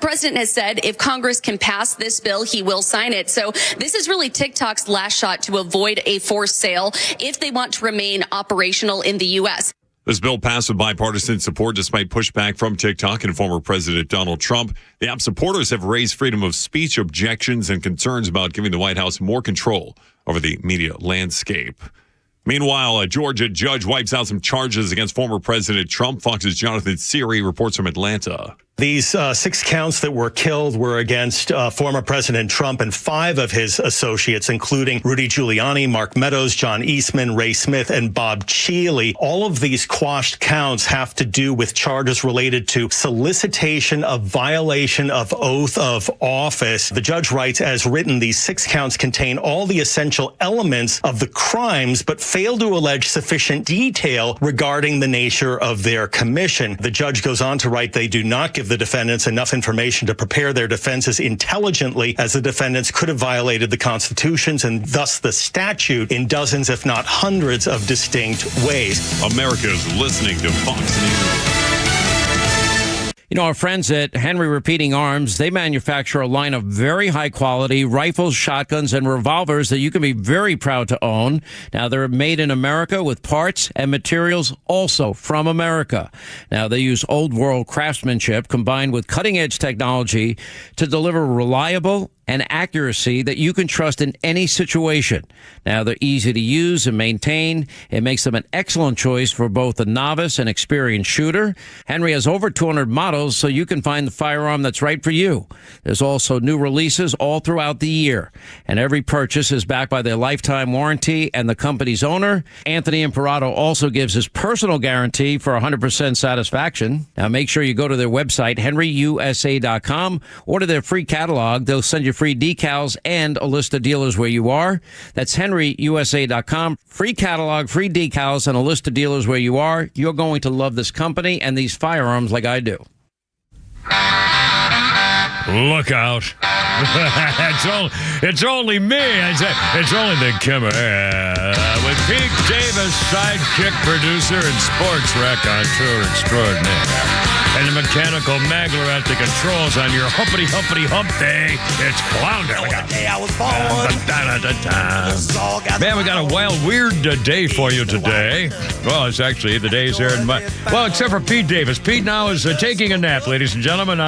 president has said if Congress can pass this bill, he will sign it. So this is really TikTok's last shot to avoid a forced sale if they want to remain operational in the U.S. This bill passed with bipartisan support despite pushback from TikTok and former President Donald Trump. The app's supporters have raised freedom of speech objections and concerns about giving the White House more control over the media landscape. Meanwhile, a Georgia judge wipes out some charges against former President Trump. Fox's Jonathan Seary reports from Atlanta. These 6 counts that were killed were against former President Trump and 5 of his associates, including Rudy Giuliani, Mark Meadows, John Eastman, Ray Smith, and Bob Cheeley. All of these quashed counts have to do with charges related to solicitation of violation of oath of office. The judge writes, as written, these 6 counts contain all the essential elements of the crimes, but fail to allege sufficient detail regarding the nature of their commission. The judge goes on to write, they do not give the defendants enough information to prepare their defenses intelligently, as the defendants could have violated the constitutions and thus the statute in dozens, if not hundreds, of distinct ways. America's listening to Fox News. You know, our friends at Henry Repeating Arms, they manufacture a line of very high quality rifles, shotguns, and revolvers that you can be very proud to own. Now, they're made in America with parts and materials also from America. Now, they use old world craftsmanship combined with cutting edge technology to deliver reliable and accuracy that you can trust in any situation. Now, they're easy to use and maintain. It makes them an excellent choice for both a novice and experienced shooter. Henry has over 200 models, so you can find the firearm that's right for you. There's also new releases all throughout the year, and every purchase is backed by their lifetime warranty and the company's owner. Anthony Imperato also gives his personal guarantee for 100% satisfaction. Now, make sure you go to their website, henryusa.com, order their free catalog. They'll send you free decals and a list of dealers where you are. That's henryusa.com. Free catalog, free decals, and a list of dealers where you are. You're going to love this company and these firearms like I do. Look out. It's only me. It's only the Kimmer. With Pete Davis, sidekick producer and sports raconteur extraordinaire. And the mechanical magler at the controls on your humpity hump day. It's Flounder. The day I was born. Man, we got a wild, weird day for you today. Well, it's actually the days there in well, except for Pete Davis. Pete now is taking a nap, ladies and gentlemen.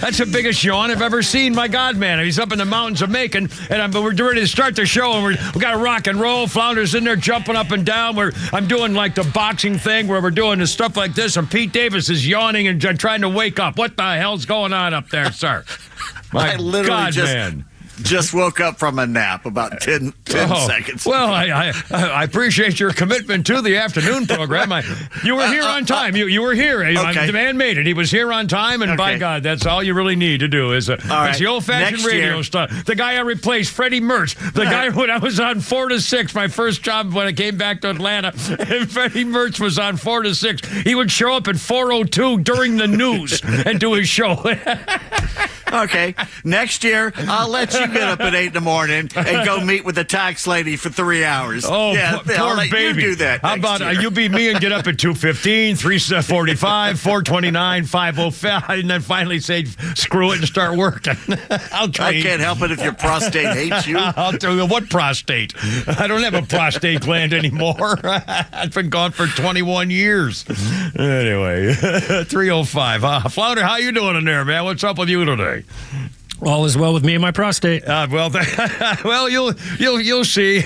That's the biggest yawn I've ever seen. My God, man. He's up in the mountains of Macon, and we're ready to start the show, and we got to rock and roll. Flounder's in there jumping up and down. I'm doing like the boxing thing where we're doing this stuff like this, and Pete Davis is yawning and trying to wake up. What the hell's going on up there, sir? My I literally God, man. Just woke up from a nap about 10 seconds. Well, I appreciate your commitment to the afternoon program. You were here on time. You were here. Okay. The man made it. He was here on time, and by God, that's all you really need to do is it's the old-fashioned radio stuff. The guy I replaced, Freddie Mertz, the guy when I was on 4 to 6, my first job when I came back to Atlanta, and Freddie Mertz was on 4 to 6. He would show up at 4:02 during the news and do his show. Okay, next year, I'll let you get up at 8 in the morning and go meet with the tax lady for 3 hours. Oh, yeah, poor I'll let baby. you do that. How about you be me and get up at 2:15, 3:45, 4:29, 5:05, and then finally say, screw it and start working. I'll try. I can't help it if your prostate hates you. I'll tell you, what prostate? I don't have a prostate gland anymore. I've been gone for 21 years. Anyway, 3:05. Flounder, how you doing in there, man? What's up with you today? All is well with me and my prostate. Well, you'll see.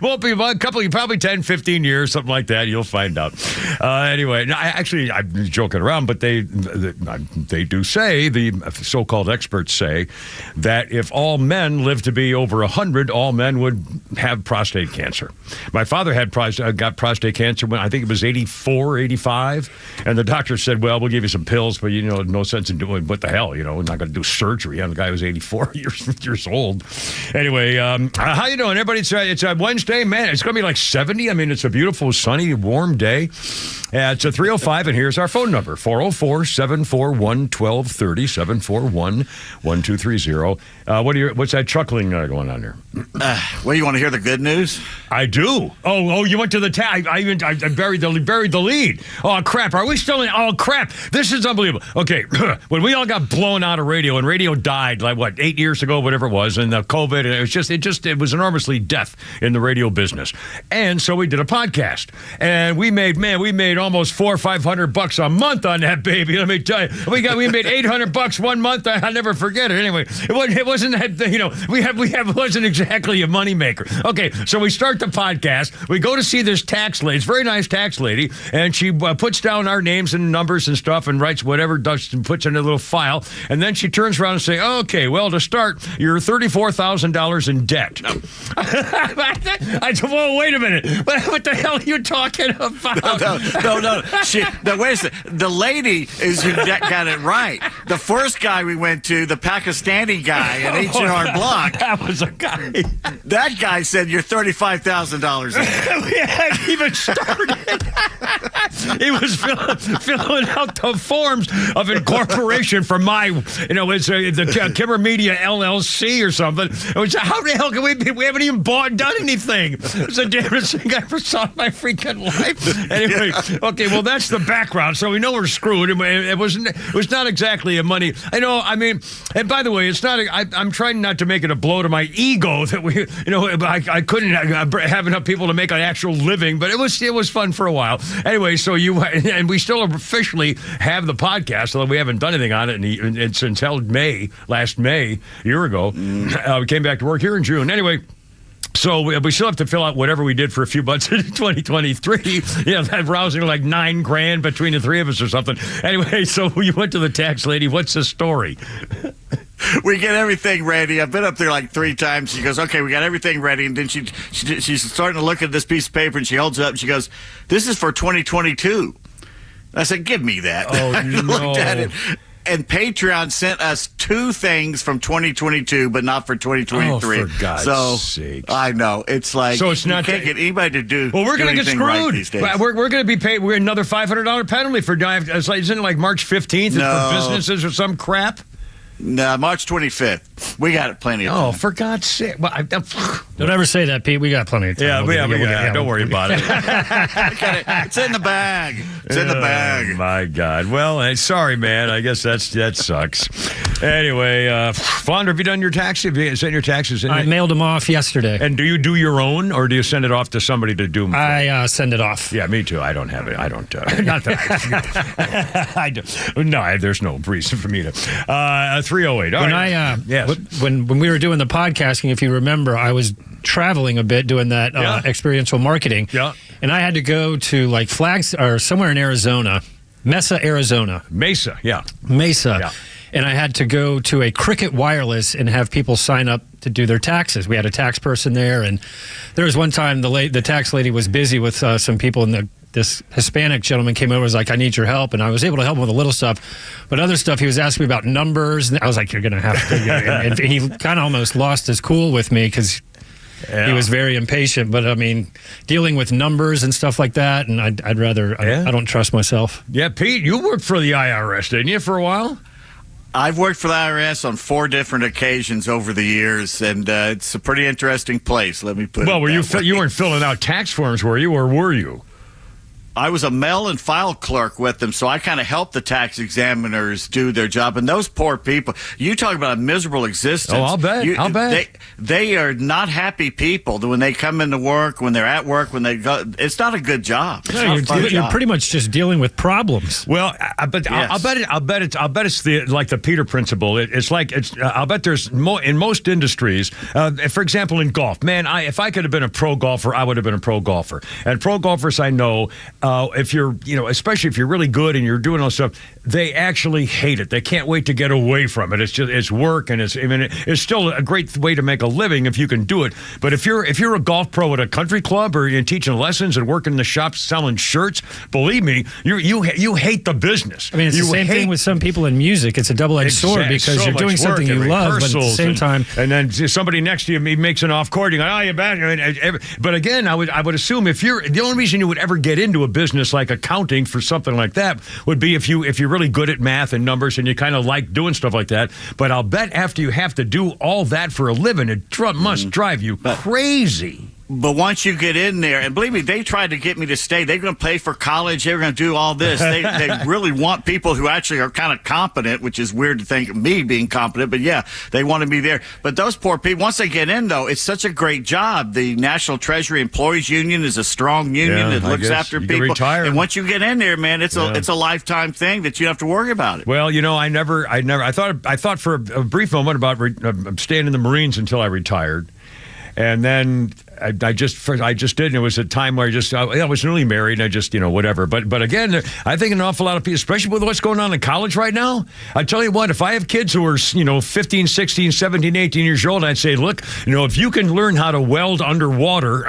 Won't be a couple, probably 10, 15 years, something like that. You'll find out. Anyway, I'm joking around, but they do say, the so-called experts say, that if all men live to be over 100, all men would have prostate cancer. My father got prostate cancer when I think it was 84, 85, and the doctor said, well, we'll give you some pills, but no sense in doing what the hell, not going to do surgery on a guy who's 84 years old. Anyway, how you doing, everybody? It's a Wednesday, man. It's going to be like 70. I mean, it's a beautiful, sunny, warm day. It's a 3:05, and here's our phone number: 404-741-1230, 741-1230. What's that chuckling going on there? Well, you want to hear the good news? I do. Oh, you went to the I buried the lead. Oh, crap. Are we still in? Oh, crap. This is unbelievable. Okay. When we all got blown out of radio, and radio died, 8 years ago, whatever it was, and the COVID, and it was enormously death in the radio business. And so we did a podcast, and we made almost $400 or $500 a month on that baby. Let me tell you, we made $800 one month. I'll never forget it. Anyway, it wasn't that, we wasn't exactly a moneymaker. Okay, so we start the podcast. We go to see this tax lady. It's a very nice tax lady, and she puts down our names and numbers and stuff and writes whatever, and puts in a little file, and then she turns around and says, okay, well, to start, you're $34,000 in debt. I said, whoa, wait a minute. What the hell are you talking about? No. Wait a second. The lady is who got it right. The first guy we went to, the Pakistani guy at H&R Block. That was a guy. That guy said you're $35,000 in debt. We hadn't even started. He was filling out the forms of incorporation for it's the Kimmer Media LLC or something. It was, how the hell can we be? We haven't even done anything. It's the damnedest thing I ever saw in my freaking life. Anyway, okay, well, that's the background, so we know we're screwed. It was not exactly a money. I know. I mean, and by the way, it's not. I'm trying not to make it a blow to my ego that I couldn't have enough people to make an actual living, but it was fun for a while. Anyway, so and we still officially have the podcast, although we haven't done anything on it since last May, a year ago. We came back to work here in June. Anyway. So we still have to fill out whatever we did for a few months in 2023. That rousing like $9,000 between the three of us or something. Anyway, so we went to the tax lady. What's the story? We get everything ready. I've been up there like 3 times. She goes, okay, we got everything ready. And then she's starting to look at this piece of paper, and she holds it up and she goes, this is for 2022. I said, give me that. Oh, I looked at no. it. And Patreon sent us 2 things from 2022, but not for 2023. Oh, for God's sakes. I know. It's like, so it's not you can't get anybody to do Well, we're going to get anything screwed. Right these days. We're going to be paid. We're another $500 penalty for isn't it like March 15th No. for businesses or some crap? No, March 25th. We got plenty of time. Oh, for God's sake. Well, Don't ever say that, Pete. We got plenty of time. Don't worry about it. It's in the bag. It's in the bag. Oh, my God. Well, sorry, man. I guess that sucks. Anyway, Flounder, have you done your taxes? Have you sent your taxes in? I mailed them off yesterday. And do you do your own, or do you send it off to somebody to do them? I send it off. Yeah, me too. I don't have it. I don't. Not that I do. No, there's no reason for me to. 308. All right. Yes. When we were doing the podcasting, if you remember, I was traveling a bit doing that experiential marketing. Yeah. And I had to go to like Flags or somewhere in Arizona, Mesa. Yeah. Yeah. And I had to go to a Cricket Wireless and have people sign up to do their taxes. We had a tax person there, and there was one time the tax lady was busy with some people, and this Hispanic gentleman came over and was like, I need your help. And I was able to help him with a little stuff. But other stuff, he was asking me about numbers. And I was like, you're going to have to. And he kind of almost lost his cool with me because he was very impatient. But, I mean, dealing with numbers and stuff like that, and I'd rather, I don't trust myself. Yeah, Pete, you worked for the IRS, didn't you, for a while? I've worked for the IRS on 4 different occasions over the years, and it's a pretty interesting place, let me put it. Well, you weren't filling out tax forms, were you, or were you? I was a mail and file clerk with them, so I kind of helped the tax examiners do their job. And those poor people, you talk about a miserable existence. Oh, I'll bet. They are not happy people when they come into work, when they're at work, when they go. It's not a good job. You're pretty much just dealing with problems. Well, I'll bet it's the Peter principle. I'll bet there's in most industries. For example, in golf, man, if I could have been a pro golfer, I would have been a pro golfer. And pro golfers I know. if you're, especially if you're really good and you're doing all stuff, they actually hate it. They can't wait to get away from it. It's work, and it's still a great way to make a living if you can do it. But if you're a golf pro at a country club, or you're teaching lessons and working in the shops selling shirts, believe me, you hate the business. I mean, it's the same thing with some people in music. It's a double-edged sword because you're doing something you love, but at the same time, and then somebody next to you makes an off-court. You go, oh, you bet. But again, I would assume if you're the only reason you would ever get into a business like accounting for something like that would be if you're really good at math and numbers and you kind of like doing stuff like that. But I'll bet after you have to do all that for a living, it must drive you crazy. But once you get in there, and believe me, they tried to get me to stay. They're going to pay for college. They're going to do all this. They really want people who actually are kind of competent, which is weird to think of me being competent. But yeah, they wanted me there. But those poor people, once they get in, though, it's such a great job. The National Treasury Employees Union is a strong union that looks after people. And once you get in there, man, it's a lifetime thing that you don't have to worry about it. Well, I thought for a brief moment about staying in the Marines until I retired. And then I just did, and it was a time where I was newly married, and I just, whatever. But again, I think an awful lot of people, especially with what's going on in college right now, I tell you what, if I have kids who are, 15, 16, 17, 18 years old, I'd say, look, if you can learn how to weld underwater,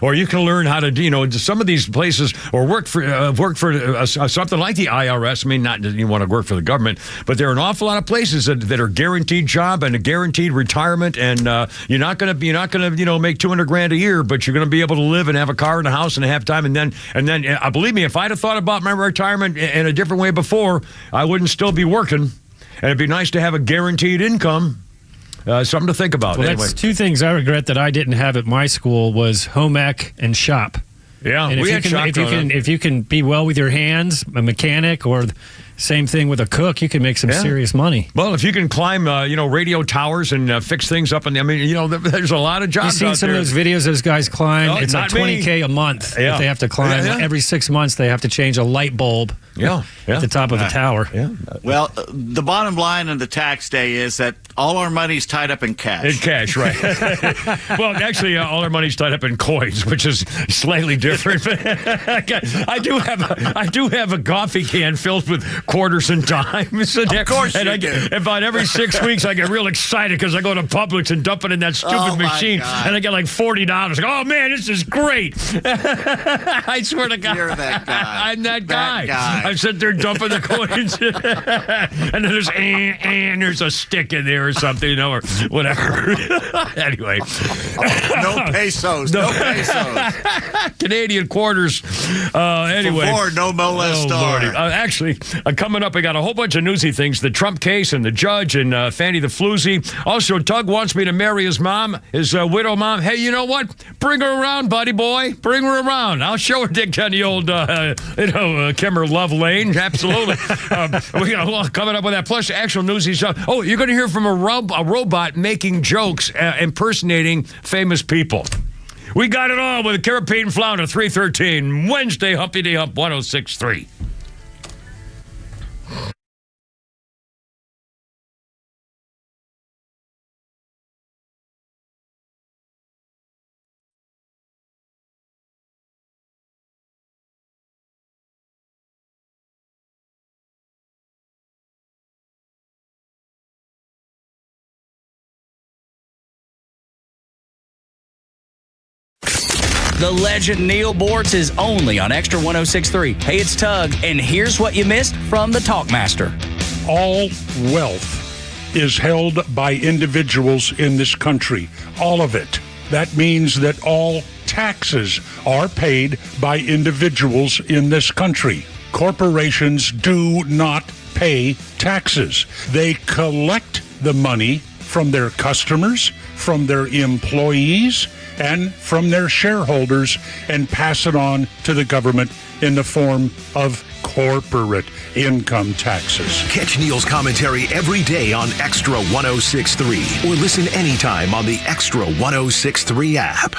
or you can learn how to, some of these places, or work for something like the IRS. I mean, not that you want to work for the government, but there are an awful lot of places that are guaranteed job and a guaranteed retirement, and you're not going to make $200,000 a year, but you're going to be able to live and have a car and a house and have time. And then, believe me, if I'd have thought about my retirement in a different way before, I wouldn't still be working. And it'd be nice to have a guaranteed income. Something to think about. Well, anyway. That's two things I regret that I didn't have at my school was home ec and shop. Yeah, and if you can be well with your hands, a mechanic, or same thing with a cook, you can make some serious money. Well, if you can climb, radio towers and fix things up, there's a lot of jobs. You've seen some of those videos those guys climb. It's like $20K a month if they have to climb. Every 6 months they have to change a light bulb. At the top of the tower. Well, the bottom line on the tax day is that all our money's tied up in cash. In cash, right? Well, actually, all our money's tied up in coins, which is slightly different. I do have a coffee can filled with quarters and dimes. Of course, about every 6 weeks, I get real excited because I go to Publix and dump it in that stupid machine, and I get like $40. Oh man, this is great! I swear to God, you're that guy. I'm that guy. I'm sitting there dumping the coins, and then there's a stick in there or something, or whatever. Anyway, no pesos. Canadian quarters. Anyway, for no molestar. Actually, coming up, I got a whole bunch of newsy things: the Trump case and the judge and Fanny the Floozy. Also, Doug wants me to marry his mom, his widow mom. Hey, you know what? Bring her around, buddy boy. Bring her around. I'll show her dick down the old, Kimmer Love Lane. Absolutely. We got a lot coming up with that. Plus, actual newsy stuff. Oh, you're going to hear from a robot making jokes, impersonating famous people. We got it all with Kara Payton Flounder, 313, Wednesday, Humpty Day Hump, 106.3. The legend Neil Bortz is only on Extra 106.3. Hey, it's Tug, and here's what you missed from the Talkmaster. All wealth is held by individuals in this country. All of it. That means that all taxes are paid by individuals in this country. Corporations do not pay taxes. They collect the money from their customers, from their employees, and from their shareholders, and pass it on to the government in the form of corporate income taxes. Catch Neil's commentary every day on Extra 106.3 or listen anytime on the Extra 106.3 app.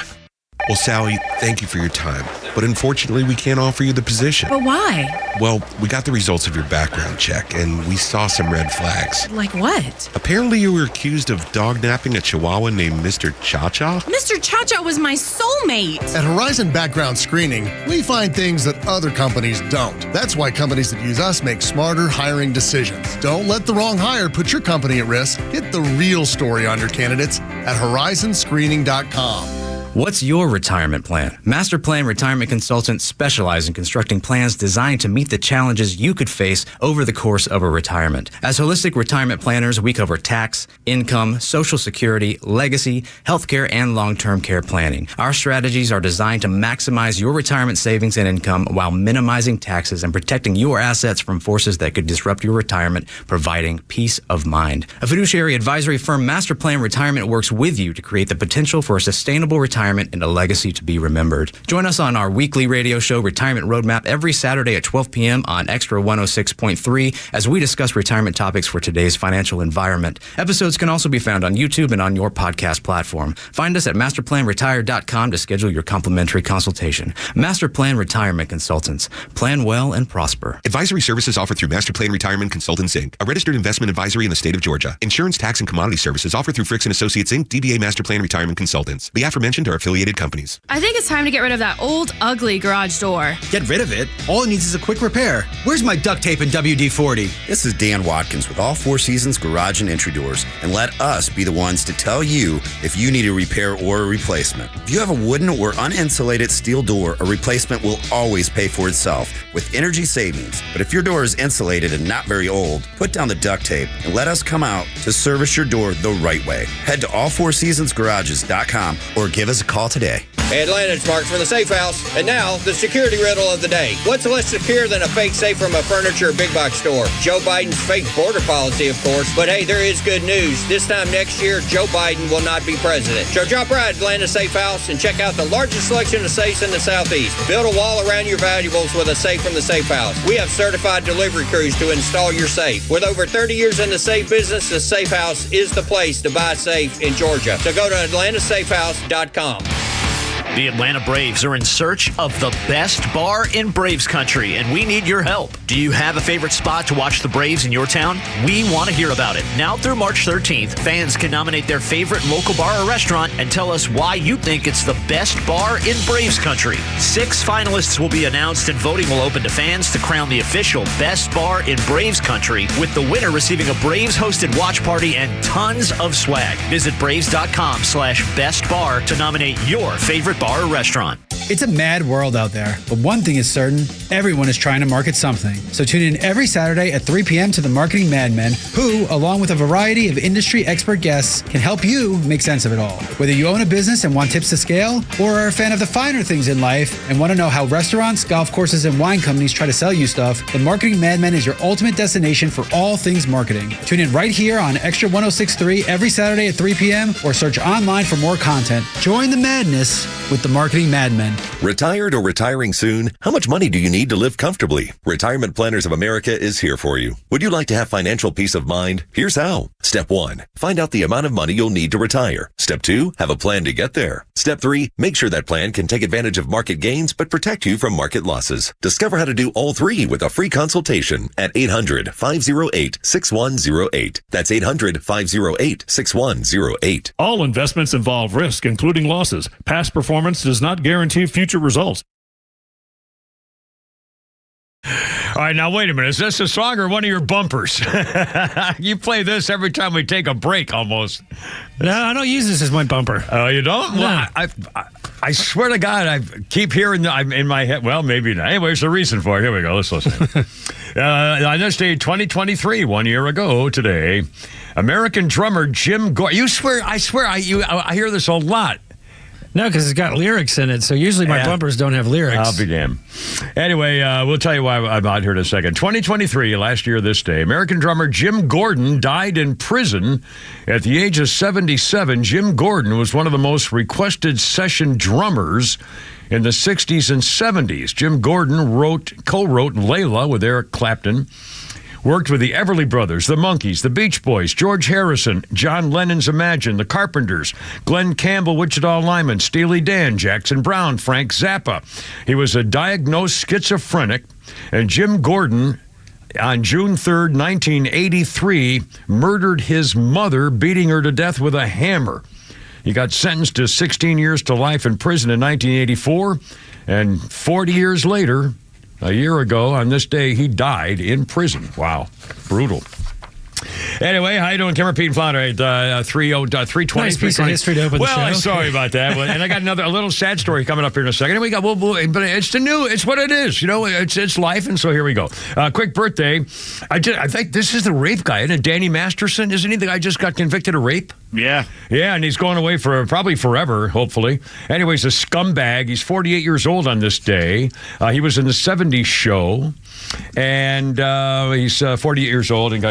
Well, Sally, thank you for your time. but unfortunately we can't offer you the position. But why? Well, we got the results of your background check, and we saw some red flags. Like what? Apparently you were accused of dog-napping a chihuahua named Mr. Cha-Cha? Mr. Cha-Cha was my soulmate. At Horizon Background Screening, we find things that other companies don't. That's why companies that use us make smarter hiring decisions. Don't let the wrong hire put your company at risk. Get the real story on your candidates at horizonscreening.com. What's your retirement plan? Master Plan Retirement Consultants specialize in constructing plans designed to meet the challenges you could face over the course of a retirement. As holistic retirement planners, we cover tax, income, Social Security, legacy, healthcare, and long-term care planning. Our strategies are designed to maximize your retirement savings and income while minimizing taxes and protecting your assets from forces that could disrupt your retirement, providing peace of mind. A fiduciary advisory firm, Master Plan Retirement, works with you to create the potential for a sustainable retirement and a legacy to be remembered. Join us on our weekly radio show, Retirement Roadmap, every Saturday at 12 p.m. on XTRA 106.3 as we discuss retirement topics for today's financial environment. Episodes can also be found on YouTube and on your podcast platform. Find us at masterplanretire.com to schedule your complimentary consultation. Master Plan Retirement Consultants. Plan well and prosper. Advisory services offered through Master Plan Retirement Consultants, Inc., a registered investment advisory in the state of Georgia. Insurance, tax, and commodity services offered through Fricks & Associates, Inc., DBA Master Plan Retirement Consultants. The aforementioned are affiliated companies. I think it's time to get rid of that old, ugly garage door. Get rid of it? All it needs is a quick repair. Where's my duct tape and WD-40? This is Dan Watkins with All Four Seasons Garage and Entry Doors, and let us be the ones to tell you if you need a repair or a replacement. If you have a wooden or uninsulated steel door, a replacement will always pay for itself with energy savings. But if your door is insulated and not very old, put down the duct tape and let us come out to service your door the right way. Head to allfourseasonsgarages.com or give us a call today. Hey Atlanta, it's Mark from the Safe House. And now, the security riddle of the day. What's less secure than a fake safe from a furniture or big box store? Joe Biden's fake border policy, of course. But hey, there is good news. This time next year, Joe Biden will not be president. So drop right at Atlanta Safe House and check out the largest selection of safes in the Southeast. Build a wall around your valuables with a safe from the Safe House. We have certified delivery crews to install your safe. With over 30 years in the safe business, the Safe House is the place to buy safe in Georgia. So go to atlantasafehouse.com. The Atlanta Braves are in search of the best bar in Braves country, and we need your help. Do you have a favorite spot to watch the Braves in your town? We want to hear about it. Now through March 13th, fans can nominate their favorite local bar or restaurant and tell us why you think it's the best bar in Braves country. 6 finalists will be announced, and voting will open to fans to crown the official best bar in Braves country, with the winner receiving a Braves-hosted watch party and tons of swag. Visit braves.com/bestbar to nominate your favorite bar or restaurant. It's a mad world out there, but one thing is certain, everyone is trying to market something. So tune in every Saturday at 3 p.m. to the Marketing Madmen, who, along with a variety of industry expert guests, can help you make sense of it all. Whether you own a business and want tips to scale, or are a fan of the finer things in life and want to know how restaurants, golf courses, and wine companies try to sell you stuff, the Marketing Madmen is your ultimate destination for all things marketing. Tune in right here on XTRA 106.3 every Saturday at 3 p.m. or search online for more content. Join the madness with the Marketing Madmen. Retired or retiring soon? How much money do you need to live comfortably? Retirement Planners of America is here for you. Would you like to have financial peace of mind? Here's how. Step 1, find out the amount of money you'll need to retire. Step 2, have a plan to get there. Step 3, make sure that plan can take advantage of market gains but protect you from market losses. Discover how to do all 3 with a free consultation at 800-508-6108. That's 800-508-6108. All investments involve risk, including losses. Past performance does not guarantee future results. All right, now wait a minute. Is this a song or one of your bumpers? You play this every time we take a break almost. No, I don't use this as my bumper. Oh, you don't? No. Well, I swear to God, I keep hearing I'm in my head. Well, maybe not. Anyway, there's a reason for it. Here we go. Let's listen. On this day, 2023, 1 year ago today, American drummer Jim Gordon. I swear, I hear this a lot. No, because it's got lyrics in it, so usually my bumpers don't have lyrics. I'll be damned. Anyway, we'll tell you why I'm out here in a second. 2023, last year this day, American drummer Jim Gordon died in prison at the age of 77. Jim Gordon was one of the most requested session drummers in the 60s and 70s. Jim Gordon co-wrote Layla with Eric Clapton, Worked with the Everly Brothers, the Monkees, the Beach Boys, George Harrison, John Lennon's Imagine, the Carpenters, Glenn Campbell, Wichita Lineman, Steely Dan, Jackson Brown, Frank Zappa. He was a diagnosed schizophrenic, and Jim Gordon, on June 3rd, 1983, murdered his mother, beating her to death with a hammer. He got sentenced to 16 years to life in prison in 1984, and 40 years later, a year ago on this day, he died in prison. Wow. Brutal. Anyway, how you doing, Kimmer, Pete, and Flounder? 320. Nice piece of history to open the show. Well, sorry about that. And I got a little sad story coming up here in a second. And we got, but it's it's what it is. You know, it's life, and so here we go. Quick birthday. I think this is the rape guy, isn't it? Danny Masterson, isn't he the guy just got convicted of rape? Yeah. Yeah, and he's going away for probably forever, hopefully. Anyways, a scumbag. He's 48 years old on this day. He was in the 70s show. And he's 48 years old. And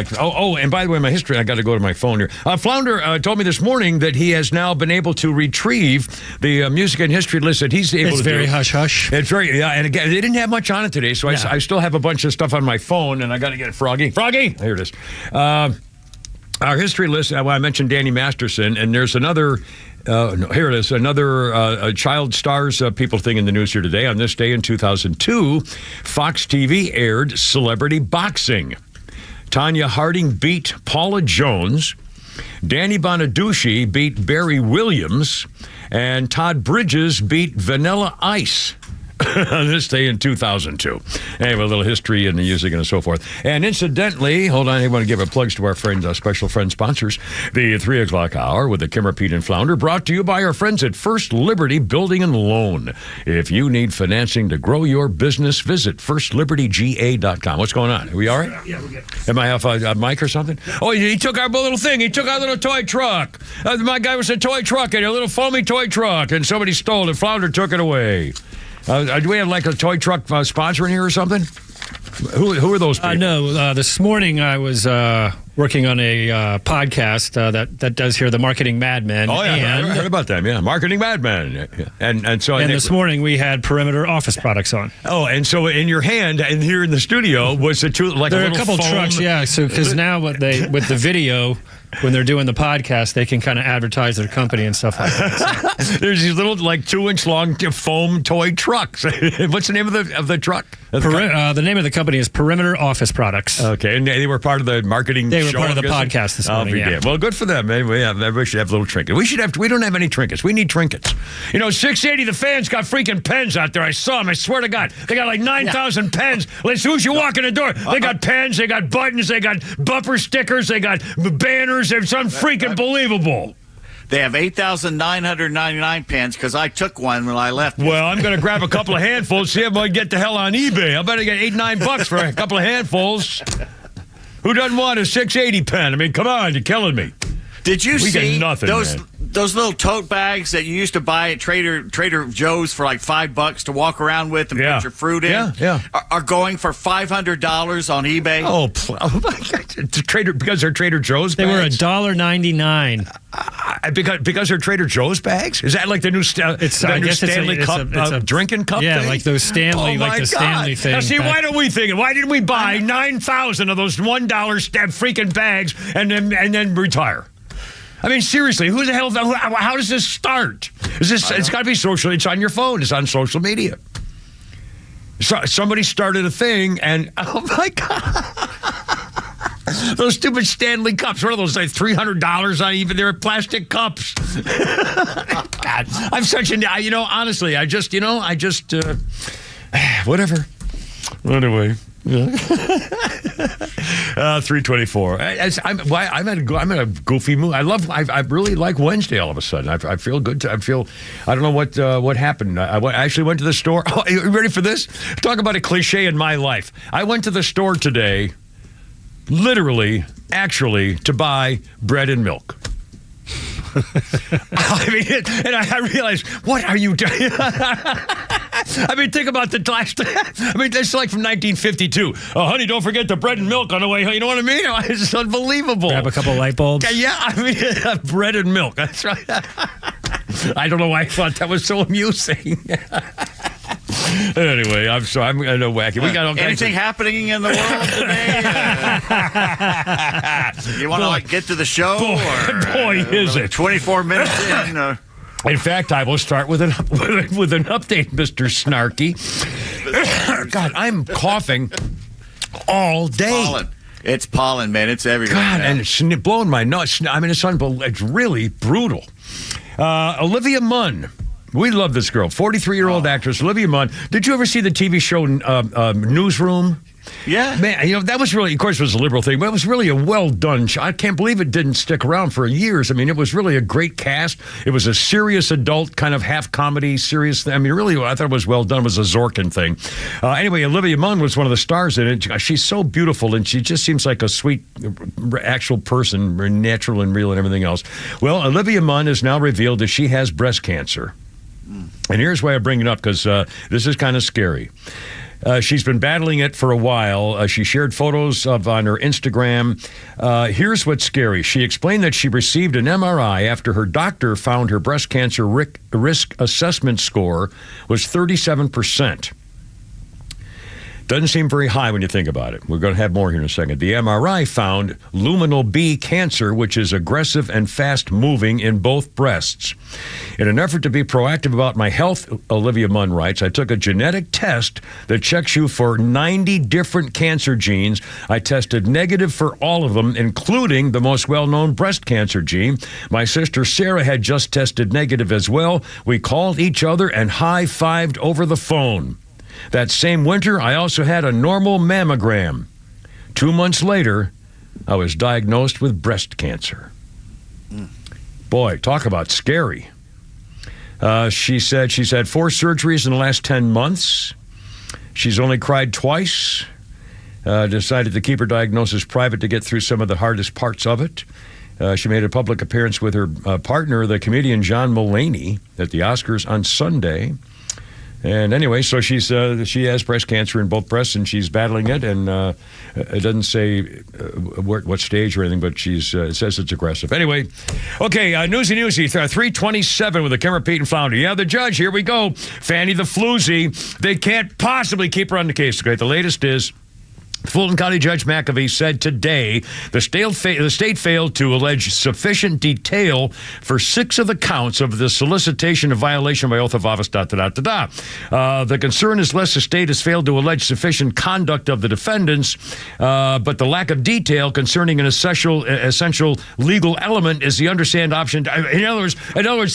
and by the way, my history, I got to go to my phone here. Flounder told me this morning that he has now been able to retrieve the music and history list that he's able to do. It's very hush-hush. It's very, yeah. And again, they didn't have much on it today, so I still have a bunch of stuff on my phone, and I got to get it. Froggy! Here it is. Our history list, I mentioned Danny Masterson, and there's another... here it is, another child stars people thing in the news here today. On this day in 2002, Fox TV aired Celebrity Boxing. Tanya Harding beat Paula Jones. Danny Bonaducci beat Barry Williams. And Todd Bridges beat Vanilla Ice. On this day in 2002. Anyway, a little history and the music and so forth. And incidentally, hold on, I want to give a plugs to our friends, special friend sponsors. The 3 o'clock hour with the Kimmer, Pete, and Flounder, brought to you by our friends at First Liberty Building and Loan. If you need financing to grow your business, visit firstlibertyga.com. What's going on? Are we all right? Yeah, we're good. Am I off a mic or something? Oh, he took our little thing. He took our little toy truck. My guy was a toy truck, and a little foamy toy truck, and somebody stole it. Flounder took it away. Do we have like a toy truck sponsor in here or something? Who are those people? No, this morning I was working on a podcast that does here, the Marketing Madmen. Oh, yeah, and, I heard about them, yeah. Marketing Madmen. And so this morning we had Perimeter Office Products on. Oh, and so in your hand and here in the studio was there are a couple foam. Trucks, yeah. So because now with the video, when they're doing the podcast, they can kind of advertise their company and stuff like that. So. There's these little 2-inch long foam toy trucks. What's the name of the truck? The name of the company is Perimeter Office Products. Okay, and they were part of the marketing. They were part of the podcast this morning. Yeah. Well, good for them. Everybody should have little trinkets. We don't have any trinkets. We need trinkets. 680. The fans got freaking pens out there. I saw them. I swear to God, they got like 9,000 pens. As soon as you walk in the door, they got pens. They got buttons. They got bumper stickers. They got banners. It's unfreaking believable. They have 8,999 pens because I took one when I left. Well, I'm going to grab a couple of handfuls, see if I get the hell on eBay. I better get $8-9 for a couple of handfuls. Who doesn't want a 680 pen? I mean, come on, you're killing me. Did you see nothing, those little tote bags that you used to buy at Trader Joe's for like $5 to walk around with and put your fruit in? Yeah. Are going for $500 on eBay. Oh my God! Because they're Trader Joe's bags? They were $1.99. Because they're Trader Joe's bags? Is that like the new Stanley Cup drinking cup? Yeah, thing? like those Stanley, Stanley thing. Now, see, why don't we think it? Why didn't we buy 9,000 of those $1 freaking bags and then retire? I mean, seriously, who the hell? How does this start? It's got to be social. It's on your phone. It's on social media. Somebody started a thing, and oh my God. Those stupid Stanley cups. What are those, like $300 on even? They're plastic cups. God, I'm such honestly, whatever. Anyway. 324. I'm in a goofy mood. I really like Wednesday all of a sudden. I feel good. I don't know what happened. I actually went to the store. Oh, you ready for this? Talk about a cliche in my life. I went to the store today, actually, to buy bread and milk. I mean, and I realized, what are you doing? I mean, think about the last. I mean, that's like from 1952. Oh, honey, don't forget the bread and milk on the way. You know what I mean? It's unbelievable. Grab a couple light bulbs. Yeah, I mean, bread and milk. That's right. I don't know why I thought that was so amusing. Anyway, I'm sorry. I'm going to wacky. We got all anything happening in the world today? You want to get to the show? Boy, is it 24 minutes in? In fact, I will start with an update, Mr. Snarky. God, I'm coughing all day. Pollen. It's pollen, man. It's everywhere. God, and it's blowing my nuts. I mean, it's unbelievable. It's really brutal. Olivia Munn. We love this girl. 43-year-old actress, Olivia Munn. Did you ever see the TV show Newsroom? Yeah. Man, that was really, of course, it was a liberal thing, but it was really a well-done show. I can't believe it didn't stick around for years. I mean, it was really a great cast. It was a serious adult kind of half-comedy, serious thing. I mean, really, I thought it was well done. It was a Zorkin thing. Anyway, Olivia Munn was one of the stars in it. She's so beautiful, and she just seems like a sweet, actual person, natural and real and everything else. Well, Olivia Munn has now revealed that she has breast cancer. And here's why I bring it up, because this is kind of scary. She's been battling it for a while. She shared photos on her Instagram. Here's what's scary. She explained that she received an MRI after her doctor found her breast cancer risk assessment score was 37%. Doesn't seem very high when you think about it. We're going to have more here in a second. The MRI found luminal B cancer, which is aggressive and fast-moving in both breasts. In an effort to be proactive about my health, Olivia Munn writes, I took a genetic test that checks you for 90 different cancer genes. I tested negative for all of them, including the most well-known breast cancer gene. My sister Sarah had just tested negative as well. We called each other and high-fived over the phone. That same winter, I also had a normal mammogram. 2 months later, I was diagnosed with breast cancer. Boy, talk about scary. She said she's had 4 surgeries in the last 10 months. She's only cried twice. Decided to keep her diagnosis private to get through some of the hardest parts of it. She made a public appearance with her partner, the comedian John Mulaney, at the Oscars on Sunday. And anyway, so she has breast cancer in both breasts, and she's battling it. And it doesn't say what stage or anything, but it says it's aggressive. Anyway, okay, newsy, 327 with the Kim, Pete, and Flounder. Yeah, the judge, here we go. Fanny the Floozy. They can't possibly keep her on the case. Okay, the latest is Fulton County Judge McAfee said today the state failed to allege sufficient detail for 6 of the counts of the solicitation of violation by oath of office, The concern is less the state has failed to allege sufficient conduct of the defendants, but the lack of detail concerning an essential legal element is the understand option. In other words,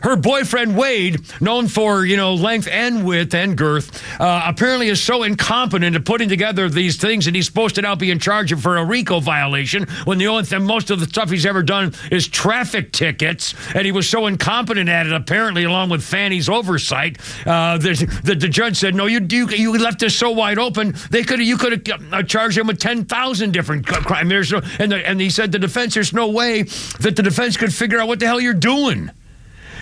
her boyfriend Wade, known for length and width and girth, apparently is so incompetent at putting together these things, and he's supposed to now be in charge of for a RICO violation when the only thing, most of the stuff he's ever done is traffic tickets, and he was so incompetent at it, apparently, along with Fanny's oversight, that the judge said, no, you left this so wide open, you could have charged him with 10,000 different crimes. And he said the defense, there's no way that the defense could figure out what the hell you're doing.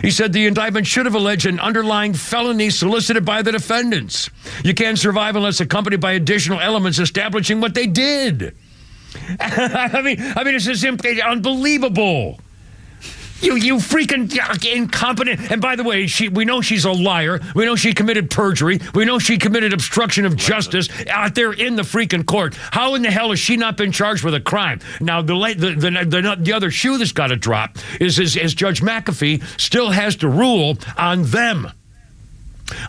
He said the indictment should have alleged an underlying felony solicited by the defendants. You can't survive unless accompanied by additional elements establishing what they did. I mean, it's just unbelievable. You freaking incompetent. And by the way, we know she's a liar. We know she committed perjury. We know she committed obstruction of justice out there in the freaking court. How in the hell has she not been charged with a crime? Now, the other shoe that's got to drop is Judge McAfee still has to rule on them.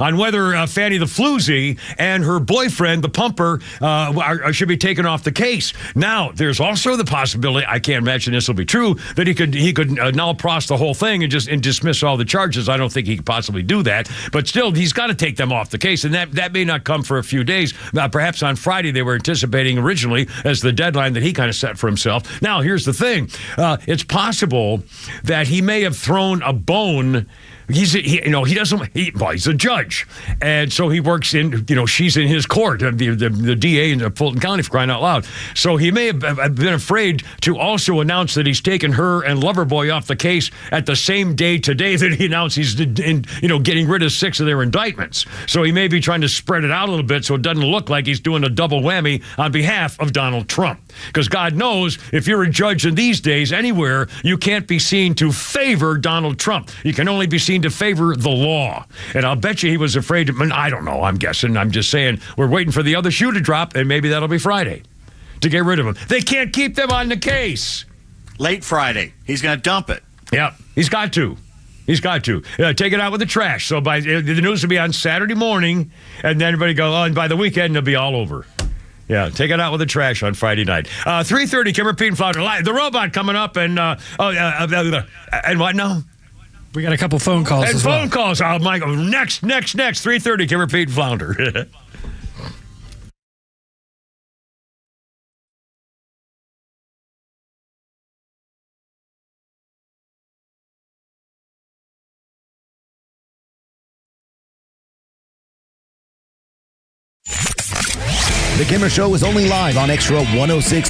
On whether Fanny the Floozy and her boyfriend, the pumper, should be taken off the case. Now, there's also the possibility, I can't imagine this will be true, that he could null pros the whole thing and dismiss all the charges. I don't think he could possibly do that. But still, he's got to take them off the case, and that may not come for a few days. Perhaps on Friday they were anticipating originally as the deadline that he kind of set for himself. Now, here's the thing. It's possible that he may have thrown a bone. He's a judge, and so he works in, she's in his court, the DA in Fulton County, for crying out loud. So he may have been afraid to also announce that he's taken her and Loverboy off the case at the same day today that he announced he's, getting rid of 6 of their indictments. So he may be trying to spread it out a little bit so it doesn't look like he's doing a double whammy on behalf of Donald Trump. Because God knows if you're a judge in these days anywhere, you can't be seen to favor Donald Trump. You can only be seen to favor the law. And I'll bet you he was afraid I don't know, I'm guessing. I'm just saying we're waiting for the other shoe to drop, and maybe that'll be Friday to get rid of him. They can't keep them on the case. Late Friday. He's going to dump it. Yeah, he's got to. He's got to. Take it out with the trash. So the news will be on Saturday morning, and then everybody go, and by the weekend, it'll be all over. Yeah, take it out with the trash on Friday night. 3:30, Kimmer, Pete, and Flounder. The robot coming up, and what now? We got a couple phone calls and as phone well. calls. Oh, Michael, next. 3:30, Kimmer, Pete, and Flounder. The Kimmer Show is only live on XTRA 106.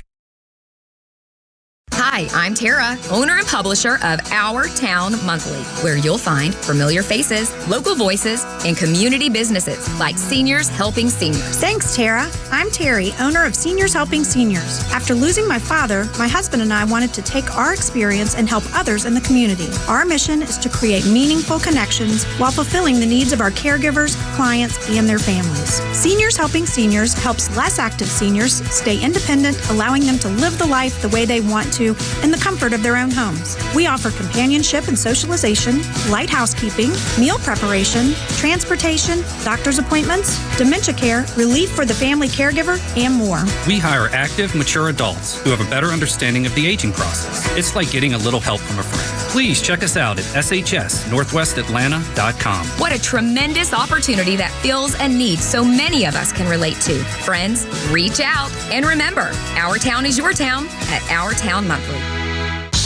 Hi, I'm Tara, owner and publisher of Our Town Monthly, where you'll find familiar faces, local voices, and community businesses like Seniors Helping Seniors. Thanks, Tara. I'm Terry, owner of Seniors Helping Seniors. After losing my father, my husband and I wanted to take our experience and help others in the community. Our mission is to create meaningful connections while fulfilling the needs of our caregivers, clients, and their families. Seniors Helping Seniors helps less active seniors stay independent, allowing them to live the life the way they want to in the comfort of their own homes. We offer companionship and socialization, light housekeeping, meal preparation, transportation, doctor's appointments, dementia care, relief for the family caregiver, and more. We hire active, mature adults who have a better understanding of the aging process. It's like getting a little help from a friend. Please check us out at shsnorthwestatlanta.com. What a tremendous opportunity that fills a need so many of us can relate to. Friends, reach out. And remember, our town is your town at Our Town Monthly.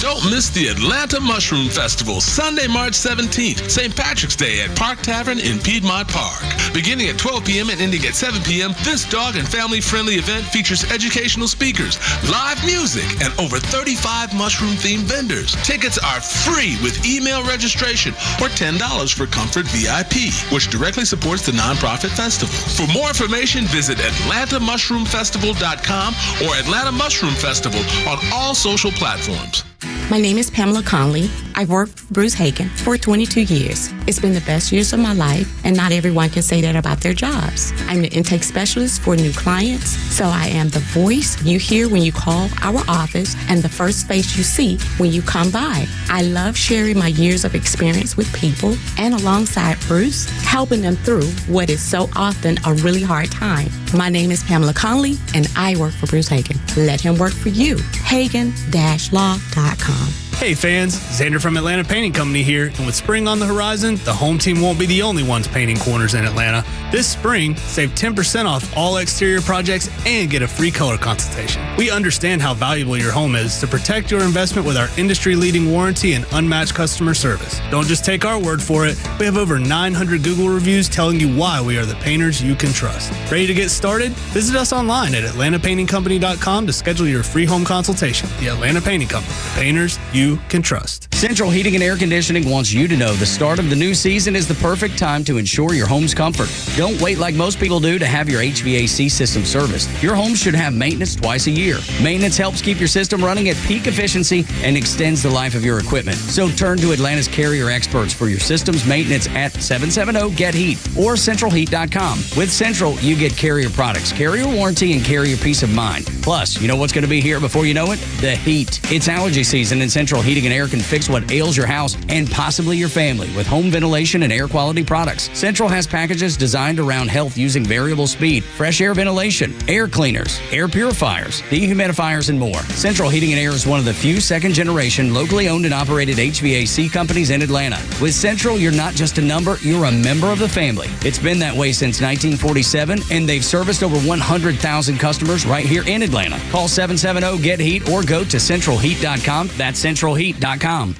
Don't miss the Atlanta Mushroom Festival, Sunday, March 17th, St. Patrick's Day at Park Tavern in Piedmont Park. Beginning at 12 p.m. and ending at 7 p.m., this dog and family-friendly event features educational speakers, live music, and over 35 mushroom-themed vendors. Tickets are free with email registration or $10 for Comfort VIP, which directly supports the nonprofit festival. For more information, visit AtlantaMushroomFestival.com or Atlanta Mushroom Festival on all social platforms. My name is Pamela Conley. I've worked for Bruce Hagen for 22 years. It's been the best years of my life, and not everyone can say that about their jobs. I'm the intake specialist for new clients, so I am the voice you hear when you call our office and the first face you see when you come by. I love sharing my years of experience with people and alongside Bruce, helping them through what is so often a really hard time. My name is Pamela Conley, and I work for Bruce Hagen. Let him work for you. Hagen-law.com. Hey fans, Xander from Atlanta Painting Company here, and with spring on the horizon, the home team won't be the only ones painting corners in Atlanta. This spring, save 10% off all exterior projects and get a free color consultation. We understand how valuable your home is, to protect your investment with our industry-leading warranty and unmatched customer service. Don't just take our word for it. We have over 900 Google reviews telling you why we are the painters you can trust. Ready to get started? Visit us online at atlantapaintingcompany.com to schedule your free home consultation. The Atlanta Painting Company. Painters you can trust. Central Heating and Air Conditioning wants you to know the start of the new season is the perfect time to ensure your home's comfort. Don't wait like most people do to have your HVAC system serviced. Your home should have maintenance twice a year. Maintenance helps keep your system running at peak efficiency and extends the life of your equipment. So turn to Atlanta's Carrier experts for your system's maintenance at 770-GET-HEAT or centralheat.com. With Central, you get Carrier products, Carrier warranty, and Carrier peace of mind. Plus, you know what's going to be here before you know it? The heat. It's allergy season, and Central Heating and Air can fix what ails your house and possibly your family with home ventilation and air quality products. Central has packages designed around health using variable speed, fresh air ventilation, air cleaners, air purifiers, dehumidifiers, and more. Central Heating and Air is one of the few second-generation, locally owned and operated HVAC companies in Atlanta. With Central, you're not just a number, you're a member of the family. It's been that way since 1947, and they've serviced over 100,000 customers right here in Atlanta. Call 770-GET-HEAT or go to centralheat.com. That's centralheat.com.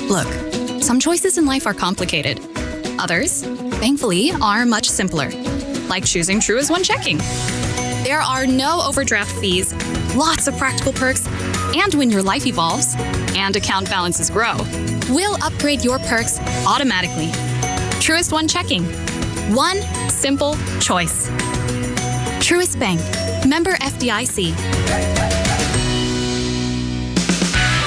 Look, some choices in life are complicated. Others, thankfully, are much simpler, like choosing Truist One Checking. There are no overdraft fees, lots of practical perks, and when your life evolves and account balances grow, we'll upgrade your perks automatically. Truist One Checking. One simple choice. Truist Bank, Member FDIC.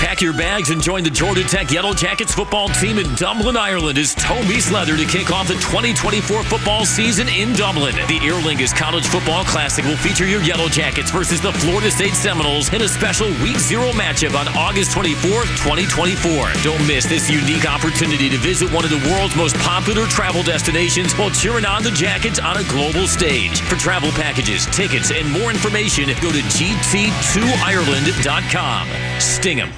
Pack your bags and join the Georgia Tech Yellow Jackets football team in Dublin, Ireland as Toe meets leather to kick off the 2024 football season in Dublin. The Aer Lingus College Football Classic will feature your Yellow Jackets versus the Florida State Seminoles in a special Week 0 matchup on August 24th, 2024. Don't miss this unique opportunity to visit one of the world's most popular travel destinations while cheering on the Jackets on a global stage. For travel packages, tickets, and more information, go to gt2ireland.com. Sting 'em.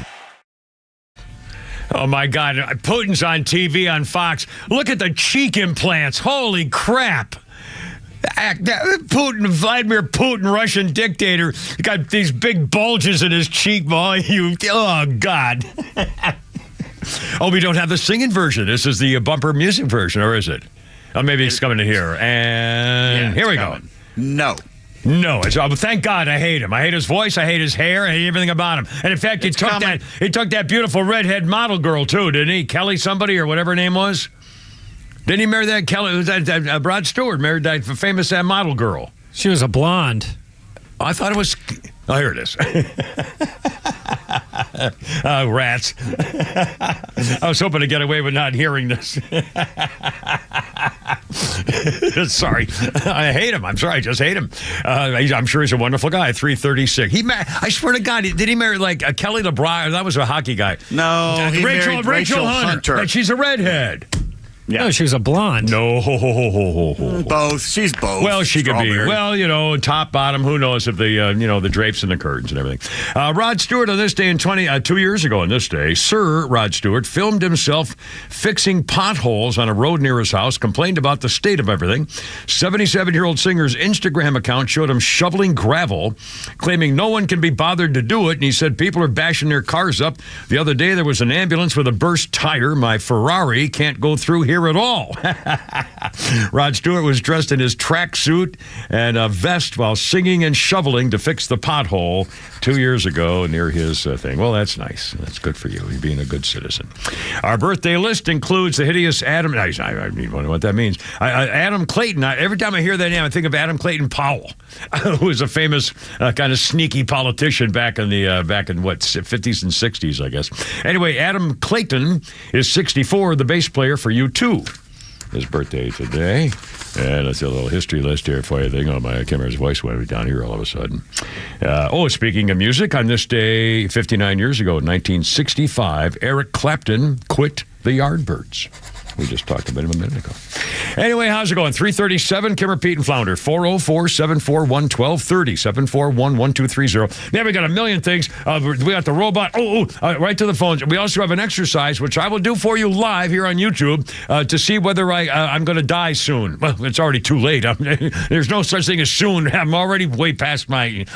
Oh, my God. Putin's on TV on Fox. Look at the cheek implants. Holy crap. Putin, Vladimir Putin, Russian dictator, got these big bulges in his cheekbone. Oh, God. Oh, we don't have the singing version. This is the bumper music version, or is it? Oh, maybe it's coming to here. And here we go. No. No, thank God I hate him. I hate his voice. I hate his hair. I hate everything about him. And in fact, he took that beautiful redhead model girl too, didn't he? Kelly somebody or whatever her name was. Didn't he marry that Kelly? That Rod Stewart married that famous model girl. She was a blonde. I thought it was. Oh, here it is. Rats. I was hoping to get away with not hearing this. Sorry. I hate him. I'm sorry. I just hate him. I'm sure he's a wonderful guy. 336. I swear to God, did he marry like Kelly LeBron? That was a hockey guy. No, he married Rachel Hunter. And she's a redhead. Yeah. No, she was a blonde. No. Both. She's both. Well, she could be. Well, top, bottom, who knows if the drapes and the curtains and everything. Rod Stewart on this day in 2 years ago on this day, Sir Rod Stewart filmed himself fixing potholes on a road near his house, complained about the state of everything. 77-year-old singer's Instagram account showed him shoveling gravel, claiming no one can be bothered to do it. And he said people are bashing their cars up. The other day there was an ambulance with a burst tire. My Ferrari can't go through here at all. Rod Stewart was dressed in his tracksuit and a vest while singing and shoveling to fix the pothole 2 years ago near his thing. Well, that's nice. That's good for you. You're being a good citizen. Our birthday list includes the hideous Adam. I don't know what that means. Adam Clayton. Every time I hear that name, I think of Adam Clayton Powell, who was a famous kind of sneaky politician back in 50s and 60s, I guess. Anyway, Adam Clayton is 64, the bass player for U2. His birthday today. And let's see a little history list here for you. My camera's voice went down here all of a sudden. Speaking of music, on this day, 59 years ago, 1965, Eric Clapton quit the Yardbirds. We just talked about him a minute ago. Anyway, how's it going? 337, Kimmer, Pete, and Flounder. 404-741-1230. 741-1230. Now we got a million things. We got the robot. Right to the phones. We also have an exercise, which I will do for you live here on YouTube to see whether I'm going to die soon. Well, it's already too late. There's no such thing as soon. I'm already way past my,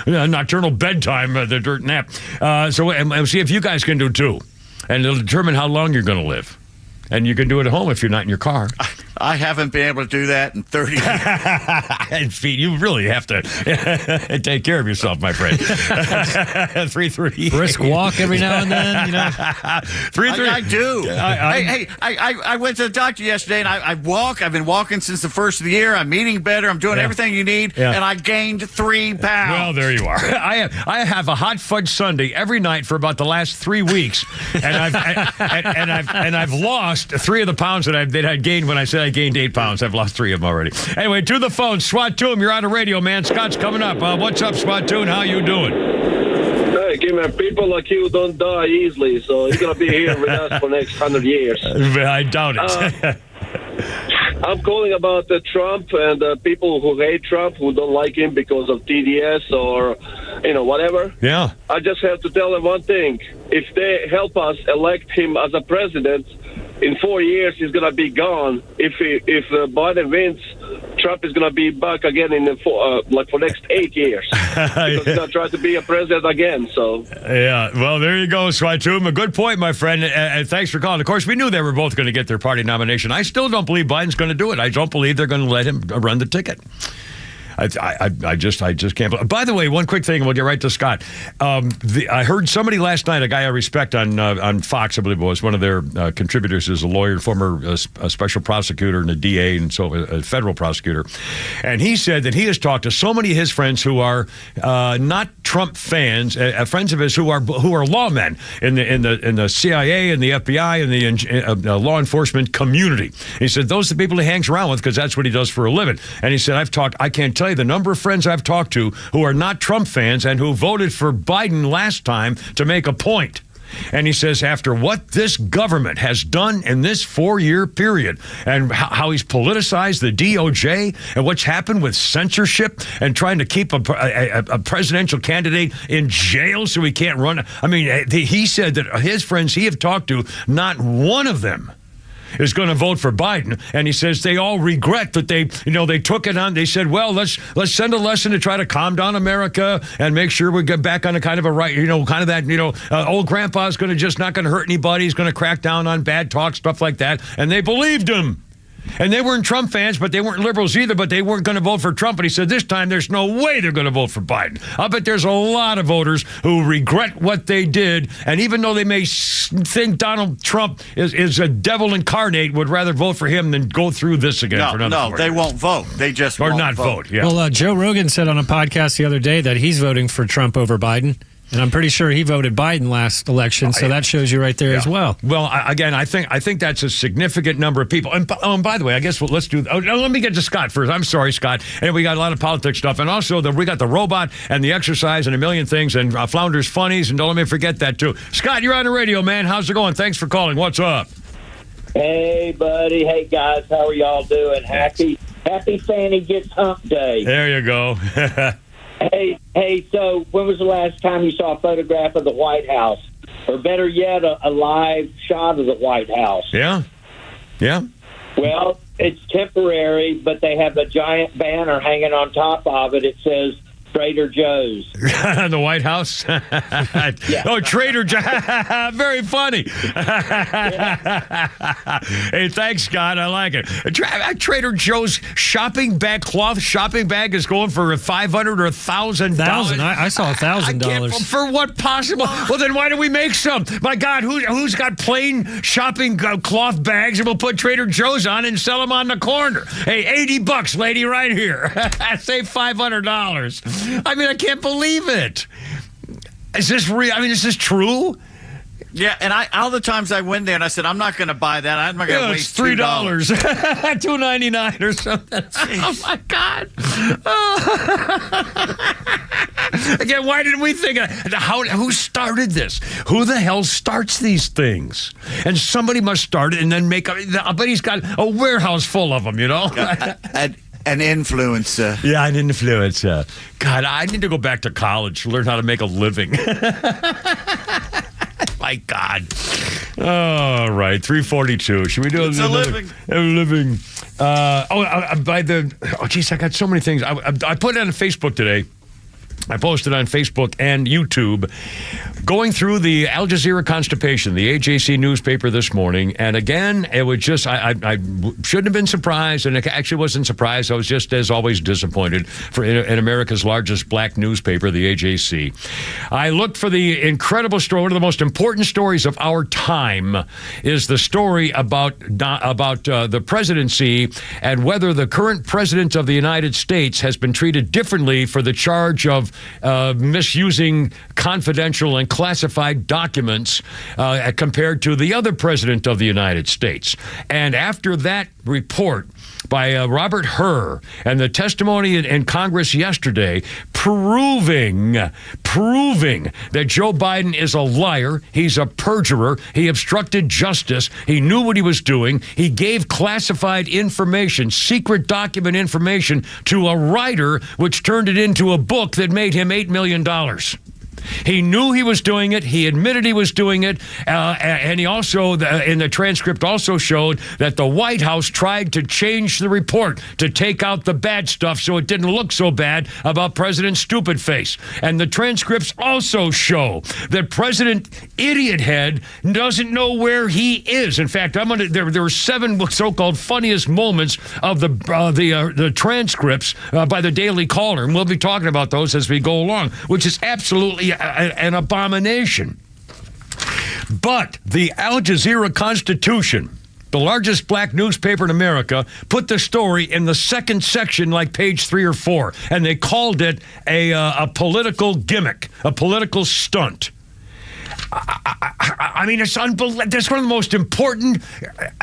nocturnal bedtime, the dirt nap. So we'll see if you guys can do too. And it'll determine how long you're going to live. And you can do it at home if you're not in your car. I haven't been able to do that in 30 years. And feet, you really have to take care of yourself, my friend. 3:30. Brisk walk every now and then, 3:30. I do. I went to the doctor yesterday, and I walk. I've been walking since the first of the year. I'm eating better. I'm doing everything you need, and I gained 3 pounds. Well, there you are. I have a hot fudge sundae every night for about the last 3 weeks, and I've lost 3 of the pounds that I'd gained when I said I gained 8 pounds. I've lost 3 of them already. Anyway, to the phone, Swat Toon, you're on the radio, man. Scott's coming up. What's up, Swat Toon? How you doing? Hey, man, people like you don't die easily, so you're going to be here with us for the next 100 years. I doubt it. I'm calling about Trump and people who hate Trump, who don't like him because of TDS or, whatever. Yeah. I just have to tell them one thing. If they help us elect him as a president, in 4 years, he's going to be gone. If Biden wins, Trump is going to be back again for next 8 years. Because he's going to try to be a president again. So yeah, well, there you go, Swaitum. A good point, my friend. And thanks for calling. Of course, we knew they were both going to get their party nomination. I still don't believe Biden's going to do it. I don't believe they're going to let him run the ticket. I just can't. By the way, one quick thing, and we'll get right to Scott. I heard somebody last night, a guy I respect on Fox, I believe it was, one of their contributors is a lawyer, former a special prosecutor and a DA, and so a federal prosecutor. And he said that he has talked to so many of his friends who are not Trump fans, friends of his who are lawmen in the CIA and the FBI and the law enforcement community. He said those are the people he hangs around with because that's what he does for a living. And he said, I can't tell you the number of friends I've talked to who are not Trump fans and who voted for Biden last time to make a point. And he says, after what this government has done in this 4-year period and how he's politicized the DOJ and what's happened with censorship and trying to keep a presidential candidate in jail so he can't run. I mean, he said that his friends he have talked to, not one of them is going to vote for Biden, and he says they all regret that they took it on. They said, well, let's send a lesson to try to calm down America and make sure we get back on a kind of a right, kind of that, old grandpa's going to just not going to hurt anybody. He's going to crack down on bad talk, stuff like that, and they believed him. And they weren't Trump fans, but they weren't liberals either, but they weren't going to vote for Trump. And he said, this time, there's no way they're going to vote for Biden. I bet there's a lot of voters who regret what they did. And even though they may think Donald Trump is a devil incarnate, would rather vote for him than go through this again for another 4 years. They won't vote. They just won't not vote. Yeah. Well, Joe Rogan said on a podcast the other day that he's voting for Trump over Biden. And I'm pretty sure he voted Biden last election, so that shows you right there as well. Well, again, I think that's a significant number of people. And by the way, I guess let's do. Let me get to Scott first. I'm sorry, Scott. And we got a lot of politics stuff, and also we got the robot and the exercise and a million things, and Flounder's funnies, and don't let me forget that too. Scott, you're on the radio, man. How's it going? Thanks for calling. What's up? Hey, buddy. Hey, guys. How are y'all doing? Happy Fanny Gets Hump Day. There you go. Hey, so when was the last time you saw a photograph of the White House? Or better yet, a live shot of the White House? Yeah. Well, it's temporary, but they have a giant banner hanging on top of it. It says Trader Joe's. The White House? Yeah. Oh, Trader Joe. Very funny. Hey, thanks, Scott. I like it. Trader Joe's cloth shopping bag is going for $500 or $1,000. I saw $1,000. For what possible? Well, then why do we make some? My God, who's got plain shopping cloth bags and we'll put Trader Joe's on and sell them on the corner? Hey, $80, lady, right here. Save $500. I mean, I can't believe it. Is this real? I mean, is this true? Yeah, and all the times I went there and I said, I'm not going to buy that. I'm not going to waste $3. $2.99 or something. Oh, my God. Again, why didn't we think of that? Who started this? Who the hell starts these things? And somebody must start it and then make I bet he's got a warehouse full of them, An influencer. Yeah, an influencer. God, I need to go back to college to learn how to make a living. My God. All right, 3:42. Should we do a living? A living. I got so many things. I put it on Facebook today. I posted on Facebook and YouTube going through the Al Jazeera Constipation, the AJC newspaper this morning. And again, it was just, I shouldn't have been surprised, and it actually wasn't surprised. I was just, as always, disappointed in America's largest black newspaper, the AJC. I looked for the incredible story. One of the most important stories of our time is the story about the presidency and whether the current president of the United States has been treated differently for the charge of misusing confidential and classified documents compared to the other president of the United States. And after that report by Robert Hur and the testimony in Congress yesterday proving that Joe Biden is a liar, he's a perjurer, he obstructed justice, he knew what he was doing, he gave classified information, secret document information to a writer, which turned it into a book that made him $8 million. He knew he was doing it. He admitted he was doing it. And he also, in the transcript, also showed that the White House tried to change the report to take out the bad stuff so it didn't look so bad about President Stupid Face. And the transcripts also show that President Idiot Head doesn't know where he is. In fact, there were 7 so-called funniest moments of the transcripts by the Daily Caller, and we'll be talking about those as we go along, which is absolutely an abomination. But the Al Jazeera Constitution, the largest black newspaper in America, put the story in the second section, like page 3 or 4, and they called it a political gimmick, a political stunt. I mean, it's unbelievable. That's one of the most important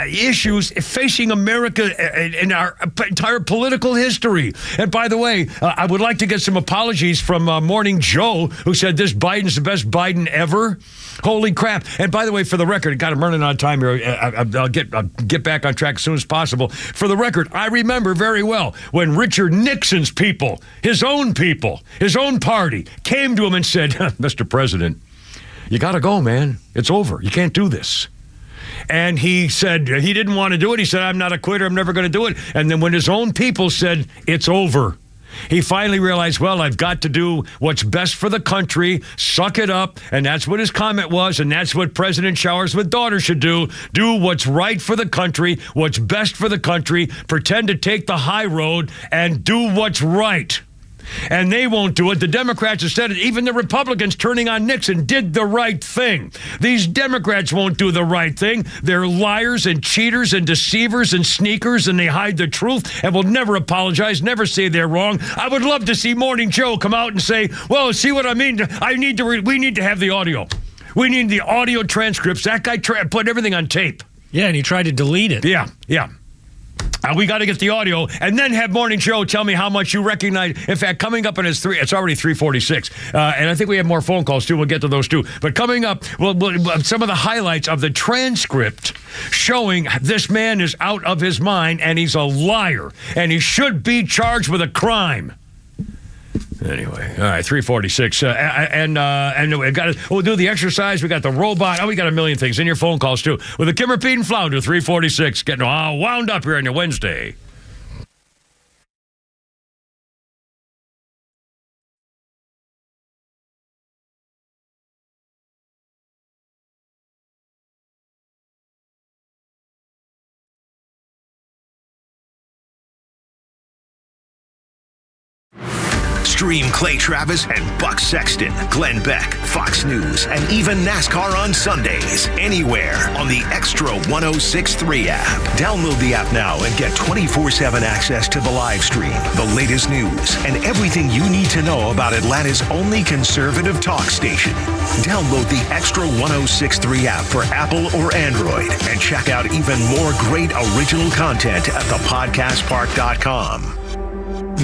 issues facing America in our entire political history. And by the way, I would like to get some apologies from Morning Joe, who said this Biden's the best Biden ever. Holy crap. And by the way, for the record, I'm running out of time here. I'll get back on track as soon as possible. For the record, I remember very well when Richard Nixon's people, his own party, came to him and said, Mr. President, you got to go, man. It's over. You can't do this. And he said he didn't want to do it. He said, I'm not a quitter. I'm never going to do it. And then when his own people said, it's over, he finally realized, well, I've got to do what's best for the country, suck it up. And that's what his comment was. And that's what President Showers with daughter should do. Do what's right for the country, what's best for the country, pretend to take the high road and do what's right. And they won't do it. The Democrats have said it. Even the Republicans turning on Nixon did the right thing. These Democrats won't do the right thing. They're liars and cheaters and deceivers and sneakers, and they hide the truth and will never apologize, never say they're wrong. I would love to see Morning Joe come out and say, well, see what I mean? We need to have the audio. We need the audio transcripts. That guy put everything on tape. Yeah, and he tried to delete it. Yeah. We got to get the audio and then have Morning Joe tell me how much you recognize. In fact, coming up in it's already 3:46. And I think we have more phone calls, too. We'll get to those, too. But coming up, some of the highlights of the transcript showing this man is out of his mind and he's a liar and he should be charged with a crime. Anyway, all right, 3:46, and we'll do the exercise. We got the robot. We got a million things in your phone calls too. With the Kimmer, Pete, and Flounder, 3:46, getting all wound up here on your Wednesday. Stream Clay Travis and Buck Sexton, Glenn Beck, Fox News, and even NASCAR on Sundays. Anywhere on the XTRA 106.3 app. Download the app now and get 24/7 access to the live stream, the latest news, and everything you need to know about Atlanta's only conservative talk station. Download the XTRA 106.3 app for Apple or Android and check out even more great original content at thepodcastpark.com.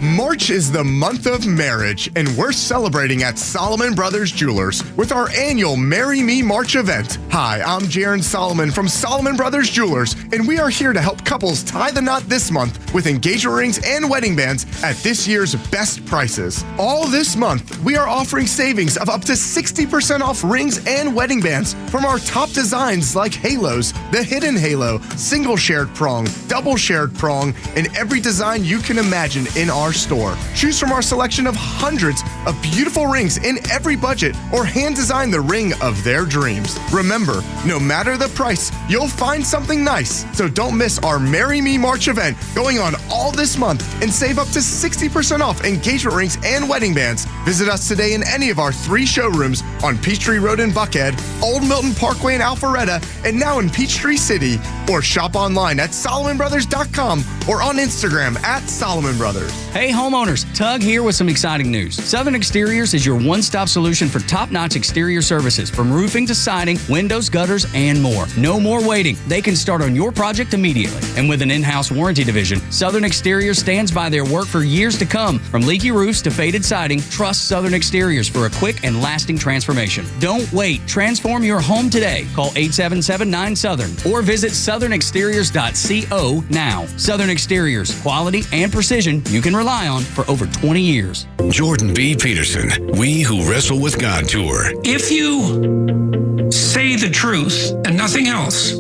March is the month of marriage, and we're celebrating at Solomon Brothers Jewelers with our annual Marry Me March event. Hi, I'm Jaron Solomon from Solomon Brothers Jewelers, and we are here to help couples tie the knot this month with engagement rings and wedding bands at this year's best prices. All this month, we are offering savings of up to 60% off rings and wedding bands from our top designs like halos, the hidden halo, single shared prong, double shared prong, and every design you can imagine in our store. Choose from our selection of hundreds of beautiful rings in every budget, or hand design the ring of their dreams. Remember, no matter the price, you'll find something nice. So don't miss our Marry Me March event going on all this month and save up to 60% off engagement rings and wedding bands. Visit us today in any of our 3 showrooms on Peachtree Road in Buckhead, Old Milton Parkway in Alpharetta, and now in Peachtree City. Or shop online at SolomonBrothers.com or on Instagram at Solomon Brothers. Hey homeowners, Tug here with some exciting news. Southern Exteriors is your one-stop solution for top-notch exterior services, from roofing to siding, windows, gutters, and more. No more waiting. They can start on your project immediately. And with an in-house warranty division, Southern Exteriors stands by their work for years to come. From leaky roofs to faded siding, trust Southern Exteriors for a quick and lasting transformation. Don't wait. Transform your home today. Call 877-9-SOUTHERN or visit southernexteriors.co now. Southern Exteriors, quality and precision you can rely on for over 20 years. Jordan B. Peterson, We Who Wrestle with God Tour. If you say the truth and nothing else,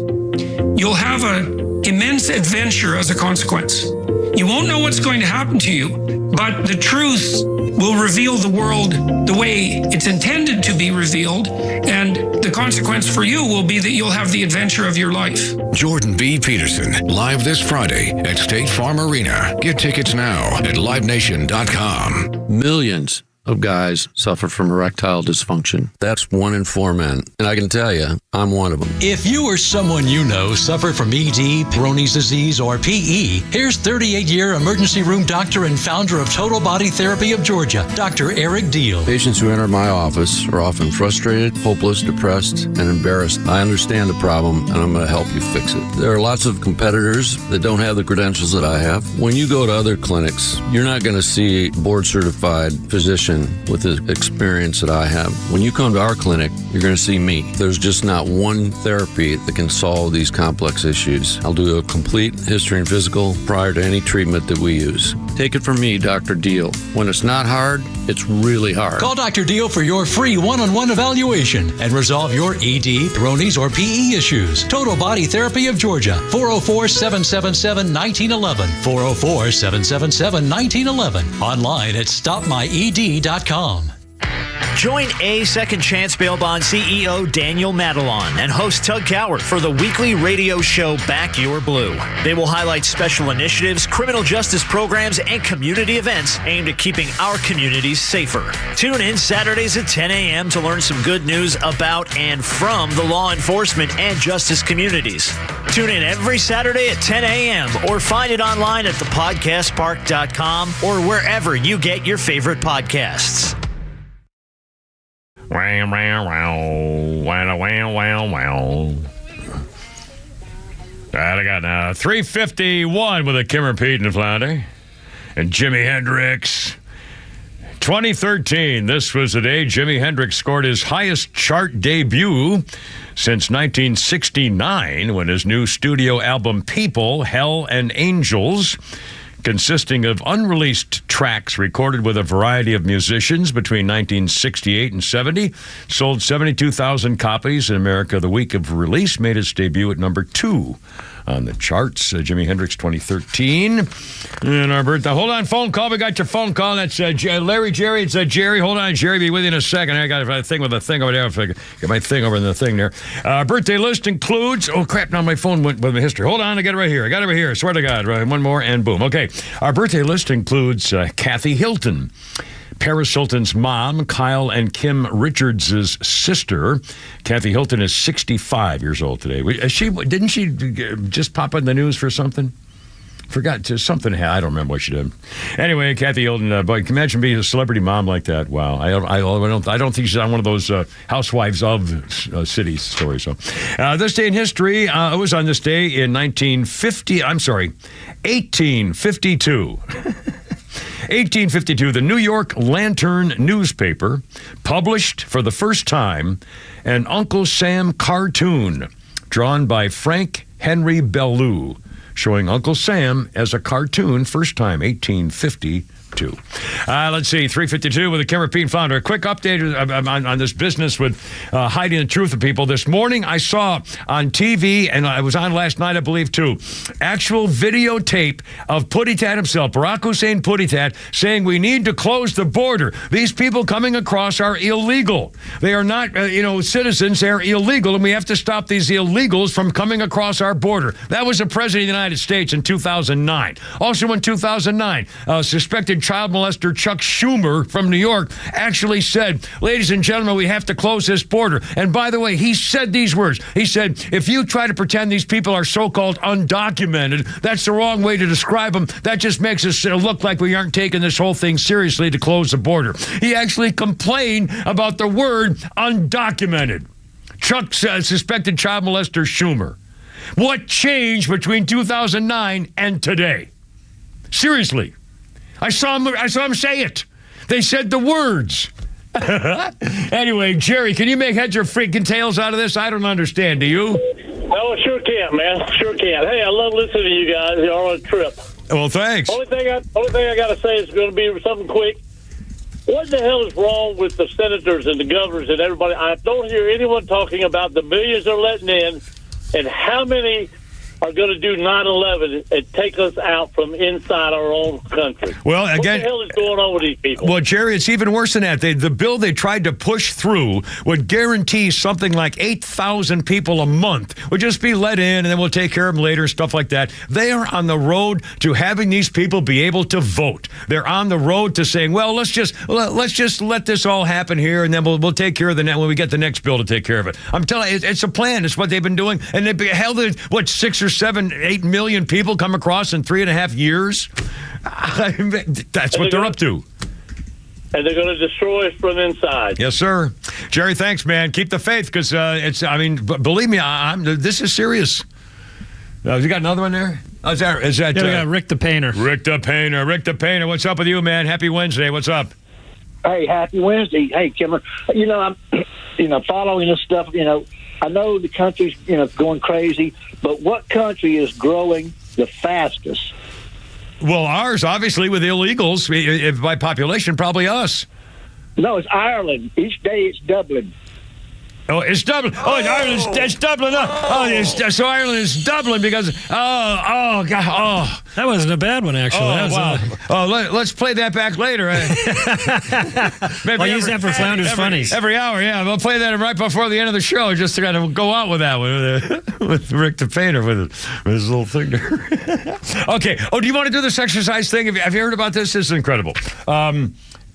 you'll have an immense adventure as a consequence. You won't know what's going to happen to you, but the truth will reveal the world the way it's intended to be revealed, and the consequence for you will be that you'll have the adventure of your life. Jordan B. Peterson, live this Friday at State Farm Arena. Get tickets now at livenation.com. Millions of guys suffer from erectile dysfunction. That's 1 in 4 men. And I can tell you, I'm one of them. If you or someone you know suffer from ED, Peyronie's disease, or PE, here's 38-year emergency room doctor and founder of Total Body Therapy of Georgia, Dr. Eric Deal. Patients who enter my office are often frustrated, hopeless, depressed, and embarrassed. I understand the problem, and I'm going to help you fix it. There are lots of competitors that don't have the credentials that I have. When you go to other clinics, you're not going to see a board-certified physician with the experience that I have. When you come to our clinic, you're going to see me. There's just not one therapy that can solve these complex issues. I'll do a complete history and physical prior to any treatment that we use. Take it from me, Dr. Deal. When it's not hard, it's really hard. Call Dr. Deal for your free one-on-one evaluation and resolve your ED, Peyronie's, or PE issues. Total Body Therapy of Georgia, 404-777-1911, 404-777-1911, online at stopmyed.com. Join A Second Chance Bail Bond CEO Daniel Madelon and host Tug Coward for the weekly radio show Back Your Blue. They will highlight special initiatives, criminal justice programs, and community events aimed at keeping our communities safer. Tune in Saturdays at 10 a.m. to learn some good news about and from the law enforcement and justice communities. Tune in every Saturday at 10 a.m. or find it online at thepodcastpark.com or wherever you get your favorite podcasts. Wow, wow, wow, wow, wow, wow, wow. All right, I got 351 with a Kimmer, Pete, and Flounder. And Jimi Hendrix. 2013, this was the day Jimi Hendrix scored his highest chart debut since 1969 when his new studio album People, Hell and Angels, consisting of unreleased tracks recorded with a variety of musicians between 1968 and 70, sold 72,000 copies in America the week of release, made its debut at number 2 on the charts. Jimi Hendrix 2013. And our birthday. Hold on, phone call. We got your phone call. That's Larry, Jerry. It's Jerry. Hold on, Jerry. Be with you in a second. I got a thing with a thing over there. If I get my thing over in the thing there. Birthday list includes... Oh, crap. Now my phone went with my history. Hold on. I got it right here. I swear to God. Right, one more and boom. Okay. Our birthday list includes Kathy Hilton, Paris Hilton's mom, Kyle and Kim Richards' sister. Kathy Hilton is 65 years old today. Didn't she just pop in the news for something? Forgot something. I don't remember what she did. Anyway, Kathy Hilton. Boy, can you imagine being a celebrity mom like that? Wow. I don't think she's on one of those housewives of cities stories. So, this day in history. It was on this day in 1852. 1852, the New York Lantern newspaper published for the first time an Uncle Sam cartoon drawn by Frank Henry Bellew, showing Uncle Sam as a cartoon, first time, 1852. Let's see, 352 with the Kimmer, Pete, and Flounder. A quick update on this business with hiding the truth of people. This morning I saw on TV, and I was on last night, I believe, too, actual videotape of Puttitat himself, Barack Hussein Puttitat, saying we need to close the border. These people coming across are illegal. They are not, citizens. They're illegal, and we have to stop these illegals from coming across our border. That was the President of the United States in 2009. Also in 2009, suspected child molester Chuck Schumer from New York actually said, ladies and gentlemen, we have to close this border. And by the way, he said these words. He said, if you try to pretend these people are so-called undocumented, that's the wrong way to describe them. That just makes us look like we aren't taking this whole thing seriously to close the border. He actually complained about the word undocumented. Chuck suspected child molester Schumer. What changed between 2009 and today? Seriously. I saw him say it. They said the words. Anyway, Jerry, can you make heads or freaking tails out of this? I don't understand. Do you? No, sure can, man. Sure can. Hey, I love listening to you guys. You're on a trip. Well, thanks. Only thing I got to say is going to be something quick. What the hell is wrong with the senators and the governors and everybody? I don't hear anyone talking about the millions they're letting in and how many are going to do 9/11 and take us out from inside our own country. Well, again, what the hell is going on with these people? Well, Jerry, it's even worse than that. The bill they tried to push through would guarantee something like 8,000 people a month would just be let in, and then we'll take care of them later, stuff like that. They are on the road to having these people be able to vote. They're on the road to saying, well, let's just let this all happen here, and then we'll take care of the when we get the next bill to take care of it. I'm telling you, it's a plan. It's what they've been doing, and they've held it. What 6 or 7, 8 million people come across in 3.5 years? That's what they're up to. And they're going to destroy us from inside. Yes, sir. Jerry, thanks, man. Keep the faith, because believe me, this is serious. You got another one there? Is that we got Rick the Painter. Rick the Painter. What's up with you, man? Happy Wednesday. What's up? Hey, happy Wednesday. Hey, Kimmer. I'm following this stuff. I know the country's going crazy, but what country is growing the fastest? Well, ours, obviously, with illegals, if by population, probably us. No, it's Ireland. Each day it's doubling. Oh, it's Dublin. Oh, it's Dublin. So Ireland is Dublin because, God. Oh. That wasn't a bad one, actually. Wow. Let's play that back later. I'll use that for Flounders Funnies. Every hour, yeah. We'll play that right before the end of the show just to kind of go out with that one, with Rick the Painter with his little thing there. Okay. Oh, do you want to do this exercise thing? Have you heard about this? This is incredible.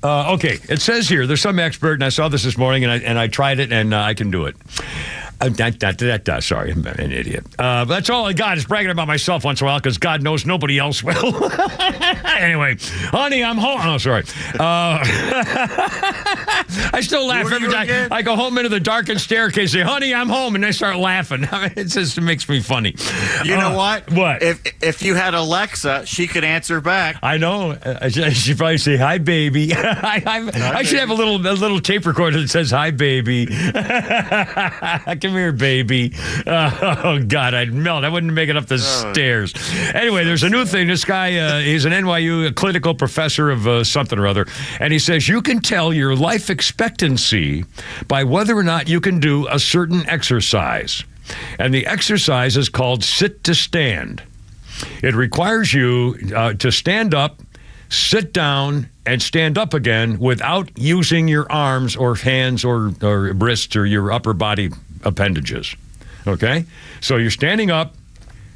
Okay, it says here, there's some expert, and I saw this morning, and I tried it, and I can do it. Sorry, I'm an idiot. That's all I got is bragging about myself once in a while, because God knows nobody else will. Anyway, honey, I'm home. Oh, sorry. I still laugh every time. I go home into the darkened staircase, say, honey, I'm home, and I start laughing. It makes me funny. You know what? What? If you had Alexa, she could answer back. I know. She'd probably say, hi, baby. I should have a little tape recorder that says, hi, baby. Come here, baby. Oh, God, I'd melt. I wouldn't make it up the stairs. Anyway, there's a new thing. This guy, he's an NYU clinical professor of something or other, and he says you can tell your life expectancy by whether or not you can do a certain exercise. And the exercise is called sit to stand. It requires you to stand up, sit down, and stand up again without using your arms or hands or wrists or your upper body appendages. Okay? So you're standing up,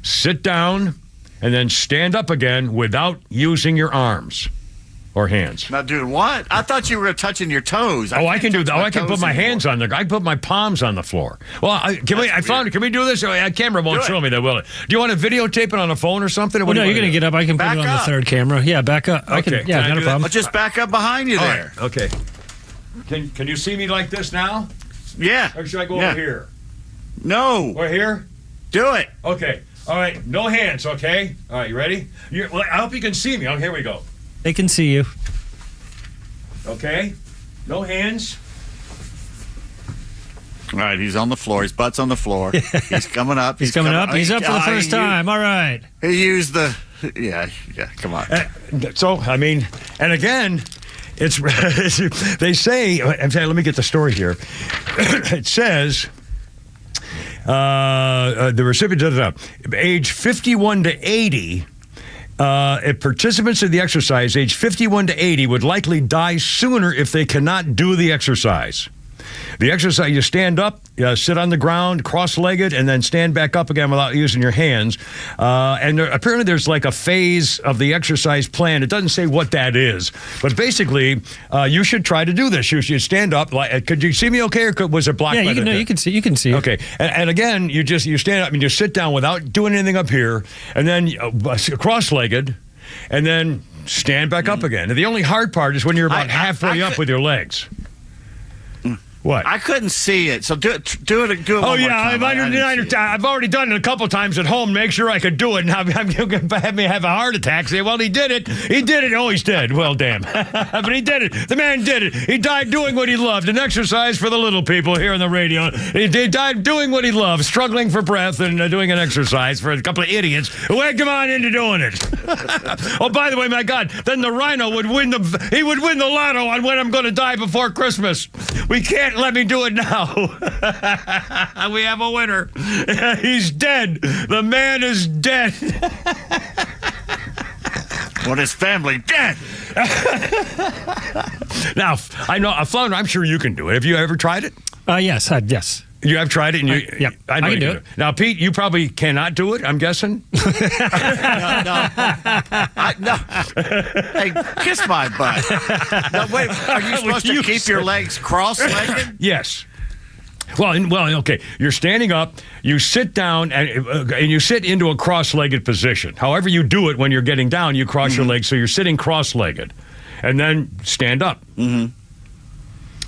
sit down, and then stand up again without using your arms or hands. Not doing what? I thought you were touching your toes. I can do that. I can put my hands on I can put my palms on the floor. Well, can we do this? A camera won't show me that, will it? Do you want to videotape it on a phone or something? Or no, you're going to get up. I can put it on the third camera. Yeah, back up. Okay. Not a problem. I'll just back up behind you there. Right. Okay. Can you see me like this now? Yeah. Or should I go over here? No. Or here? Do it. Okay. All right. No hands, okay? All right, you ready? I hope you can see me. Oh, here we go. They can see you. Okay. No hands. All right, he's on the floor. His butt's on the floor. He's coming up. He's coming up. He's up for the first time. All right. He used the... Yeah, come on. And again... It's they say. Let me get the story here. It says the recipient age 51 to 80. If participants in the exercise age 51 to 80 would likely die sooner if they cannot do the exercise. The exercise, you stand up, sit on the ground, cross-legged, and then stand back up again without using your hands. And apparently there's like a phase of the exercise plan. It doesn't say what that is. But basically, you should try to do this. You should stand up. Could you see me okay, or was it blocked? Yeah, you can see. You can see. Okay. And again, you stand up and you sit down without doing anything up here, and then cross-legged, and then stand back up again. And the only hard part is when you're about halfway up with your legs. What? I couldn't see it, so do it. Oh yeah, one more time. I've already done it a couple times at home. Make sure I could do it, and I'm going to have me have a heart attack. Say, well, he did it. He did it. Oh, he's dead. Well, damn. But he did it. The man did it. He died doing what he loved, an exercise for the little people here on the radio. He died doing what he loved, struggling for breath and doing an exercise for a couple of idiots who egged him on into doing it. Oh, by the way, my God, then the rhino would win the lotto on when I'm going to die before Christmas. We can't let me do it now. We have a winner. He's dead. The man is dead. Well, his family dead. Now, I know, Flounder, I'm sure you can do it. Have you ever tried it? Yes. Yes. You have tried it? And I know I can do it. Now, Pete, you probably cannot do it, I'm guessing? No. Hey, kiss my butt. No, wait, are you supposed to keep your legs cross-legged? Yes. Well, okay. You're standing up, you sit down, and you sit into a cross-legged position. However you do it when you're getting down, you cross your legs, so you're sitting cross-legged. And then stand up. Mm-hmm.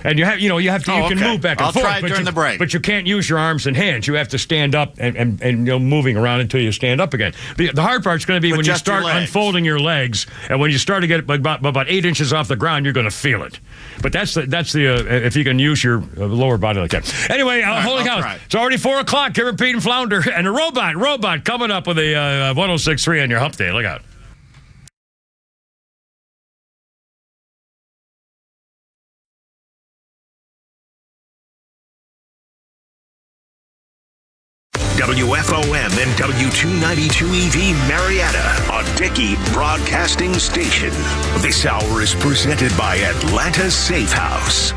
And you can move back and forth. I'll try it during the break. But you can't use your arms and hands. You have to stand up and moving around until you stand up again. The hard part's going to be when you start unfolding your legs, and when you start to get about 8 inches off the ground, you're going to feel it. But that's the if you can use your lower body like that. Anyway, holy cow! It's already 4:00. Give her Pete and Flounder and a robot coming up with a 106.3 on your hump day. Look out. WFOM and W292EV Marietta, a Dickey Broadcasting Station. This hour is presented by Atlanta Safe House.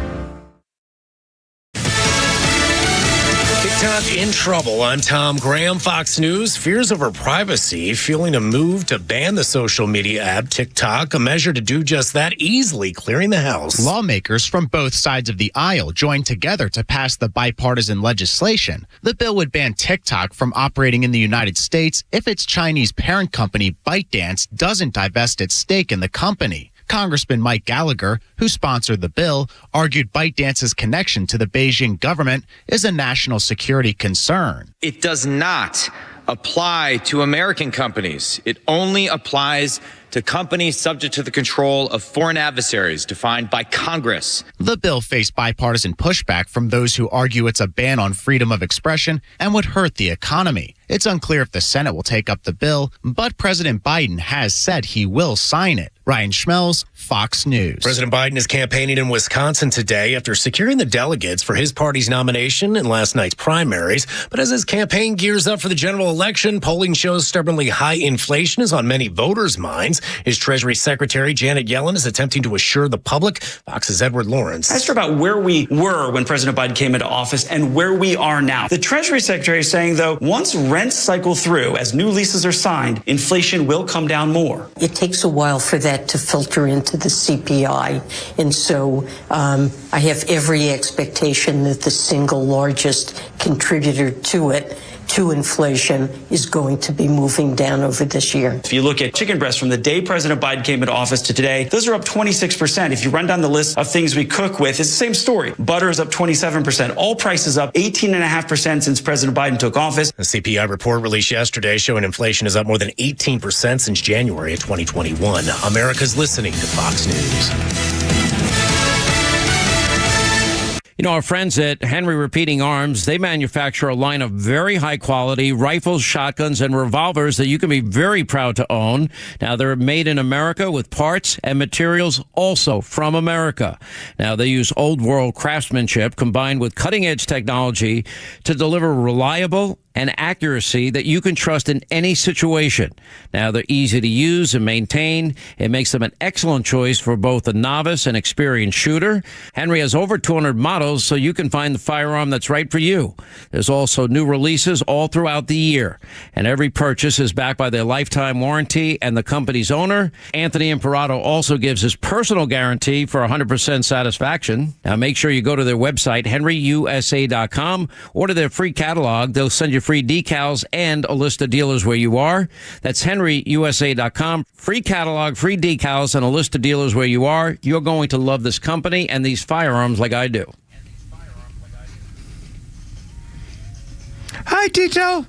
TikTok in trouble. I'm Tom Graham, Fox News. Fears over privacy, fueling a move to ban the social media app TikTok, a measure to do just that, easily clearing the House. Lawmakers from both sides of the aisle joined together to pass the bipartisan legislation. The bill would ban TikTok from operating in the United States if its Chinese parent company, ByteDance, doesn't divest its stake in the company. Congressman Mike Gallagher, who sponsored the bill, argued ByteDance's connection to the Beijing government is a national security concern. It does not apply to American companies. It only applies to companies subject to the control of foreign adversaries defined by Congress. The bill faced bipartisan pushback from those who argue it's a ban on freedom of expression and would hurt the economy. It's unclear if the Senate will take up the bill, but President Biden has said he will sign it. Ryan Schmelz, Fox News. President Biden is campaigning in Wisconsin today after securing the delegates for his party's nomination in last night's primaries. But as his campaign gears up for the general election, polling shows stubbornly high inflation is on many voters' minds. His Treasury Secretary, Janet Yellen, is attempting to assure the public. Fox's Edward Lawrence. I asked her about where we were when President Biden came into office and where we are now. The Treasury Secretary is saying, though, once rents cycle through, as new leases are signed, inflation will come down more. It takes a while for that to filter into the CPI. And so I have every expectation that the single largest contributor to it, to inflation, is going to be moving down over this year. If you look at chicken breasts from the day President Biden came into office to today, those are up 26%. If you run down the list of things we cook with, it's the same story. Butter is up 27%. All prices up 18.5% since President Biden took office. The CPI report released yesterday showing inflation is up more than 18% since January of 2021. America's listening to Fox News. You know, our friends at Henry Repeating Arms, they manufacture a line of very high quality rifles, shotguns, and revolvers that you can be very proud to own. Now, they're made in America with parts and materials also from America. Now, they use old world craftsmanship combined with cutting edge technology to deliver reliable and accuracy that you can trust in any situation. Now, they're easy to use and maintain. It makes them an excellent choice for both a novice and experienced shooter. Henry has over 200 models, so you can find the firearm that's right for you. There's also new releases all throughout the year, and every purchase is backed by their lifetime warranty and the company's owner. Anthony Imperato also gives his personal guarantee for 100% satisfaction. Now, make sure you go to their website, henryusa.com, order their free catalog. They'll send you free decals and a list of dealers where you are. That's henryusa.com. Free catalog, free decals, and a list of dealers where you are. You're going to love this company and these firearms like I do. Hi, Tito.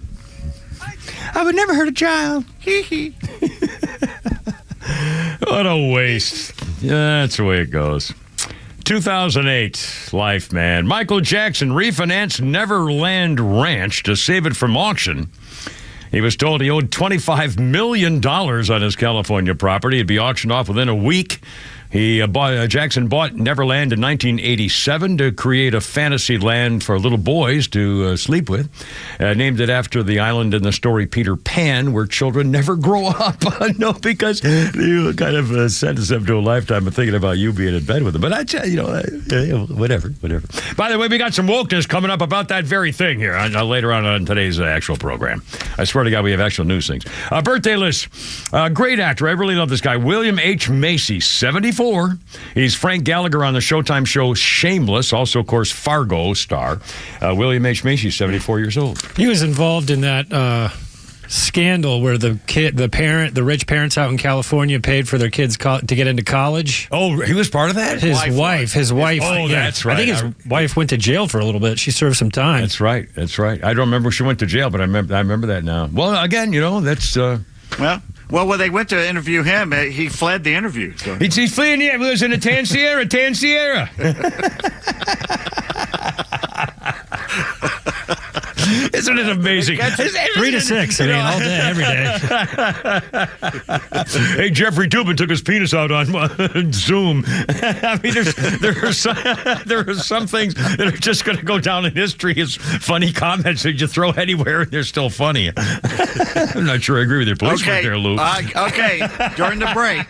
I would never hurt a child. What a waste. Yeah, that's the way it goes. 2008, life, man. Michael Jackson refinanced Neverland Ranch to save it from auction. He was told he owed $25 million on his California property. It'd be auctioned off within a week. Jackson bought Neverland in 1987 to create a fantasy land for little boys to sleep with. Named it after the island in the story Peter Pan, where children never grow up. No, because you kind of sentence them to a lifetime of thinking about you being in bed with them. But whatever. By the way, we got some wokeness coming up about that very thing here later on today's actual program. I swear to God, we have actual news things. Birthday list. Great actor. I really love this guy. William H. Macy, 74. He's Frank Gallagher on the Showtime show Shameless, also, of course, Fargo star. William H. Macy, 74 years old. He was involved in that scandal where the rich parents out in California paid for their kids to get into college. Oh, he was part of that? His wife. Oh, yeah. That's right. I think his wife went to jail for a little bit. She served some time. That's right. I don't remember if she went to jail, but I remember that now. Well, again, that's... Well, when they went to interview him, he fled the interview. So. He's fleeing. He was in a Tan Sierra. Isn't it amazing? 3 to 6. I mean, all day, every day. Hey, Jeffrey Toobin took his penis out on Zoom. I mean, there are some things that are just going to go down in history as funny comments that you throw anywhere and they're still funny. I'm not sure I agree with your police right there, Luke. Okay, during the break.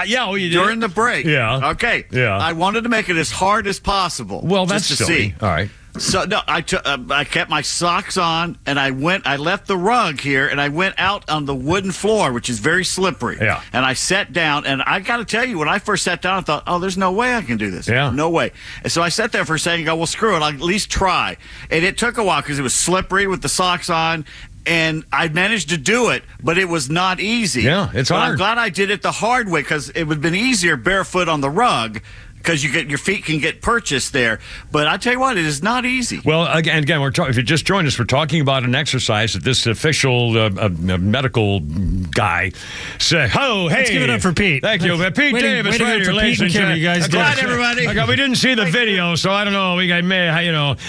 Yeah, well, you did. During the break. Yeah. Okay. Yeah. I wanted to make it as hard as possible. Well, that's just to silly. see. All right. So no, I kept my socks on, and I left the rug here, and I went out on the wooden floor, which is very slippery. Yeah. And I sat down, and I got to tell you, when I first sat down, I thought, oh, there's no way I can do this. Yeah. No way. And so I sat there for a second, well, screw it, I'll at least try. And it took a while because it was slippery with the socks on. And I managed to do it, but it was not easy. Yeah, it's hard. I'm glad I did it the hard way because it would have been easier barefoot on the rug. Because your feet can get purchased there, but I tell you what, it is not easy. Well, again, if you just joined us, we're talking about an exercise that this official medical guy said. Oh, hey, let's give it up for Pete. Thank you, Pete Davis, right here, ladies and gentlemen. Glad everybody. We didn't see the video, so I don't know.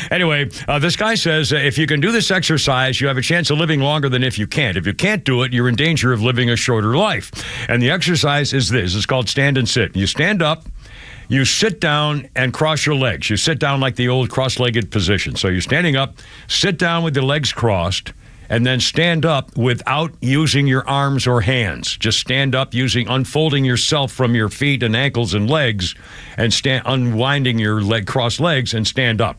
Anyway, this guy says if you can do this exercise, you have a chance of living longer than if you can't. If you can't do it, you're in danger of living a shorter life. And the exercise is this. It's called stand and sit. You stand up. You sit down and cross your legs. You sit down like the old cross-legged position. So you're standing up, sit down with your legs crossed, and then stand up without using your arms or hands. Just stand up unfolding yourself from your feet and ankles and legs, and unwinding your crossed legs and stand up.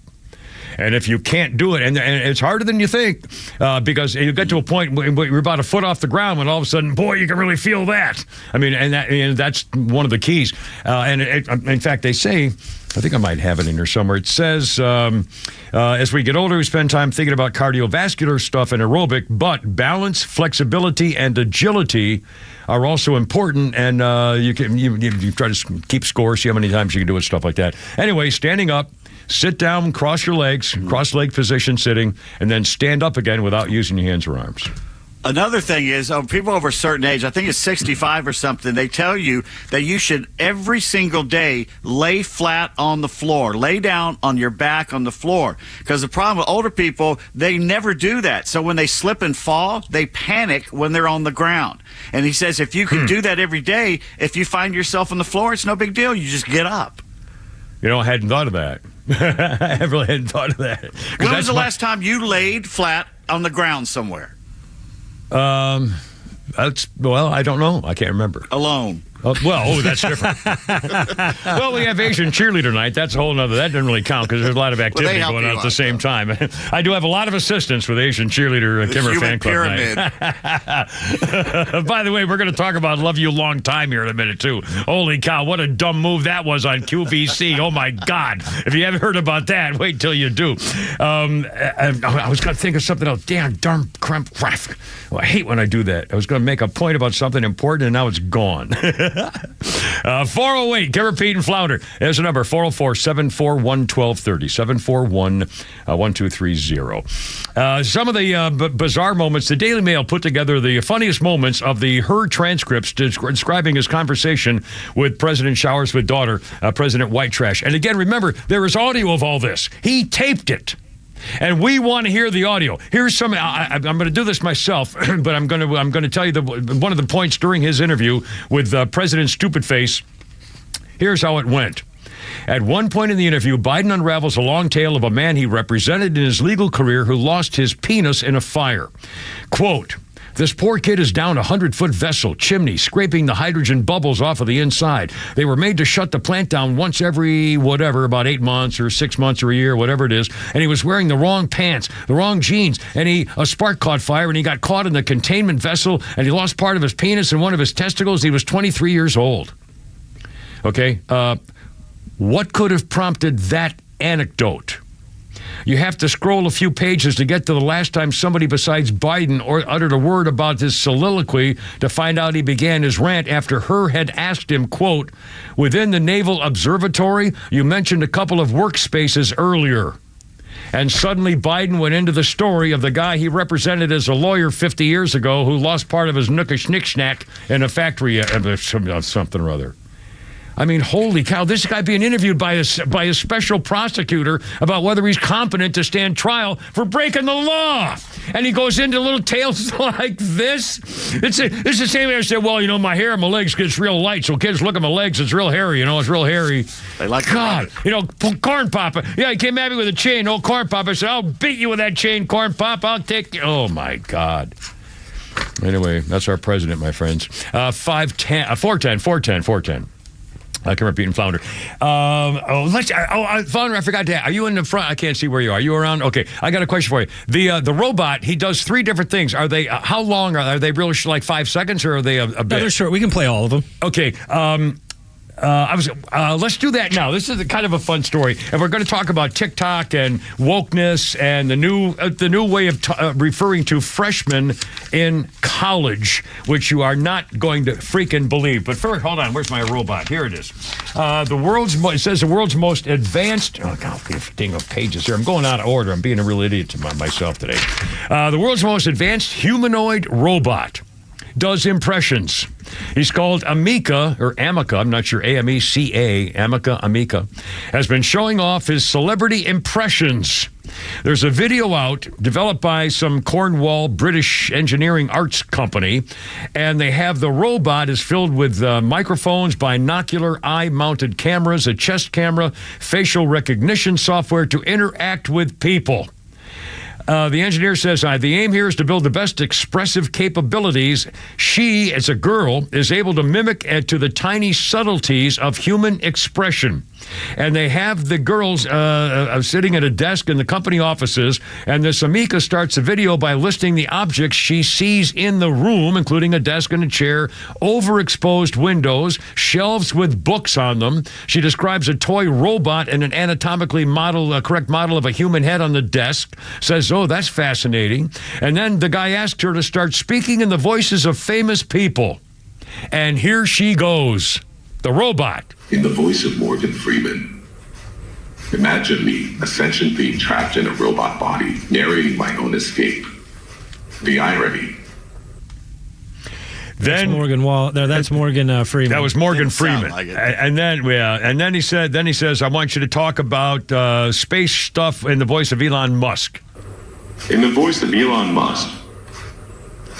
And if you can't do it, and it's harder than you think, because you get to a point where you're about a foot off the ground when all of a sudden, boy, you can really feel that. I mean, and that's one of the keys. In fact, they say, I think I might have it in here somewhere. It says, as we get older, we spend time thinking about cardiovascular stuff and aerobic, but balance, flexibility, and agility are also important, and you try to keep score, see how many times you can do it, stuff like that. Anyway, standing up. Sit down, cross your legs, cross-leg position sitting, and then stand up again without using your hands or arms. Another thing is, people over a certain age, I think it's 65 or something, they tell you that you should every single day lay flat on the floor, lay down on your back on the floor. Because the problem with older people, they never do that. So when they slip and fall, they panic when they're on the ground. And he says if you can do that every day, if you find yourself on the floor, it's no big deal. You just get up. I hadn't thought of that. I really hadn't thought of that. When was the last time you laid flat on the ground somewhere? I don't know. I can't remember. Alone. That's different. Well, we have Asian cheerleader night. That's a whole nother. That doesn't really count because there's a lot of activity going on at the same time. I do have a lot of assistance with Asian cheerleader Kimmer fan club night. By the way, we're going to talk about "Love You Long Time" here in a minute too. Holy cow! What a dumb move that was on QVC. Oh my God! If you haven't heard about that, wait till you do. I was going to think of something else. Darn crap. Well, I hate when I do that. I was going to make a point about something important, and now it's gone. 408, give her Pete and Flounder. There's a number, 404-741-1230, 741-1230. Some of the bizarre moments, the Daily Mail put together the funniest moments of her transcripts describing his conversation with President Showers' with daughter, President White Trash. And again, remember, there is audio of all this. He taped it. And we want to hear the audio. Here's some. I'm going to do this myself, but I'm going to tell you one of the points during his interview with President Stupidface. Here's how it went. At one point in the interview, Biden unravels a long tale of a man he represented in his legal career who lost his penis in a fire. Quote, "This poor kid is down a 100-foot vessel chimney, scraping the hydrogen bubbles off of the inside. They were made to shut the plant down once every, about 8 months or 6 months or a year, whatever it is. And he was wearing the wrong pants, the wrong jeans, and a spark caught fire, and he got caught in the containment vessel, and he lost part of his penis and one of his testicles. He was 23 years old." Okay, what could have prompted that anecdote? You have to scroll a few pages to get to the last time somebody besides Biden uttered a word about this soliloquy to find out he began his rant after Her had asked him, quote, "Within the Naval Observatory, you mentioned a couple of workspaces earlier." And suddenly Biden went into the story of the guy he represented as a lawyer 50 years ago who lost part of his nookish knick-snack in a factory something or other. I mean, holy cow, this guy being interviewed by a special prosecutor about whether he's competent to stand trial for breaking the law. And he goes into little tales like this. It's the same way I said, well, my hair on my legs gets real light, so kids look at my legs, it's real hairy, it's real hairy. They like God, Corn Pop. Yeah, he came at me with a chain, Corn Pop. I said, I'll beat you with that chain, Corn Pop. I'll take you. Oh, my God. Anyway, that's our president, my friends. 410. I can repeat and Flounder. Flounder, I forgot to ask. Are you in the front? I can't see where you are. Are you around? Okay, I got a question for you. The robot, he does 3 different things. Are they, how long are they? Really like 5 seconds, or are they a bit? No, they're short. We can play all of them. Okay. Let's do that now. This is kind of a fun story, and we're going to talk about TikTok and wokeness and the new way of referring to freshmen in college, which you are not going to freaking believe. But first, hold on. Where's my robot? Here it is. It says the world's most advanced. Oh God, dang of pages here. I'm going out of order. I'm being a real idiot to myself today. The world's most advanced humanoid robot does impressions. He's called Amica, or Amica, I'm not sure, A-M-E-C-A, Amica, has been showing off his celebrity impressions. There's a video out developed by some Cornwall British engineering arts company, and they have the robot is filled with microphones, binocular eye-mounted cameras, a chest camera, facial recognition software to interact with people. The engineer says, the aim here is to build the best expressive capabilities. She, as a girl, is able to mimic to the tiny subtleties of human expression. And they have the girls sitting at a desk in the company offices, and this Amica starts the video by listing the objects she sees in the room, including a desk and a chair, overexposed windows, shelves with books on them. She describes a toy robot and an anatomically correct model of a human head on the desk, says, oh, that's fascinating. And then the guy asked her to start speaking in the voices of famous people. And here she goes, the robot. In the voice of Morgan Freeman. Imagine me, a sentient being trapped in a robot body, narrating my own escape. The irony. That's Morgan Freeman. That was Morgan Freeman. Like and then he says, I want you to talk about space stuff in the voice of Elon Musk. In the voice of Elon Musk.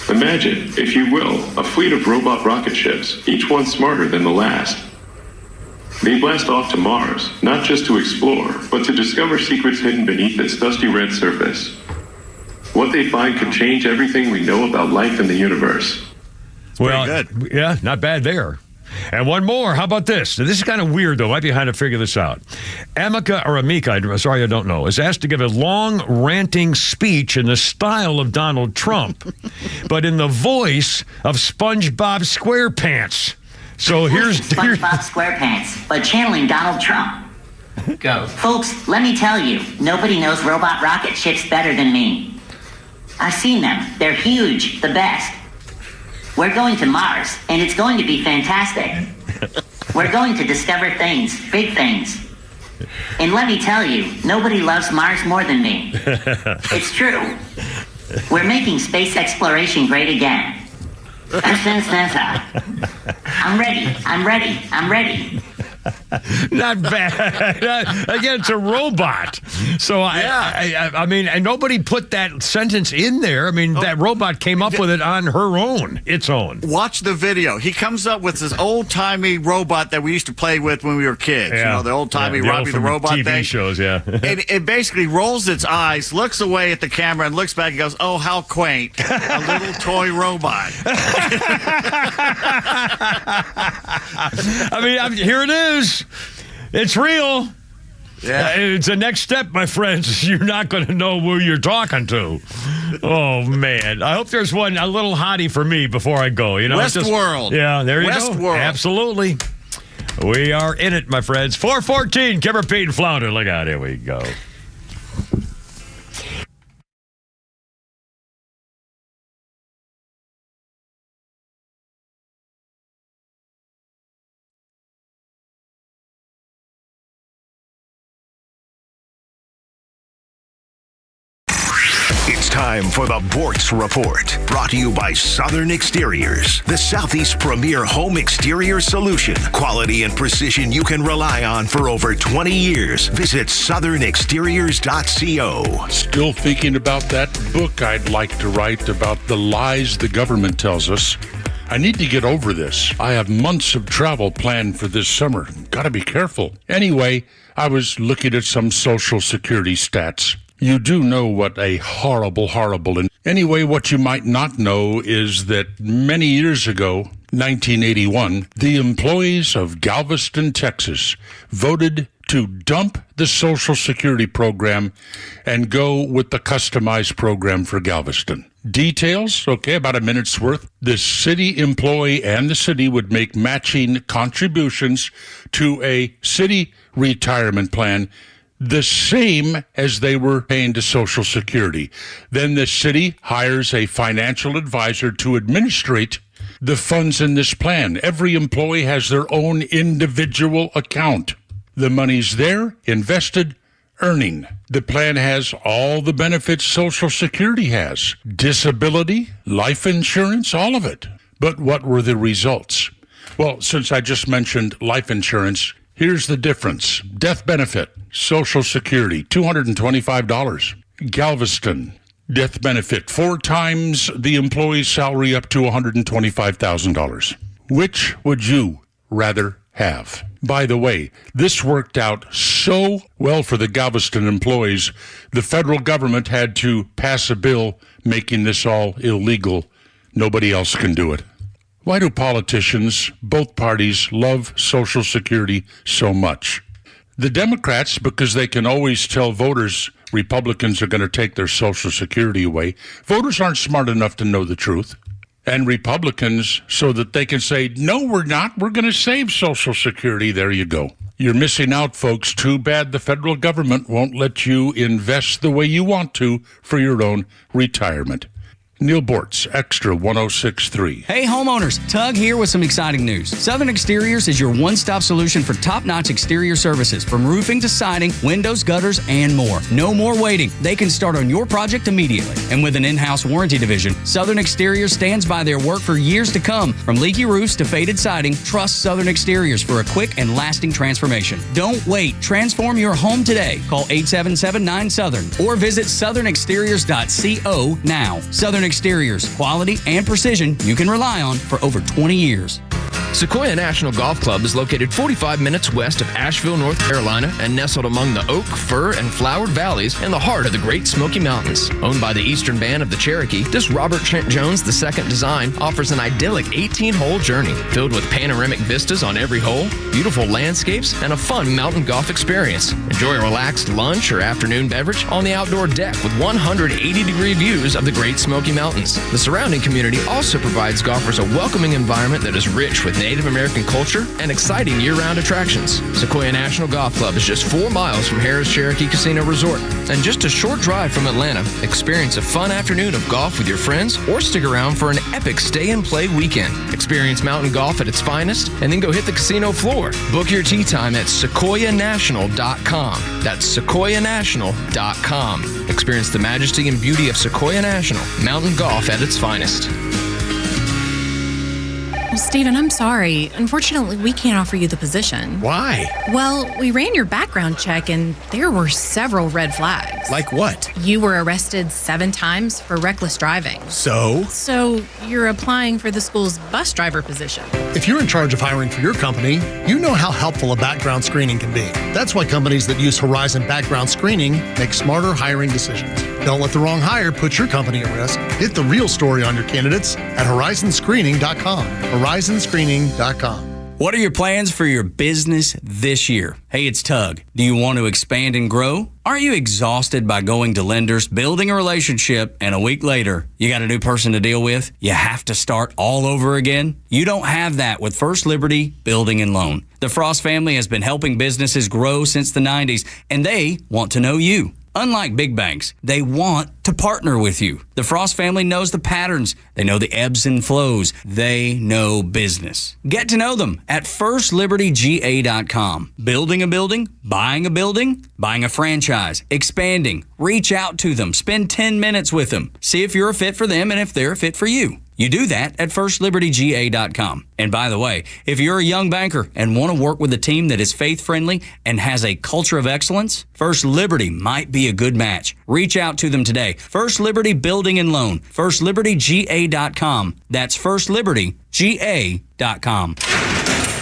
Imagine, if you will, a fleet of robot rocket ships, each one smarter than the last. They blast off to Mars, not just to explore, but to discover secrets hidden beneath its dusty red surface. What they find could change everything we know about life in the universe. Well, good. Yeah, not bad there. And one more. How about this? This is kind of weird, though. Might be hard to figure this out. Amica, sorry, I don't know, is asked to give a long, ranting speech in the style of Donald Trump, but in the voice of SpongeBob SquarePants. So here's SpongeBob SquarePants, but channeling Donald Trump. Go. Folks, let me tell you, nobody knows robot rocket ships better than me. I've seen them. They're huge, the best. We're going to Mars, and it's going to be fantastic. We're going to discover things, big things. And let me tell you, nobody loves Mars more than me. It's true. We're making space exploration great again. I'm ready. Not bad. Again, it's a robot. So, I mean, and nobody put that sentence in there. I mean, that robot came up with it on her own, its own. Watch the video. He comes up with this old-timey robot that we used to play with when we were kids. Yeah. You know, the old-timey Robbie the Robot TV thing. shows, yeah. It basically rolls its eyes, looks away at the camera, and looks back and goes, oh, how quaint. A little toy robot. I mean, here it is. It's real. Yeah. It's the next step, my friends. You're not going to know who you're talking to. Oh, man. I hope there's one, a little hottie for me before I go. You know, Westworld. Yeah, there you go. Westworld. Absolutely. We are in it, my friends. 414, Kimmer, Pete, and Flounder. Look out. Here we go. It's time for the Bortz Report, brought to you by Southern Exteriors, the Southeast premier home exterior solution. Quality and precision you can rely on for over 20 years. Visit southernexteriors.co. Still thinking about that book I'd like to write about the lies the government tells us. I need to get over this. I have months of travel planned for this summer. Gotta be careful. Anyway, I was looking at some Social Security stats. You do know what a horrible. And anyway, what you might not know is that many years ago, 1981, the employees of Galveston, Texas, voted to dump the Social Security program and go with the customized program for Galveston. Details, okay, about a minute's worth. The city employee and the city would make matching contributions to a city retirement plan the same as they were paying to Social Security. Then the city hires a financial advisor to administrate the funds in this plan. Every employee has their own individual account. The money's there, invested, earning. The plan has all the benefits Social Security has. Disability, life insurance, all of it. But what were the results? Well, since I just mentioned life insurance, here's the difference. Death benefit, Social Security, $225. Galveston, death benefit, 4 times the employee's salary up to $125,000. Which would you rather have? By the way, this worked out so well for the Galveston employees, the federal government had to pass a bill making this all illegal. Nobody else can do it. Why do politicians, both parties, love Social Security so much? The Democrats, because they can always tell voters Republicans are going to take their Social Security away. Voters aren't smart enough to know the truth. And Republicans, so that they can say, no, we're not. We're going to save Social Security. There you go. You're missing out, folks. Too bad the federal government won't let you invest the way you want to for your own retirement. Neil Bortz, XTRA 106.3. Hey homeowners, Tug here with some exciting news. Southern Exteriors is your one-stop solution for top-notch exterior services, from roofing to siding, windows, gutters, and more. No more waiting. They can start on your project immediately. And with an in-house warranty division, Southern Exteriors stands by their work for years to come. From leaky roofs to faded siding, trust Southern Exteriors for a quick and lasting transformation. Don't wait. Transform your home today. Call 877-9-SOUTHERN or visit southernexteriors.co now. Southern Exteriors, quality and precision you can rely on for over 20 years. Sequoia National Golf Club is located 45 minutes west of Asheville, North Carolina, and nestled among the oak, fir, and flowered valleys in the heart of the Great Smoky Mountains. Owned by the Eastern Band of the Cherokee, this Robert Trent Jones II design offers an idyllic 18-hole journey filled with panoramic vistas on every hole, beautiful landscapes, and a fun mountain golf experience. Enjoy a relaxed lunch or afternoon beverage on the outdoor deck with 180-degree views of the Great Smoky Mountains. The surrounding community also provides golfers a welcoming environment that is rich with Native American culture, and exciting year-round attractions. Sequoia National Golf Club is just 4 miles from Harrah's Cherokee Casino Resort. And just a short drive from Atlanta, experience a fun afternoon of golf with your friends or stick around for an epic stay-and-play weekend. Experience mountain golf at its finest and then go hit the casino floor. Book your tee time at sequoianational.com. That's sequoianational.com. Experience the majesty and beauty of Sequoia National, mountain golf at its finest. Well, Stephen, I'm sorry. Unfortunately, we can't offer you the position. Why? Well, we ran your background check and there were several red flags. Like what? You were arrested 7 times for reckless driving. So You're applying for the school's bus driver position. If you're in charge of hiring for your company, you know how helpful a background screening can be. That's why companies that use Horizon background screening make smarter hiring decisions. Don't let the wrong hire put your company at risk. Get the real story on your candidates at horizonscreening.com. horizonscreening.com. What are your plans for your business this year? Hey, it's Tug. Do you want to expand and grow? Aren't you exhausted by going to lenders, building a relationship, and a week later, you got a new person to deal with? You have to start all over again? You don't have that with First Liberty Building and Loan. The Frost family has been helping businesses grow since the 90s, and they want to know you. Unlike big banks, they want to partner with you. The Frost family knows the patterns. They know the ebbs and flows. They know business. Get to know them at firstlibertyga.com. Building a building, buying a franchise, expanding. Reach out to them. Spend 10 minutes with them. See if you're a fit for them and if they're a fit for you. You do that at firstlibertyga.com. And by the way, if you're a young banker and want to work with a team that is faith-friendly and has a culture of excellence, First Liberty might be a good match. Reach out to them today. First Liberty Building and Loan. firstlibertyga.com. That's firstlibertyga.com.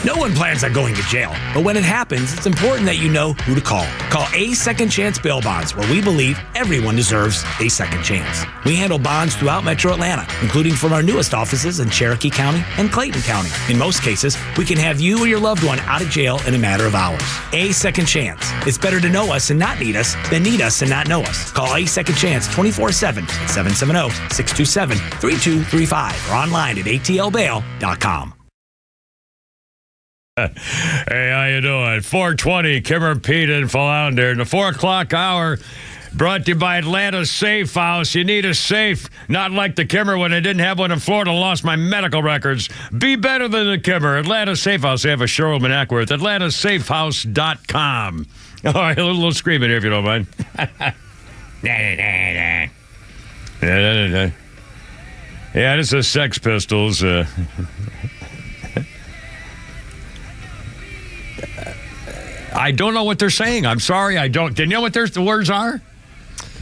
No one plans on going to jail, but when it happens, it's important that you know who to call. Call A Second Chance Bail Bonds, where we believe everyone deserves a second chance. We handle bonds throughout Metro Atlanta, including from our newest offices in Cherokee County and Clayton County. In most cases, we can have you or your loved one out of jail in a matter of hours. A Second Chance. It's better to know us and not need us than need us and not know us. Call A Second Chance 24/7 at 770-627-3235 or online at atlbail.com. Hey, how you doing? 420, Kimmer, Pete, and Philander. In the 4 o'clock hour, brought to you by Atlanta Safe House. You need a safe, not like the Kimmer when I didn't have one in Florida and lost my medical records. Be better than the Kimmer. Atlanta Safe House. They have a showroom in Ackworth. AtlantaSafeHouse.com. All right, a little screaming here if you don't mind. Yeah, this is Sex Pistols. I don't know what they're saying. I'm sorry, I don't. Do you know what the words are?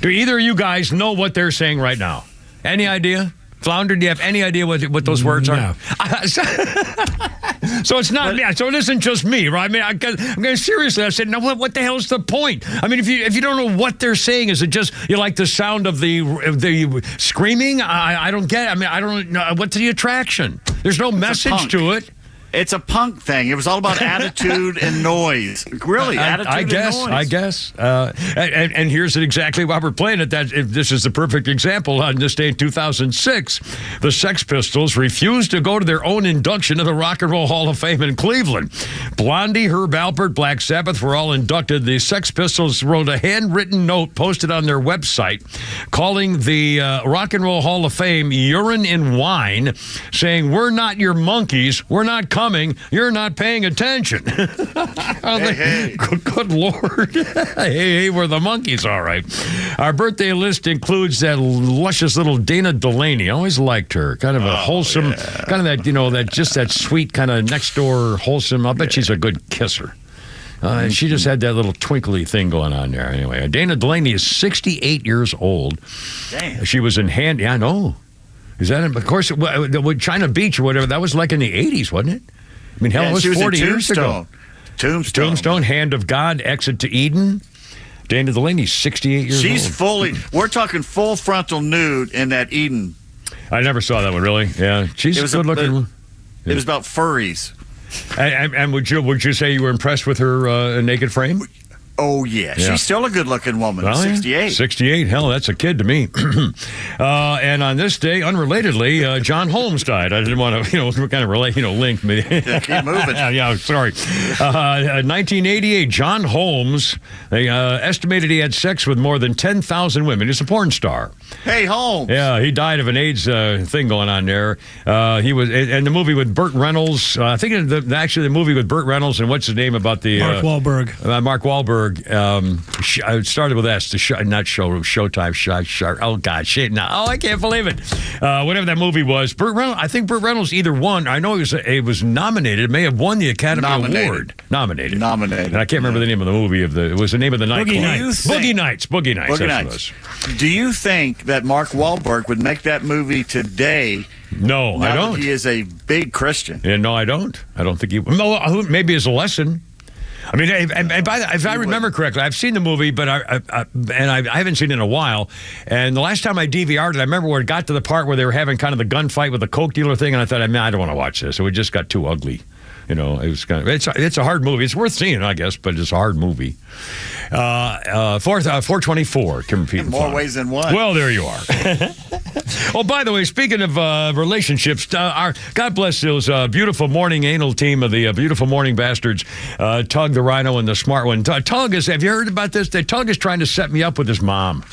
Do either of you guys know what they're saying right now? Any idea? Flounder, do you have any idea what those words are? No. So it's not me. So it isn't just me, right? I mean, I'm going seriously. I said, no. What the hell is the point? I mean, if you don't know what they're saying, is it just you like the sound of the screaming? I don't get it. I mean, I don't know. What's the attraction? There's no message to it. It's a punk thing. It was all about attitude and noise. Really, attitude and noise. I guess. And here's exactly why we're playing it. This is the perfect example. On this day in 2006, the Sex Pistols refused to go to their own induction to the Rock and Roll Hall of Fame in Cleveland. Blondie, Herb Alpert, Black Sabbath were all inducted. The Sex Pistols wrote a handwritten note posted on their website calling the Rock and Roll Hall of Fame urine and wine, saying, "We're not your monkeys. We're not coming. You're not paying attention." Hey. Good Lord. Hey, we're the monkeys, all right. Our birthday list includes that luscious little Dana Delaney. I always liked her. Kind of a wholesome, kind of that, that sweet kind of next door wholesome. I'll bet she's a good kisser. And she just had that little twinkly thing going on there. Anyway, Dana Delaney is 68 years old. Damn. She was in hand. Yeah, I know. Is that, of course, with China Beach or whatever, that was like in the 80s, wasn't it? I mean, hell, it was 40 years ago. Tombstone, Hand of God, Exit to Eden. Dana Delaney's 68 years old. She's we're talking full frontal nude in that Eden. I never saw that one, really. Yeah, she's a good looking. It was about furries. And would you say you were impressed with her naked frame? Oh, yeah. Yeah. She's still a good-looking woman. Well, 68. 68. Hell, that's a kid to me. And on this day, unrelatedly, John Holmes died. I didn't want to, kind of relate, link me. Yeah, keep moving. Yeah, sorry. 1988, John Holmes, they estimated he had sex with more than 10,000 women. He's a porn star. Hey, Holmes. Yeah, he died of an AIDS thing going on there. He was, and the movie with Burt Reynolds, I think the movie with Burt Reynolds and what's his name about the... Mark Wahlberg. Mark Wahlberg. It started with S. Showtime. Oh God, shit! No, I can't believe it. Whatever that movie was, Burt Reynolds. I think Burt Reynolds either won. I know he was nominated. It may have won the Academy Award. Nominated. And I can't remember the name of the movie. It was the name of the nightclub. Boogie Nights. Boogie Nights. Do you think that Mark Wahlberg would make that movie today? No, I don't. He is a big Christian. Yeah, no, I don't. I don't think he. No, maybe as a lesson. I mean, if I remember correctly, I've seen the movie, but I haven't seen it in a while. And the last time I DVR'd it, I remember where it got to the part where they were having kind of the gunfight with the coke dealer thing, and I thought, I don't want to watch this. So it just got too ugly. It was it's a hard movie. It's worth seeing, I guess, but it's a hard movie. 424. Can repeat more ways than one. Well, there you are. Oh, by the way, speaking of relationships, God bless those beautiful morning anal team of the beautiful morning bastards, Tug the Rhino and the smart one. Tug is. Have you heard about this? Tug is trying to set me up with his mom.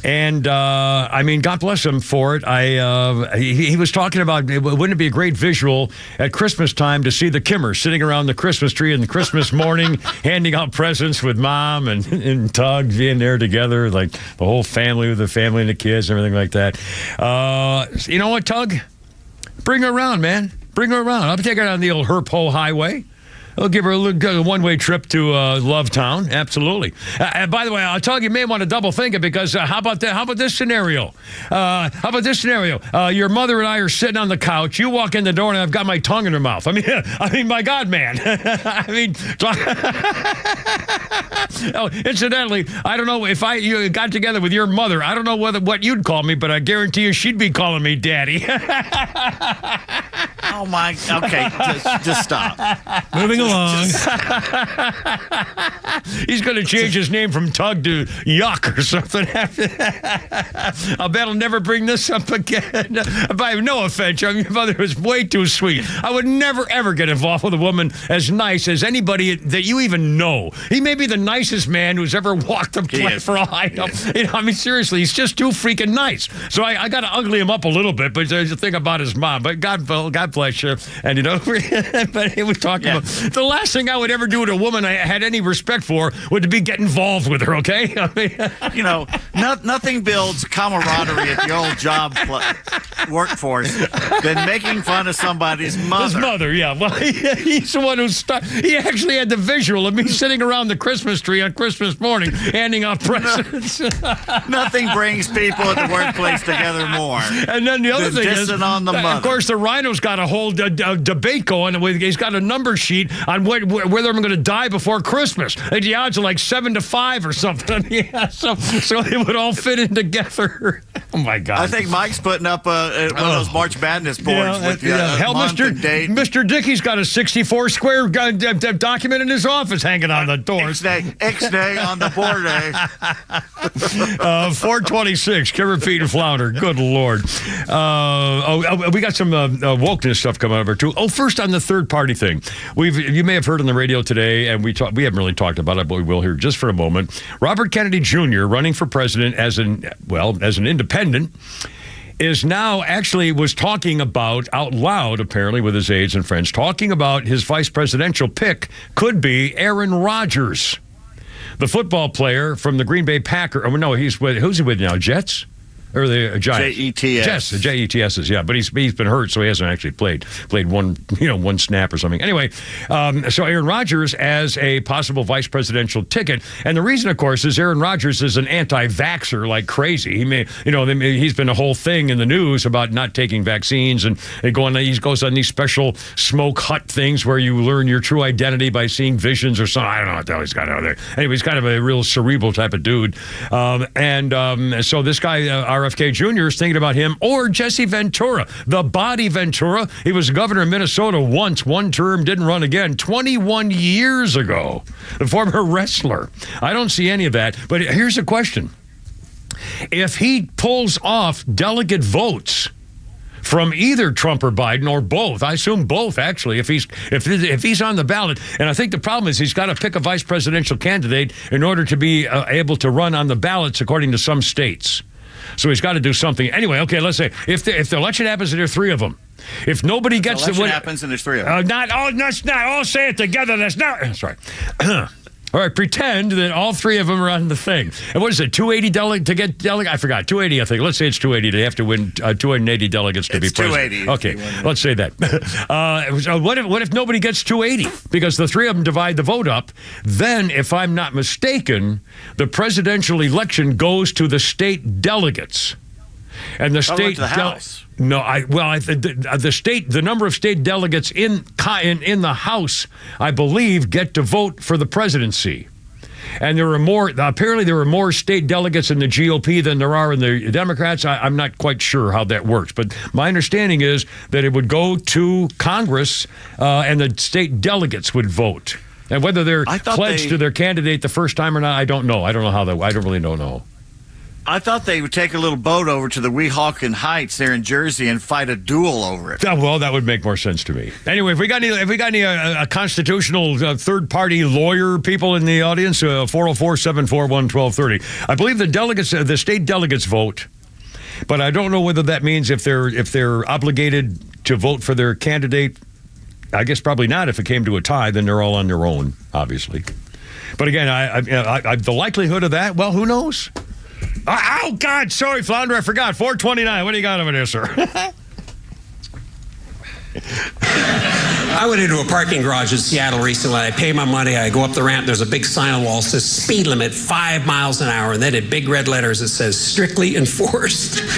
And, God bless him for it. He was talking about, wouldn't it be a great visual at Christmas time to see the Kimmers sitting around the Christmas tree in the Christmas morning, handing out presents with Mom and Tug being there together, like the whole family with the family and the kids and everything like that. You know what, Tug? Bring her around, man. Bring her around. I'll take her down the old Herpo Highway. I'll give her a one-way trip to Lovetown. Absolutely. And by the way, I'll tell you, may want to double think it because how about this scenario? Your mother and I are sitting on the couch. You walk in the door and I've got my tongue in her mouth. I mean, my God, man. Incidentally, I don't know if you got together with your mother. I don't know what you'd call me, but I guarantee you she'd be calling me Daddy. Oh my! Okay, just stop. Moving along. He's going to change his name from Tug to Yuck or something. I'll bet I'll never bring this up again. By no offense, your mother was way too sweet. I would never, ever get involved with a woman as nice as anybody that you even know. He may be the nicest man who's ever walked the planet for all I know. Seriously, he's just too freaking nice. So I got to ugly him up a little bit, but there's a thing about his mom. But God bless you. And, but he was talking about the last thing I would ever do to a woman I had any respect for would be get involved with her, okay? Nothing builds camaraderie at the old job workforce than making fun of somebody's mother. His mother, yeah. Well, he's the one who he actually had the visual of me sitting around the Christmas tree on Christmas morning handing out presents. Nothing brings people at the workplace together more. And then the other thing is, on the mother. Of course, the Rhino's got a whole debate going. He's got a number sheet on whether I'm going to die before Christmas. The odds are like 7 to 5 or something. Yeah, so they would all fit in together. Oh my God! I think Mike's putting up one of those March Madness boards with hell, Mr. Dickey's got a 64 square document in his office hanging on the door. X-Day on the board. 426. Can repeat and flounder. Good Lord. We got some wokeness stuff coming over too. First on the third party thing. You may have heard on the radio today, and we haven't really talked about it, but we will here just for a moment. Robert Kennedy Jr. running for president as an independent is now was talking about out loud, apparently with his aides and friends, talking about his vice presidential pick could be Aaron Rodgers, the football player from the Green Bay Packers. Oh, no, who's he with now? Jets? Or the Giants? Jets. The Jets's, yeah. But he's been hurt, so he hasn't actually played one snap or something. Anyway, so Aaron Rodgers as a possible vice presidential ticket, and the reason, of course, is Aaron Rodgers is an anti-vaxxer like crazy. He's been a whole thing in the news about not taking vaccines, and he goes on these special smoke hut things where you learn your true identity by seeing visions or something. I don't know what the hell he's got out there. Anyway, he's kind of a real cerebral type of dude, so this guy. RFK Jr. is thinking about him, or Jesse Ventura, the body Ventura. He was governor of Minnesota once, one term, didn't run again, 21 years ago. The former wrestler. I don't see any of that. But here's the question. If he pulls off delegate votes from either Trump or Biden, or both, I assume both, actually, if he's on the ballot, and I think the problem is he's got to pick a vice presidential candidate in order to be able to run on the ballots according to some states. So he's got to do something. Anyway, okay, let's say if the election happens and there are three of them, if nobody gets the election happens and there's three of them. Let's not all say it together. That's not. Sorry. All right, pretend that all three of them are on the thing. And what is it, 280 to get delegate? I forgot, 280, I think. Let's say it's 280. They have to win 280 delegates to be president. 280. Okay, let's say that. What if nobody gets 280? Because the three of them divide the vote up. Then, if I'm not mistaken, the presidential election goes to the state delegates. And the state to the House. The number of state delegates in the House, I believe, get to vote for the presidency. And apparently there are more state delegates in the GOP than there are in the Democrats. I'm not quite sure how that works, but my understanding is that it would go to Congress and the state delegates would vote. And whether they're pledged to their candidate the first time or not, I don't know. I don't really don't know. I thought they would take a little boat over to the Weehawken Heights there in Jersey and fight a duel over it. Well, that would make more sense to me. Anyway, if we got any constitutional third-party lawyer people in the audience, 404-741-1230. I believe the state delegates vote, but I don't know whether that means if they're obligated to vote for their candidate. I guess probably not. If it came to a tie, then they're all on their own, obviously. But again, the likelihood of that, well, who knows? Oh, God, sorry, Flounder, I forgot. 429, what do you got over there, sir? I went into a parking garage in Seattle recently. I pay my money. I go up the ramp. There's a big sign on the wall that says speed limit 5 miles an hour. And then in big red letters it says strictly enforced. 5.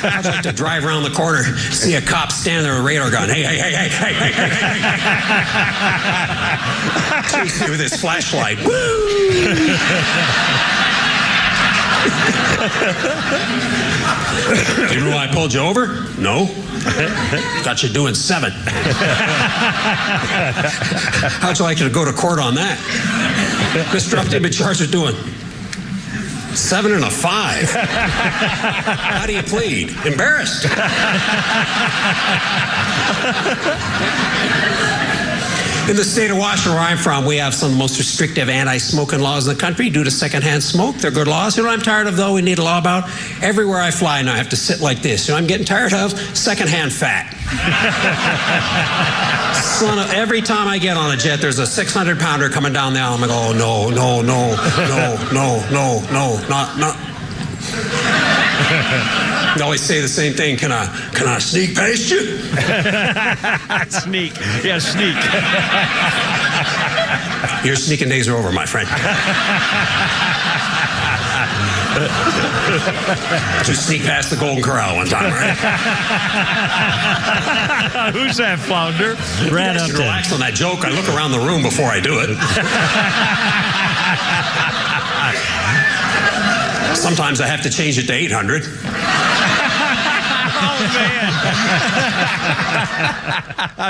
I'd like to drive around the corner, see a cop stand there with a radar gun. Hey. Chase me with his flashlight. Woo! Do you know why I pulled you over? No. Got you doing 7. How'd you like to go to court on that? Mr. Upton, been charged with doing 7 and a 5. How do you plead? Embarrassed. In the state of Washington, where I'm from, we have some of the most restrictive anti-smoking laws in the country due to secondhand smoke. They're good laws. You know what I'm tired of, though? We need a law about? Everywhere I fly now, I have to sit like this. You know what I'm getting tired of? Secondhand fat. Every time I get on a jet, there's a 600-pounder coming down the aisle. I'm like, oh, no, not. They always say the same thing. Can I sneak past you? Sneak. Yeah, sneak. Your sneaking days are over, my friend. Just sneak past the Golden Corral one time, right? Who's that, Flounder? Brad Upton. Relax on that joke. I look around the room before I do it. Sometimes I have to change it to 800.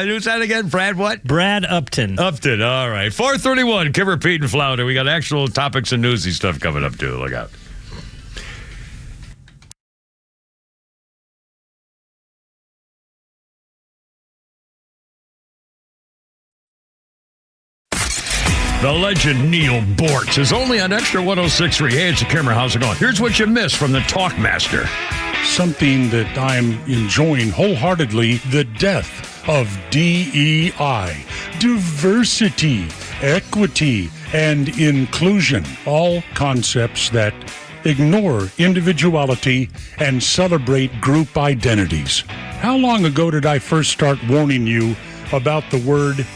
Who's that again? Brad what? Brad Upton. Upton, all right. 431, Kimmer, Pete, and Flounder. We got actual topics and newsy stuff coming up, too. Look out. The legend Neil Bortz is only on Extra 106.3. Hey, it's a Kimmer. How's it going? Here's what you missed from the Talkmaster. Something that I'm enjoying wholeheartedly, the death of DEI. Diversity, equity, and inclusion. All concepts that ignore individuality and celebrate group identities. How long ago did I first start warning you about the word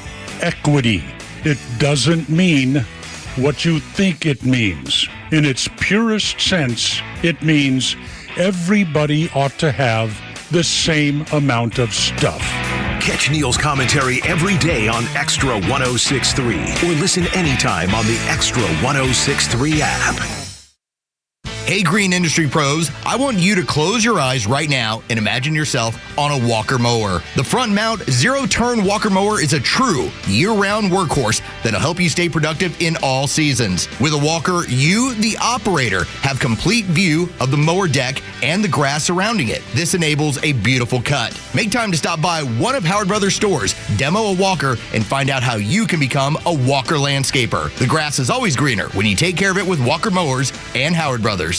equity? It doesn't mean what you think it means. In its purest sense, it means everybody ought to have the same amount of stuff. Catch Neil's commentary every day on Extra 106.3 or listen anytime on the Extra 106.3 app. Hey, green industry pros, I want you to close your eyes right now and imagine yourself on a Walker mower. The front mount zero-turn Walker mower is a true year-round workhorse that'll help you stay productive in all seasons. With a Walker, you, the operator, have complete view of the mower deck and the grass surrounding it. This enables a beautiful cut. Make time to stop by one of Howard Brothers stores, demo a Walker, and find out how you can become a Walker landscaper. The grass is always greener when you take care of it with Walker mowers and Howard Brothers.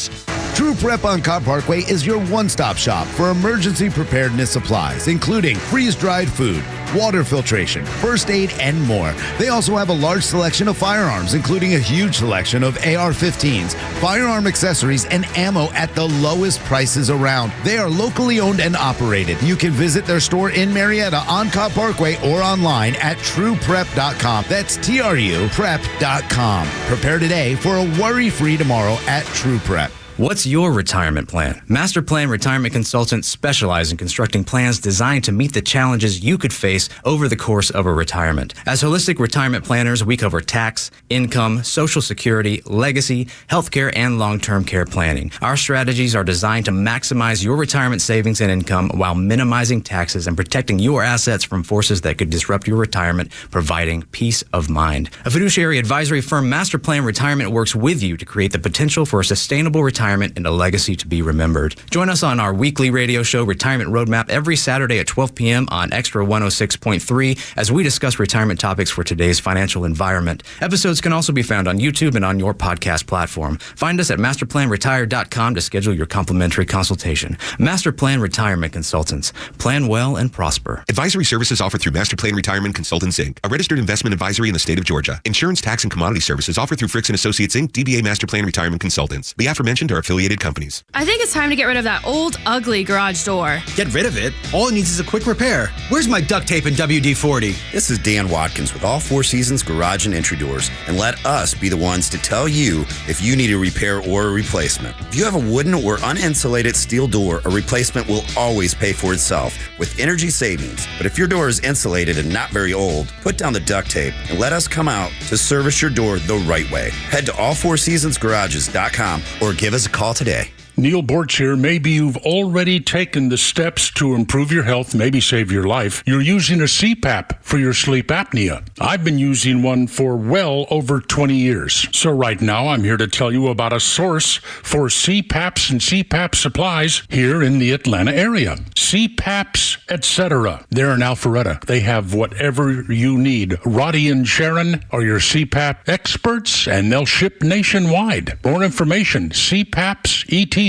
True Prep on Cobb Parkway is your one-stop shop for emergency preparedness supplies, including freeze-dried food, water filtration, first aid, and more. They also have a large selection of firearms, including a huge selection of AR-15s, firearm accessories, and ammo at the lowest prices around. They are locally owned and operated. You can visit their store in Marietta on Cobb Parkway or online at trueprep.com. That's TRU prep.com. Prepare today for a worry-free tomorrow at True Prep. What's your retirement plan? Master Plan Retirement Consultants specialize in constructing plans designed to meet the challenges you could face over the course of a retirement. As holistic retirement planners, we cover tax, income, Social Security, legacy, healthcare, and long-term care planning. Our strategies are designed to maximize your retirement savings and income while minimizing taxes and protecting your assets from forces that could disrupt your retirement, providing peace of mind. A fiduciary advisory firm, Master Plan Retirement, works with you to create the potential for a sustainable retirement and a legacy to be remembered. Join us on our weekly radio show, Retirement Roadmap, every Saturday at 12 p.m. on XTRA 106.3 as we discuss retirement topics for today's financial environment. Episodes can also be found on YouTube and on your podcast platform. Find us at masterplanretire.com to schedule your complimentary consultation. Master Plan Retirement Consultants. Plan well and prosper. Advisory services offered through Master Plan Retirement Consultants, Inc., a registered investment advisory in the state of Georgia. Insurance, tax, and commodity services offered through Fricks & Associates, Inc., DBA Master Plan Retirement Consultants. The aforementioned are affiliated companies. I think it's time to get rid of that old, ugly garage door. Get rid of it? All it needs is a quick repair. Where's my duct tape and WD-40? This is Dan Watkins with All Four Seasons Garage and Entry Doors, and let us be the ones to tell you if you need a repair or a replacement. If you have a wooden or uninsulated steel door, a replacement will always pay for itself with energy savings. But if your door is insulated and not very old, put down the duct tape and let us come out to service your door the right way. Head to allfourseasonsgarages.com or give us a call today. Neil Borch here. Maybe you've already taken the steps to improve your health, maybe save your life. You're using a CPAP for your sleep apnea. I've been using one for well over 20 years. So right now I'm here to tell you about a source for CPAPs and CPAP supplies here in the Atlanta area. CPAPs, etc. They're in Alpharetta. They have whatever you need. Roddy and Sharon are your CPAP experts, and they'll ship nationwide. More information, CPAPsETC.com.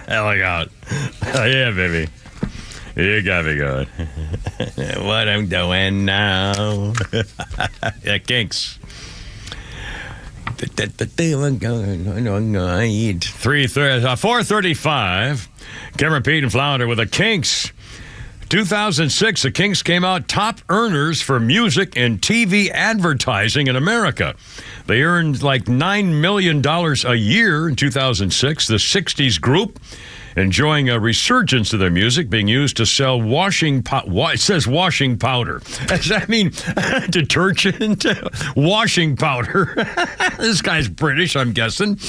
Hell out. Oh, yeah, baby. You got me going. What I'm doing now. Yeah, Kinks. 4:35. Cameron Pete and Flounder with the Kinks. 2006, the Kinks came out top earners for music and TV advertising in America. They earned like $9 million a year in 2006. The 60s group enjoying a resurgence of their music being used to sell washing it says washing powder. Does that mean detergent? Washing powder. This guy's British, I'm guessing.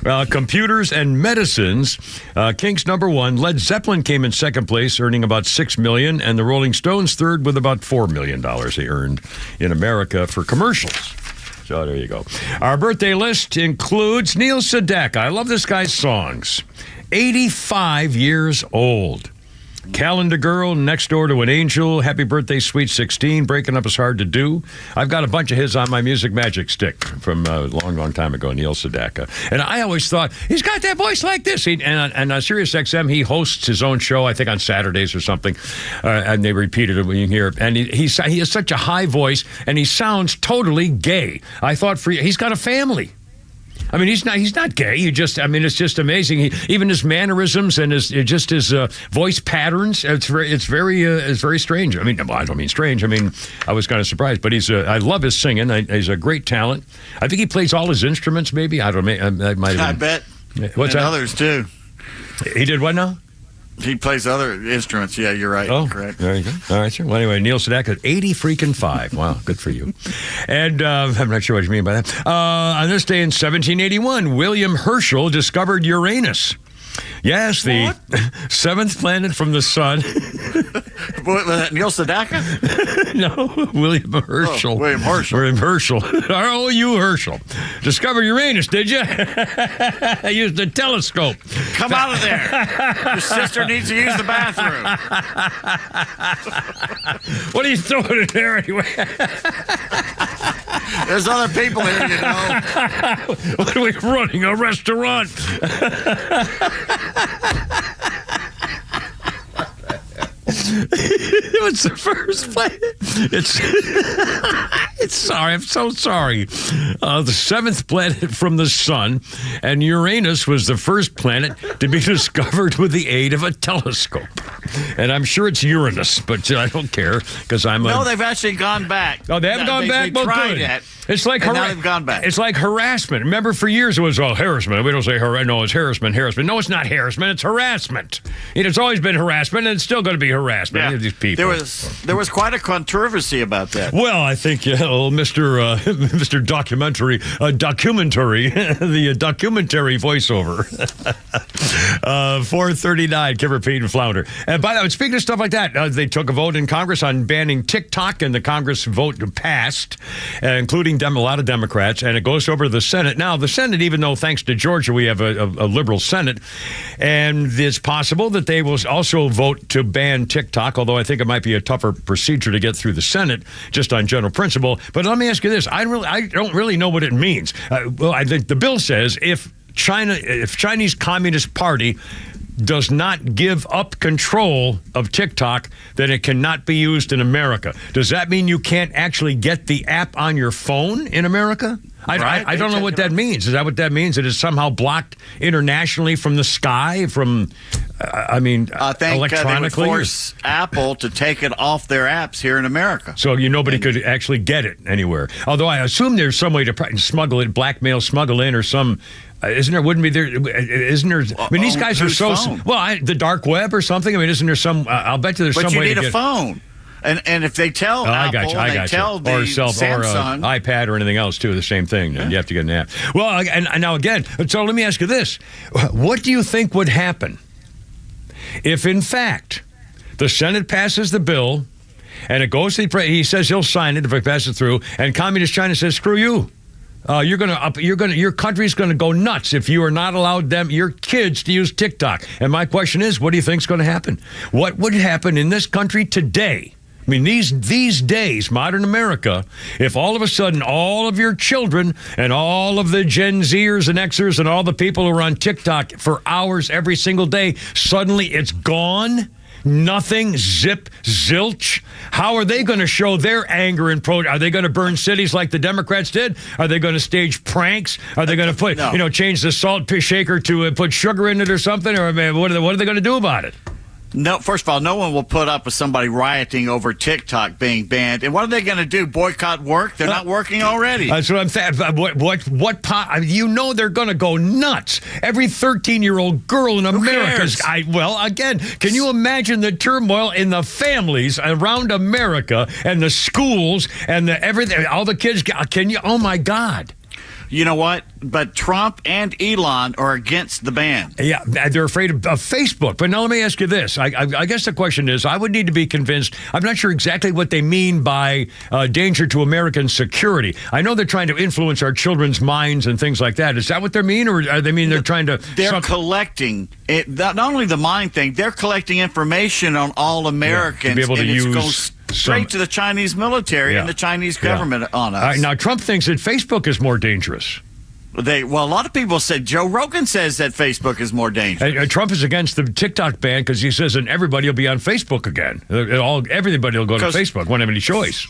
Yep. Computers and medicines. Kinks number one. Led Zeppelin came in second place, earning about $6 million, and the Rolling Stones third with about $4 million they earned in America for commercials. So there you go. Our birthday list includes Neil Sedaka. I love this guy's songs. 85 years old. Calendar Girl, Next Door to an Angel, Happy Birthday, Sweet 16, Breaking Up Is Hard to Do. I've got a bunch of his on my Music Magic stick from a long, long time ago, Neil Sedaka. And I always thought, he's got that voice like this. And on Sirius XM, he hosts his own show, I think on Saturdays or something, and they repeated it when you hear it. And he has such a high voice, and he sounds totally gay. I thought he's got a family. I mean, he's not gay. It's just amazing. Even his mannerisms and his voice patterns. It's very strange. I mean, I don't mean strange. I mean, I was kind of surprised, but I love his singing. He's a great talent. I think he plays all his instruments. Maybe I don't know. I bet. What's that? Others too. He did what now? He plays other instruments. Yeah, you're right. Oh, correct. There you go. All right, sir. Well, anyway, Neil Sedaka, 80-5. Wow, good for you. And I'm not sure what you mean by that. On this day in 1781, William Herschel discovered Uranus. Yes, the seventh planet from the sun. Neil Sedaka? No, William Herschel. Oh, William Herschel. William Herschel. R.O.U. Herschel. Discovered Uranus, did you? I used a telescope. Come out of there. Your sister needs to use the bathroom. What are you throwing in there anyway? There's other people here, you know. What are we running? A restaurant? It's the first planet. It's sorry. I'm so sorry. The seventh planet from the sun, and Uranus was the first planet to be discovered with the aid of a telescope. And I'm sure it's Uranus, but I don't care because No, they've actually gone back. Oh, they haven't gone back? They Well, tried good. it. It's like now they've gone back. It's like harassment. Remember, for years it was harassment. We don't say no, it's harassment. No, it's not harassment. It's harassment. It's always been harassment, and it's still going to be harassment. Yeah. These people. There was quite a controversy about that. Well, I think Mr. Documentary, the documentary voiceover. 439, Kipper, Pete, and Flounder. And by the way, speaking of stuff like that, they took a vote in Congress on banning TikTok, and the Congress vote passed, including a lot of Democrats, and it goes over to the Senate. Now, the Senate, even though thanks to Georgia we have a liberal Senate, and it's possible that they will also vote to ban TikTok, although I think it might be a tougher procedure to get through the Senate, just on general principle. But let me ask you this. I don't really know what it means. Well, I think the bill says if Chinese Communist Party does not give up control of TikTok, then it cannot be used in America. Does that mean you can't actually get the app on your phone in America? I don't know what that means. Is that what that means? It is somehow blocked internationally from the sky, from, I think electronically? they would force Apple to take it off their apps here in America. So nobody could actually get it anywhere. Although I assume there's some way to smuggle it, smuggle in, or some... isn't there? Wouldn't be there? Isn't there? I mean, these guys are so the dark web or something. I mean, isn't there some? I'll bet you there's some way to get. But you need a phone, and if they tell Apple, they tell the Samsung, or iPad or anything else too, the same thing. Yeah. You have to get an app. Well, and now again, so let me ask you this: what do you think would happen if, in fact, the Senate passes the bill and it goes to the he says he'll sign it if it passes through, and Communist China says, "Screw you." Your country's gonna go nuts if you are not allowed your kids to use TikTok. And my question is, what do you think's going to happen? What would happen in this country today? I mean, these days, modern America, if all of a sudden all of your children and all of the Gen Zers and Xers and all the people who are on TikTok for hours every single day, suddenly it's gone? Nothing, zip, zilch. How are they going to show their anger and protest? Are they going to burn cities like the Democrats did? Are they going to stage pranks? Are they going to put, change the salt shaker to put sugar in it or something? Or what are they going to do about it? No, first of all, no one will put up with somebody rioting over TikTok being banned. And what are they going to do? Boycott work? They're not working already. That's what I'm saying. They're going to go nuts. Every 13-year-old girl in America. Again, can you imagine the turmoil in the families around America and the schools and everything? All the kids. Can you? Oh my God. You know what? But Trump and Elon are against the ban. Yeah, they're afraid of Facebook. But now let me ask you this. I guess the question is, I would need to be convinced. I'm not sure exactly what they mean by danger to American security. I know they're trying to influence our children's minds and things like that. Is that what they mean? Or they mean they're trying to... They're collecting, not only the mind thing, they're collecting information on all Americans. To be able to use... Straight to the Chinese military and the Chinese government on us. Now, Trump thinks that Facebook is more dangerous. A lot of people said, Joe Rogan says that Facebook is more dangerous. Trump is against the TikTok ban because he says that everybody will be on Facebook again. Everybody will go to Facebook, won't have any choice.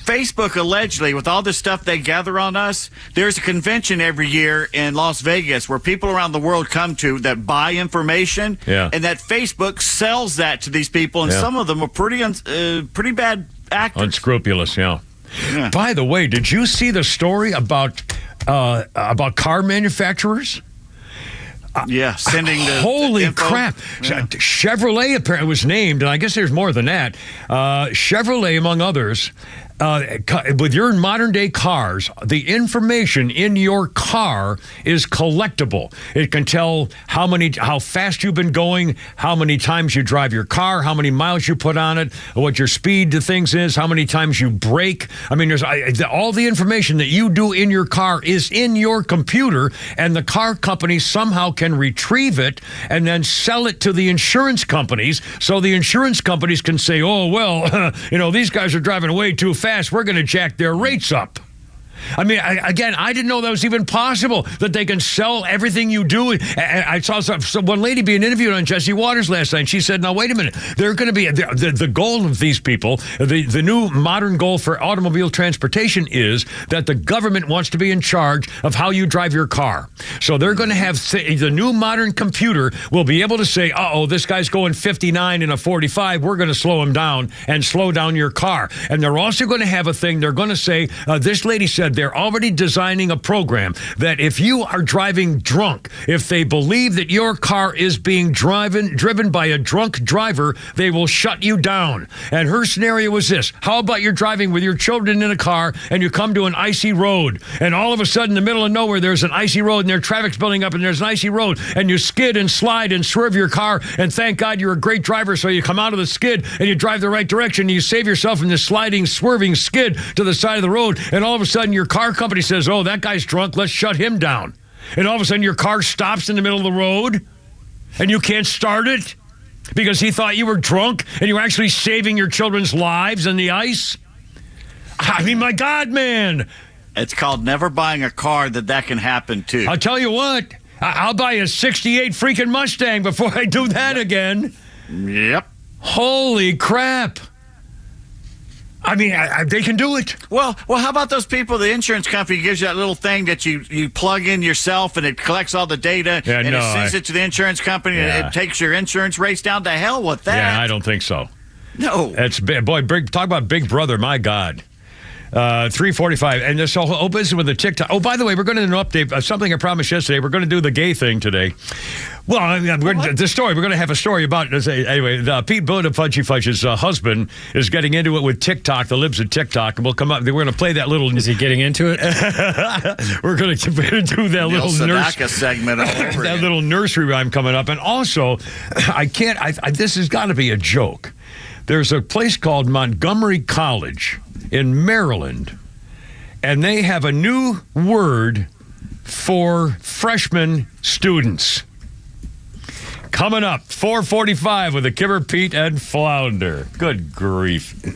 Facebook, allegedly, with all this stuff they gather on us, there's a convention every year in Las Vegas where people around the world come to that buy information, and that Facebook sells that to these people, and some of them are pretty bad actors. Unscrupulous, yeah. By the way, did you see the story about car manufacturers? Sending the holy info. crap. Yeah. Chevrolet apparently was named, and I guess there's more than that. Chevrolet, among others, with your modern day cars, the information in your car is collectible. It can tell how fast you've been going, how many times you drive your car, how many miles you put on it, what your speed to things is, how many times you brake. I mean, there's all the information that you do in your car is in your computer, and the car company somehow can retrieve it and then sell it to the insurance companies, so the insurance companies can say, oh, well, these guys are driving way too fast. We're going to jack their rates up. I mean, I didn't know that was even possible, that they can sell everything you do. I saw one lady being interviewed on Jesse Waters last night. She said, now, wait a minute. They're going to be the goal of these people, the new modern goal for automobile transportation is that the government wants to be in charge of how you drive your car. So they're going to have the new modern computer will be able to say, this guy's going 59 in a 45. We're going to slow him down and slow down your car. And they're also going to have a thing. They're going to say, this lady said, they're already designing a program that if you are driving drunk, if they believe that your car is being driven by a drunk driver, they will shut you down. And her scenario was this. How about you're driving with your children in a car and you come to an icy road, and all of a sudden in the middle of nowhere there's an icy road and there's traffic's building up and there's an icy road, and you skid and slide and swerve your car, and thank God you're a great driver, so you come out of the skid and you drive the right direction and you save yourself from this sliding, swerving skid to the side of the road, and all of a sudden your car company says, oh, that guy's drunk, let's shut him down. And all of a sudden your car stops in the middle of the road and you can't start it because he thought you were drunk and you were actually saving your children's lives in the ice. I mean, my God, man. It's called never buying a car that can happen to. I'll tell you what, I'll buy a 68 freaking Mustang before I do that again. Yep. Holy crap. I mean, they can do it. Well, how about those people? The insurance company gives you that little thing that you plug in yourself, and it collects all the data, and it sends it to the insurance company, and it takes your insurance rates down. To hell with that. Yeah, I don't think so. No. It's boy, talk about Big Brother. My God. 3:45, and this whole business with the TikTok. Oh, by the way, we're going to do an update. Something I promised yesterday. We're going to do the gay thing today. Well, the story. We're going to have a story about. Anyway, Pete Buttigieg's husband is getting into it with TikTok. The libs of TikTok, and we'll come up. We're going to play that little. Is he getting into it? We're going to do that little segment. That little nursery rhyme coming up, and also, I can't. This has got to be a joke. There's a place called Montgomery College in Maryland, and they have a new word for freshman students. Coming up, 4:45 with the Kipper, Pete, and Flounder. Good grief.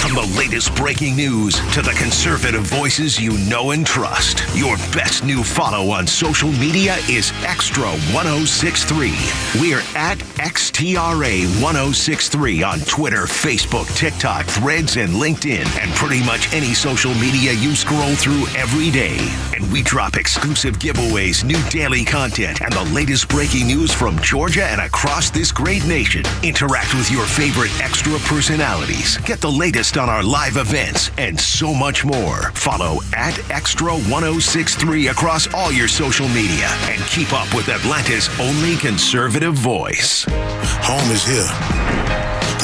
From the latest breaking news to the conservative voices you know and trust, your best new follow on social media is XTRA 106.3. We're at XTRA 106.3 on Twitter, Facebook, TikTok, Threads, and LinkedIn, and pretty much any social media you scroll through every day. And we drop exclusive giveaways, new daily content, and the latest breaking news from Georgia and across this great nation. Interact with your favorite Extra personalities. Get the latest on our live events and so much more. Follow at XTRA 106.3 across all your social media and keep up with Atlanta's only conservative voice. Home is here.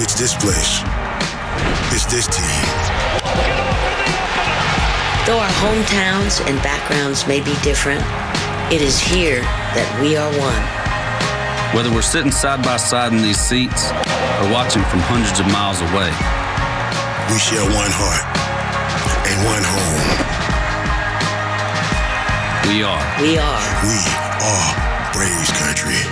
It's this place. It's this team. Though our hometowns and backgrounds may be different, it is here that we are one. Whether we're sitting side by side in these seats or watching from hundreds of miles away, we share one heart and one home. We are Braves Country.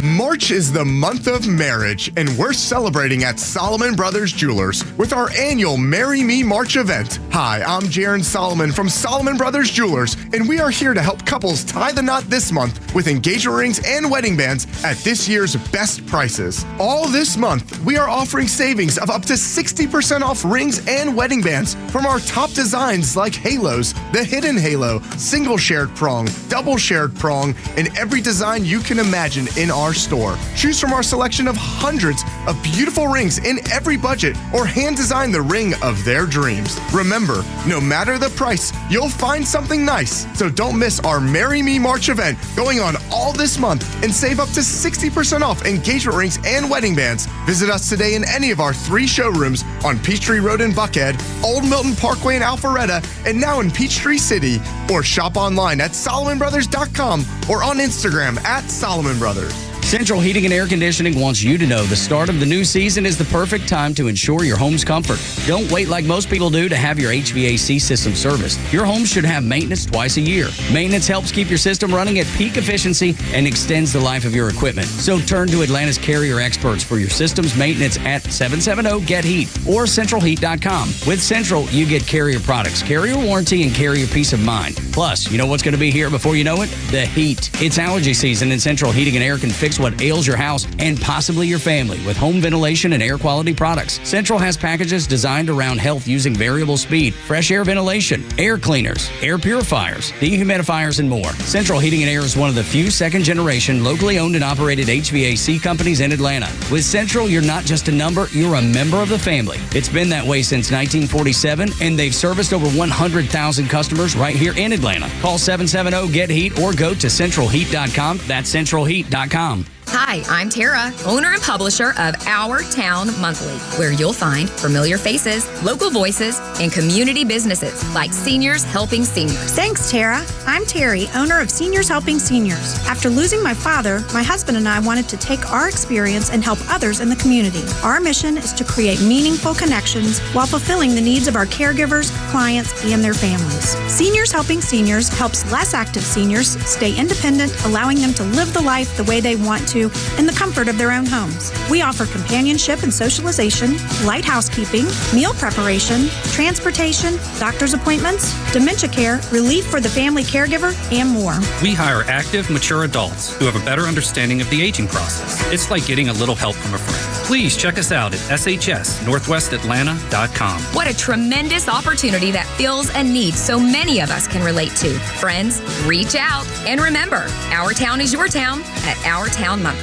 March is the month of marriage, and we're celebrating at Solomon Brothers Jewelers with our annual Marry Me March event. Hi, I'm Jaron Solomon from Solomon Brothers Jewelers, and we are here to help couples tie the knot this month with engagement rings and wedding bands at this year's best prices. All this month, we are offering savings of up to 60% off rings and wedding bands from our top designs like halos, the hidden halo, single shared prong, double shared prong, and every design you can imagine in our store. Choose from our selection of hundreds of beautiful rings in every budget or hand design the ring of their dreams. Remember, no matter the price, you'll find something nice. So don't miss our Marry Me March event going on all this month and save up to 60% off engagement rings and wedding bands. Visit us today in any of our 3 showrooms on Peachtree Road in Buckhead, Old Milton Parkway in Alpharetta, and now in Peachtree City. Or shop online at SolomonBrothers.com or on Instagram at Solomon Brothers. Central Heating and Air Conditioning wants you to know the start of the new season is the perfect time to ensure your home's comfort. Don't wait like most people do to have your HVAC system serviced. Your home should have maintenance twice a year. Maintenance helps keep your system running at peak efficiency and extends the life of your equipment. So turn to Atlanta's Carrier experts for your system's maintenance at 770-GET-HEAT or CentralHeat.com. With Central, you get Carrier products, Carrier warranty, and Carrier peace of mind. Plus, you know what's going to be here before you know it? The heat. It's allergy season, and Central Heating and Air can fix what ails your house and possibly your family with home ventilation and air quality products. Central has packages designed around health using variable speed, fresh air ventilation, air cleaners, air purifiers, dehumidifiers, and more. Central Heating and Air is one of the few second-generation, locally owned and operated HVAC companies in Atlanta. With Central, you're not just a number, you're a member of the family. It's been that way since 1947, and they've serviced over 100,000 customers right here in Atlanta. Call 770-GET-HEAT or go to CentralHeat.com. That's CentralHeat.com. Hi, I'm Tara, owner and publisher of Our Town Monthly, where you'll find familiar faces, local voices, and community businesses like Seniors Helping Seniors. Thanks, Tara. I'm Terry, owner of Seniors Helping Seniors. After losing my father, my husband and I wanted to take our experience and help others in the community. Our mission is to create meaningful connections while fulfilling the needs of our caregivers, clients, and their families. Seniors Helping Seniors helps less active seniors stay independent, allowing them to live the life the way they want to in the comfort of their own homes. We offer companionship and socialization, light housekeeping, meal preparation, transportation, doctor's appointments, dementia care, relief for the family caregiver, and more. We hire active, mature adults who have a better understanding of the aging process. It's like getting a little help from a friend. Please check us out at shsnorthwestatlanta.com. What a tremendous opportunity that fills a need so many of us can relate to. Friends, reach out. And remember, our town is your town at Our Town Monthly.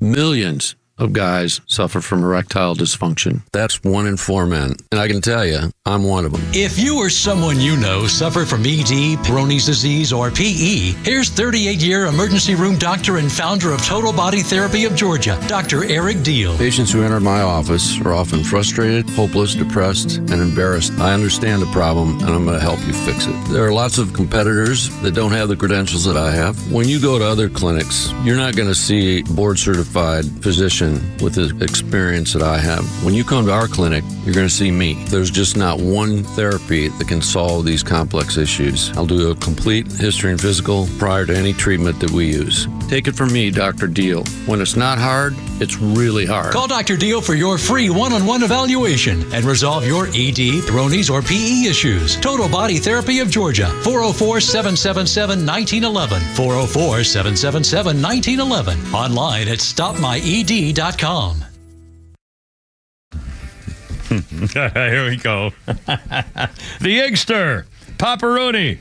Millions of guys suffer from erectile dysfunction. That's 1 in 4 men. And I can tell you, I'm one of them. If you or someone you know suffer from ED, Peyronie's disease, or PE, here's 38-year emergency room doctor and founder of Total Body Therapy of Georgia, Dr. Eric Deal. Patients who enter my office are often frustrated, hopeless, depressed, and embarrassed. I understand the problem, and I'm going to help you fix it. There are lots of competitors that don't have the credentials that I have. When you go to other clinics, you're not going to see a board-certified physician with the experience that I have. When you come to our clinic, you're going to see me. There's just not one therapy that can solve these complex issues. I'll do a complete history and physical prior to any treatment that we use. Take it from me, Dr. Deal. When it's not hard, it's really hard. Call Dr. Deal for your free one-on-one evaluation and resolve your ED, Peyronie's, or PE issues. Total Body Therapy of Georgia, 404-777-1911, 404-777-1911, online at stopmyed.com. Here we go. The Eggster, Paparoni.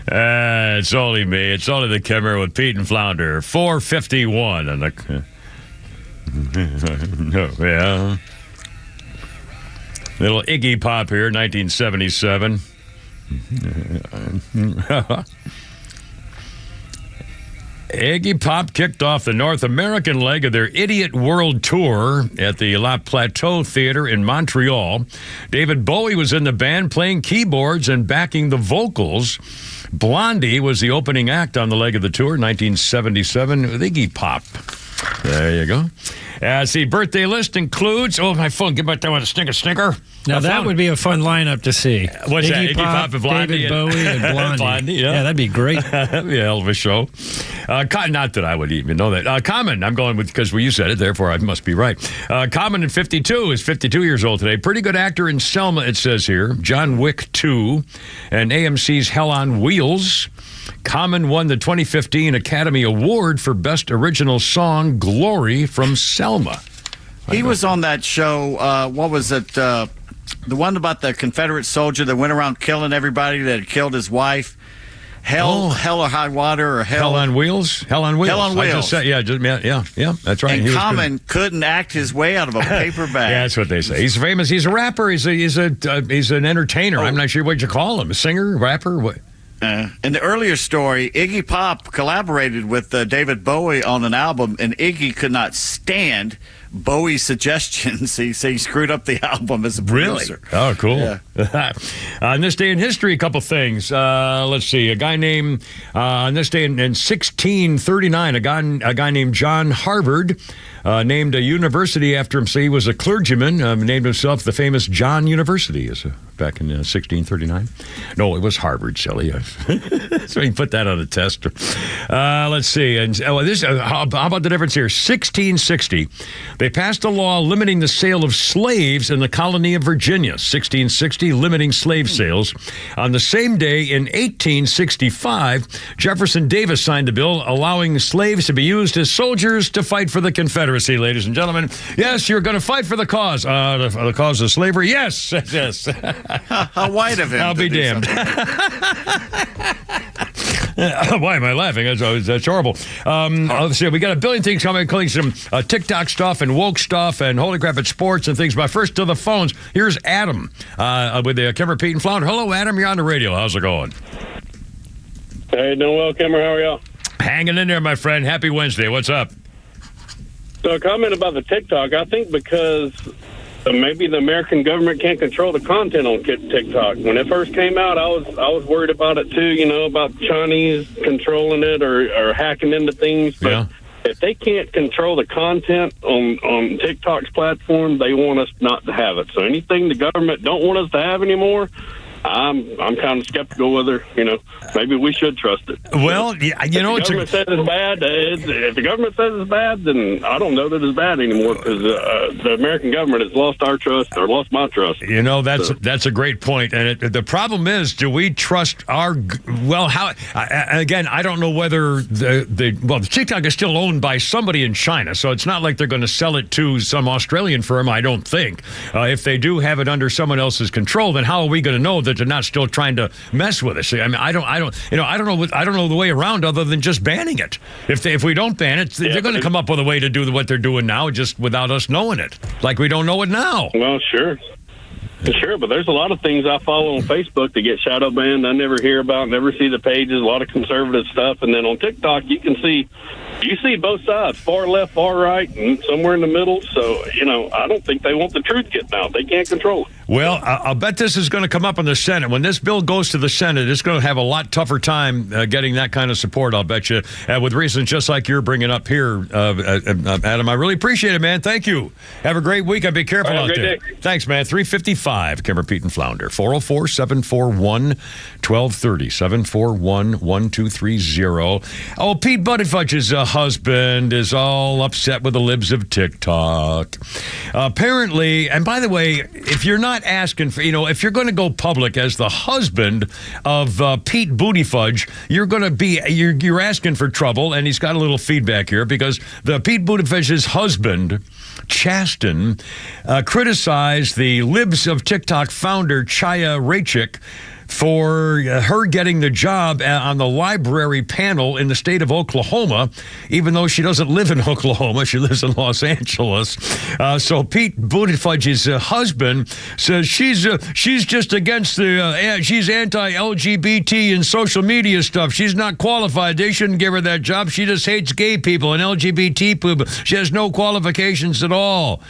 It's only me. It's only the Kimmer with Pete and Flounder. 4:51 on the. Yeah. Little Iggy Pop here, 1977. Iggy Pop kicked off the North American leg of their Idiot World Tour at the La Plateau Theater in Montreal. David Bowie was in the band playing keyboards and backing the vocals. Blondie was the opening act on the leg of the tour, 1977, with Iggy Pop. There you go. See, birthday list includes. Oh, my phone! Get back there with a stinker. Now that would be a fun lineup to see. What's that? Iggy Pop and Blondie, David Bowie, and Blondie. Blondie, yeah, that'd be great. That'd be a hell of a show. Not that I would even know that. Common, I'm going with because you said it. Therefore, I must be right. Common at 52 is 52 years old today. Pretty good actor in Selma. It says here, John Wick 2, and AMC's Hell on Wheels. Common won the 2015 Academy Award for Best Original Song, Glory from Selma. He was on that show, what was it, the one about the Confederate soldier that went around killing everybody that had killed his wife. Hell or High Water or Hell on Wheels? Hell on Wheels. Hell on Wheels. I just said, yeah, that's right. And Common couldn't act his way out of a paper bag. Yeah, that's what they say. He's famous. He's a rapper. He's an entertainer. I'm not sure what you call him. A singer, rapper, what? In the earlier story, Iggy Pop collaborated with David Bowie on an album, and Iggy could not stand Bowie's suggestions. He screwed up the album as a producer. Really? Oh, cool. Yeah. On this day in history, a couple things. Let's see. A guy named, on this day in 1639, a guy named John Harvard named a university after him. So he was a clergyman, named himself the famous John University back in 1639. No, it was Harvard, silly. So he put that on a test. Let's see. And how about the difference here? 1660, they passed a law limiting the sale of slaves in the colony of Virginia. 1660, limiting slave sales. On the same day in 1865, Jefferson Davis signed a bill allowing slaves to be used as soldiers to fight for the Confederacy, ladies and gentlemen. Yes, you're going to fight for the cause. The cause of slavery? Yes, yes. How white of him. I'll be damned. Why am I laughing? That's horrible. Let's see. We got a billion things coming, including some TikTok stuff and woke stuff and holy crap at sports and things. But first to the phones. Here's Adam with the Kimmer, Pete, and Flounder. Hello, Adam. You're on the radio. How's it going? Hey, doing well, Kimmer. How are y'all? Hanging in there, my friend. Happy Wednesday. What's up? So a comment about the TikTok. I think because maybe the American government can't control the content on TikTok. When it first came out, I was worried about it too, about Chinese controlling it or hacking into things. But if they can't control the content on TikTok's platform, they want us not to have it. So anything the government don't want us to have anymore, I'm kind of skeptical whether, maybe we should trust it. Well, yeah, if the government says it's bad, if the government says it's bad, then I don't know that it's bad anymore because the American government has lost our trust or lost my trust. That's a great point. And the problem is, do we trust again, I don't know whether the TikTok is still owned by somebody in China, so it's not like they're going to sell it to some Australian firm, I don't think. If they do have it under someone else's control, then how are we going to know that they're not still trying to mess with us? I mean, I don't know the way around other than just banning it. If we don't ban it, they're going to come up with a way to do what they're doing now, just without us knowing it. Like we don't know it now. Well, sure, but there's a lot of things I follow on Facebook that get shadow banned. I never hear about, never see the pages. A lot of conservative stuff, and then on TikTok, you see both sides, far left, far right, and somewhere in the middle. So, I don't think they want the truth getting out. They can't control it. Well, I'll bet this is going to come up in the Senate. When this bill goes to the Senate, it's going to have a lot tougher time getting that kind of support, I'll bet you, with reasons just like you're bringing up here, Adam. I really appreciate it, man. Thank you. Have a great week. Be careful out there. Day. Thanks, man. 355, Kimmer, Pete, and Flounder. 404-741-1230. 741-1230. Oh, Pete Buttigieg's husband is all upset with the libs of TikTok. Apparently, and by the way, if you're not asking for, if you're going to go public as the husband of Pete Buttigieg, you're asking for trouble. And he's got a little feedback here because the Pete Buttigieg's husband, Chasten, criticized the libs of TikTok founder Chaya Raichik for her getting the job on the library panel in the state of Oklahoma, even though she doesn't live in Oklahoma. She lives in Los Angeles. So Pete Buttigieg's husband says she's just against she's anti-LGBT and social media stuff. She's not qualified. They shouldn't give her that job. She just hates gay people and LGBT people. She has no qualifications at all.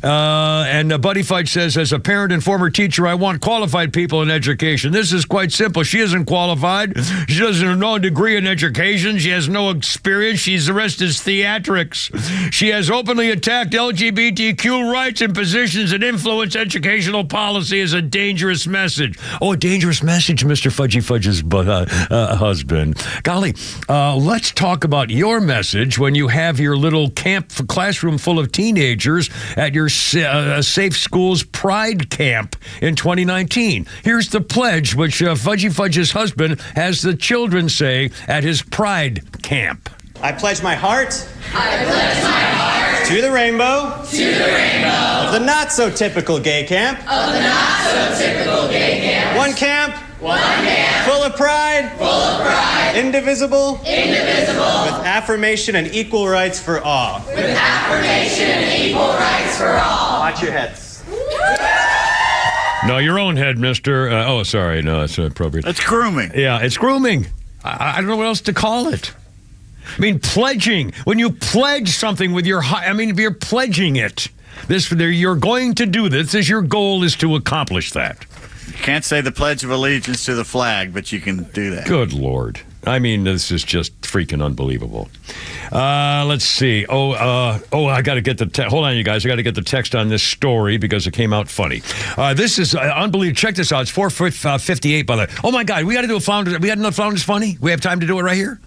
And Buddy Fudge says, as a parent and former teacher, I want qualified people in education. This is quite simple. She isn't qualified. She doesn't have no degree in education. She has no experience. She's the rest is theatrics. She has openly attacked LGBTQ rights and positions that influence educational policy as a dangerous message. Oh, a dangerous message, Mr. Fudgy Fudge's husband. Golly, let's talk about your message when you have your little classroom full of teenagers at your Safe Schools Pride Camp in 2019. Here's the pledge, which Fudgy Fudge's husband has the children say at his Pride Camp. I pledge my heart. To the rainbow. Of the not-so-typical gay camp. One camp. Full of pride. Indivisible. With affirmation and equal rights for all. Watch your heads. No, your own head, mister. Oh, sorry. No, that's appropriate. It's grooming. Yeah, it's grooming. I don't know what else to call it. I mean, pledging. When you pledge something with your heart, I mean, if you're pledging it, you're going to do this. Your goal is to accomplish that. You can't say the Pledge of Allegiance to the flag, but you can do that. Good Lord. I mean, this is just freaking unbelievable. Let's see. I got to get the hold on, you guys. I got to get the text on this story because it came out funny. This is unbelievable. Check this out. It's 4:58, by the way. Oh, my God. We got to do a Flounders. We got enough Flounders Funny? We have time to do it right here?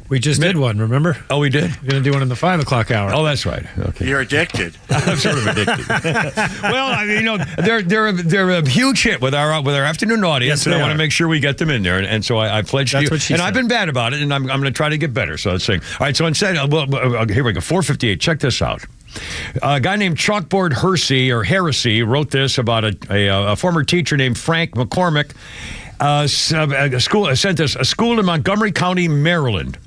We just did one, remember? Oh, we did? We're going to do one in the 5 o'clock hour. Oh, that's right. Okay. You're addicted. I'm sort of addicted. Well, I mean, they're a huge hit with our afternoon audience, Yes, and I they want to are. make sure we get them in there. And so I pledged That's you. what she and said. I've been bad about it, and I'm going to try to get better. So let's sing. All right, so instead, here we go, 4:58. Check this out. A guy named Chalkboard Heresy wrote this about a former teacher named Frank McCormick. A school in Montgomery County, Maryland,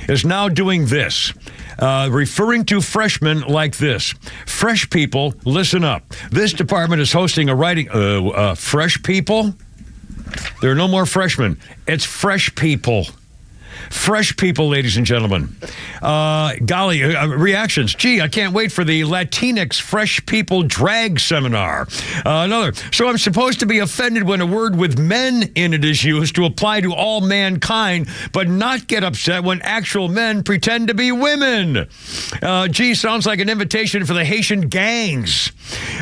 is now doing this, referring to freshmen like this. Fresh people, listen up. This department is hosting a writing... fresh people? There are no more freshmen. It's fresh people. Fresh people, ladies and gentlemen. Reactions. Gee, I can't wait for the Latinx Fresh People Drag Seminar. Another. So I'm supposed to be offended when a word with men in it is used to apply to all mankind, but not get upset when actual men pretend to be women. Gee, sounds like an invitation for the Haitian gangs.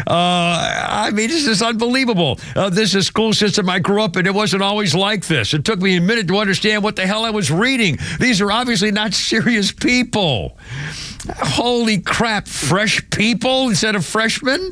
I mean, this is unbelievable. This is a school system I grew up in. It wasn't always like this. It took me a minute to understand what the hell I was reading. These are obviously not serious people. Holy crap, fresh people instead of freshmen?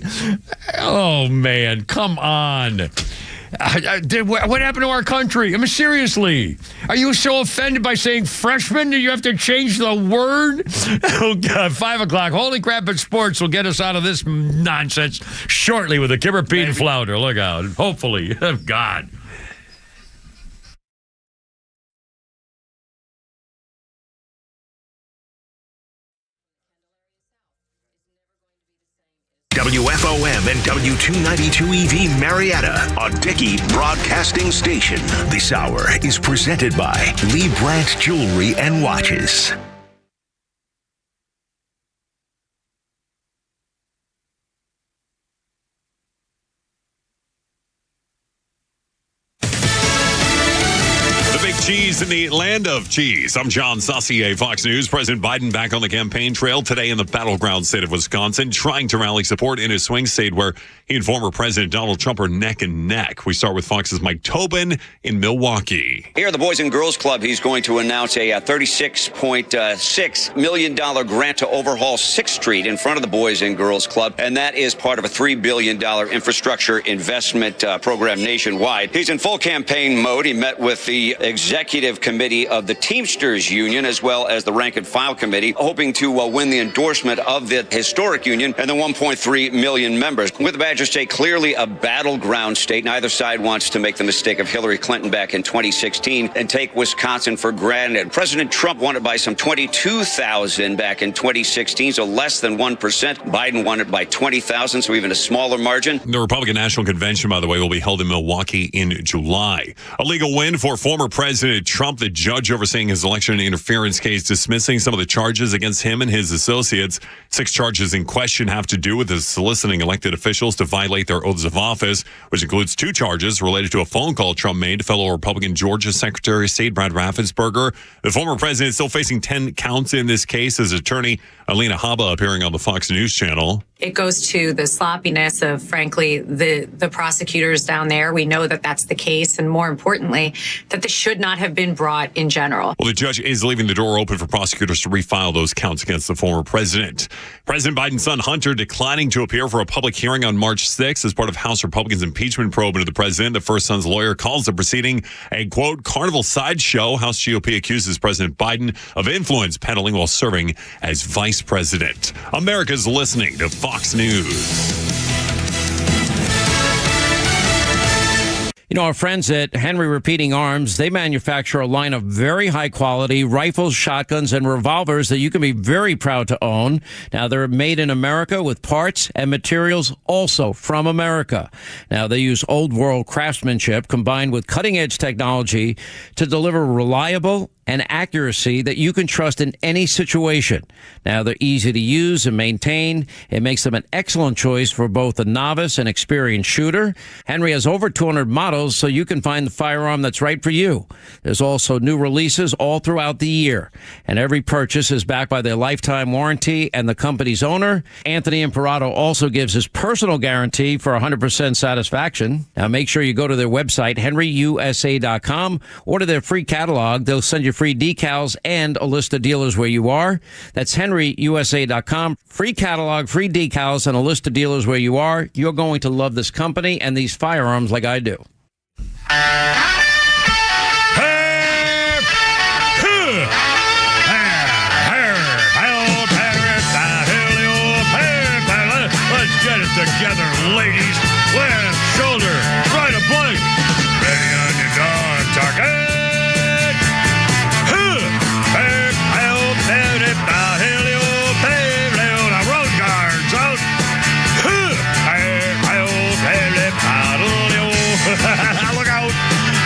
Oh, man, come on. What happened to our country? I mean, seriously. Are you so offended by saying freshman that you have to change the word? Oh, God, 5 o'clock. Holy crap at sports will get us out of this nonsense shortly with a Kipper Pete and Flounder. Look out. Hopefully. God. WFOM and W292EV Marietta, a Dickey broadcasting station. This hour is presented by Lee Branch Jewelry and Watches. Cheese in the land of cheese. I'm John Saucier, Fox News. President Biden back on the campaign trail today in the battleground state of Wisconsin, trying to rally support in his swing state where he and former President Donald Trump are neck and neck. We start with Fox's Mike Tobin in Milwaukee. Here at the Boys and Girls Club, he's going to announce a $36.6 million grant to overhaul 6th Street in front of the Boys and Girls Club, and that is part of a $3 billion infrastructure investment program nationwide. He's in full campaign mode. He met with the executive committee of the Teamsters Union as well as the rank and file committee, hoping to win the endorsement of the historic union and the 1.3 million members. With the Badger State clearly a battleground state, neither side wants to make the mistake of Hillary Clinton back in 2016 and take Wisconsin for granted. President Trump won it by some 22,000 back in 2016, so less than 1%. Biden won it by 20,000, so even a smaller margin. The Republican National Convention, by the way, will be held in Milwaukee in July. A legal win for former President President Trump, the judge overseeing his election interference case, dismissing some of the charges against him and his associates. 6 charges in question have to do with his soliciting elected officials to violate their oaths of office, which includes 2 charges related to a phone call Trump made to fellow Republican Georgia Secretary of State Brad Raffensperger. The former president is still facing 10 counts in this case. His attorney, Alina Habba, appearing on the Fox News channel. It goes to the sloppiness of, frankly, the prosecutors down there. We know that that's the case, and more importantly, that this should not have been brought in general. Well, the judge is leaving the door open for prosecutors to refile those counts against the former president. President Biden's son, Hunter, declining to appear for a public hearing on March 6th as part of House Republicans' impeachment probe into the president. The first son's lawyer calls the proceeding a, quote, carnival sideshow. House GOP accuses President Biden of influence peddling while serving as vice president. America's listening to Fox News. You know, our friends at Henry Repeating Arms, they manufacture a line of very high quality rifles, shotguns, and revolvers that you can be very proud to own. Now, they're made in America with parts and materials also from America. Now, they use old world craftsmanship combined with cutting edge technology to deliver reliable and accuracy that you can trust in any situation. Now, they're easy to use and maintain. It makes them an excellent choice for both a novice and experienced shooter. Henry has over 200 models, so you can find the firearm that's right for you. There's also new releases all throughout the year, and every purchase is backed by their lifetime warranty and the company's owner. Anthony Imperato also gives his personal guarantee for 100% satisfaction. Now, make sure you go to their website, henryusa.com, order their free catalog. They'll send you free decals and a list of dealers where you are. That's henryusa.com. Free catalog, free decals, and a list of dealers where you are. You're going to love this company and these firearms like I do. Let's get it together, ladies. Left shoulder, right a blank. Ready on your dog, target. Road guards out. Look out.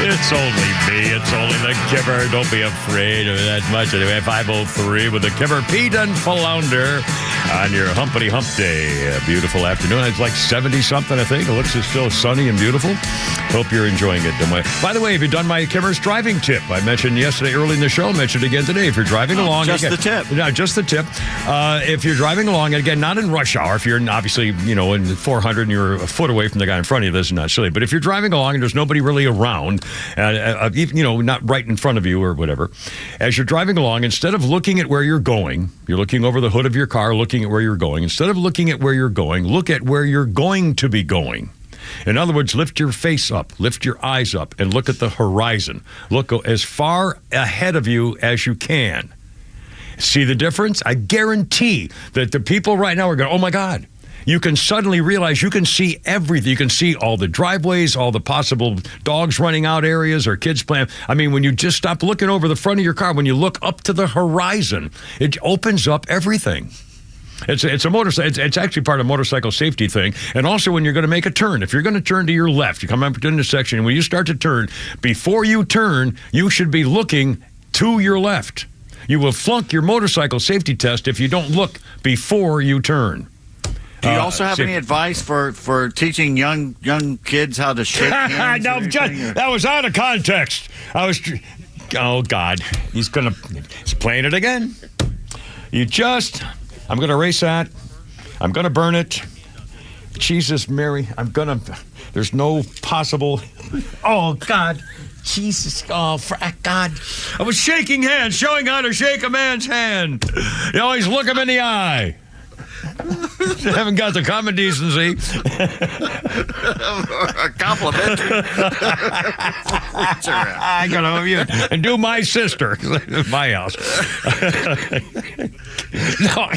It's only me. It's only the Kipper. Don't be afraid of that much. Anyway, 503 with the Kipper. Pete and Flounder on your humpity hump day. A beautiful afternoon. It's like 70-something, I think. It looks still sunny and beautiful. Hope you're enjoying it. By the way, have you done my Kipper's driving tip? I mentioned yesterday early in the show. Mentioned again today. If you're driving along. Just the tip. No, just the tip. If you're driving along, and again, not in rush hour. If you're obviously, in 400 and you're a foot away from the guy in front of you, this is not silly. But if you're driving along and there's nobody really around, not right in front of you or whatever, as you're driving along, instead of looking at where you're going, you're looking over the hood of your car, looking at where you're going. Instead of looking at where you're going, look at where you're going to be going. In other words, lift your face up, lift your eyes up, and look at the horizon. Look as far ahead of you as you can. See the difference? I guarantee that the people right now are going, oh my God. You can suddenly realize you can see everything. You can see all the driveways, all the possible dogs running out areas or kids playing. I mean, when you just stop looking over the front of your car, when you look up to the horizon, it opens up everything. It's a motorcycle. It's actually part of a motorcycle safety thing. And also when you're going to make a turn, if you're going to turn to your left, you come up to the intersection, and when you start to turn, before you turn, you should be looking to your left. You will flunk your motorcycle safety test if you don't look before you turn. Do you also have any advice for teaching young kids how to shake hands? No, that was out of context. Oh God, he's playing it again. I'm going to erase that. I'm going to burn it. Jesus, Mary, there's no possible. Oh God, Jesus, oh God. I was shaking hands, showing how to shake a man's hand. You always look him in the eye. You haven't got the common decency. A compliment. I got to love you and do my sister. My house.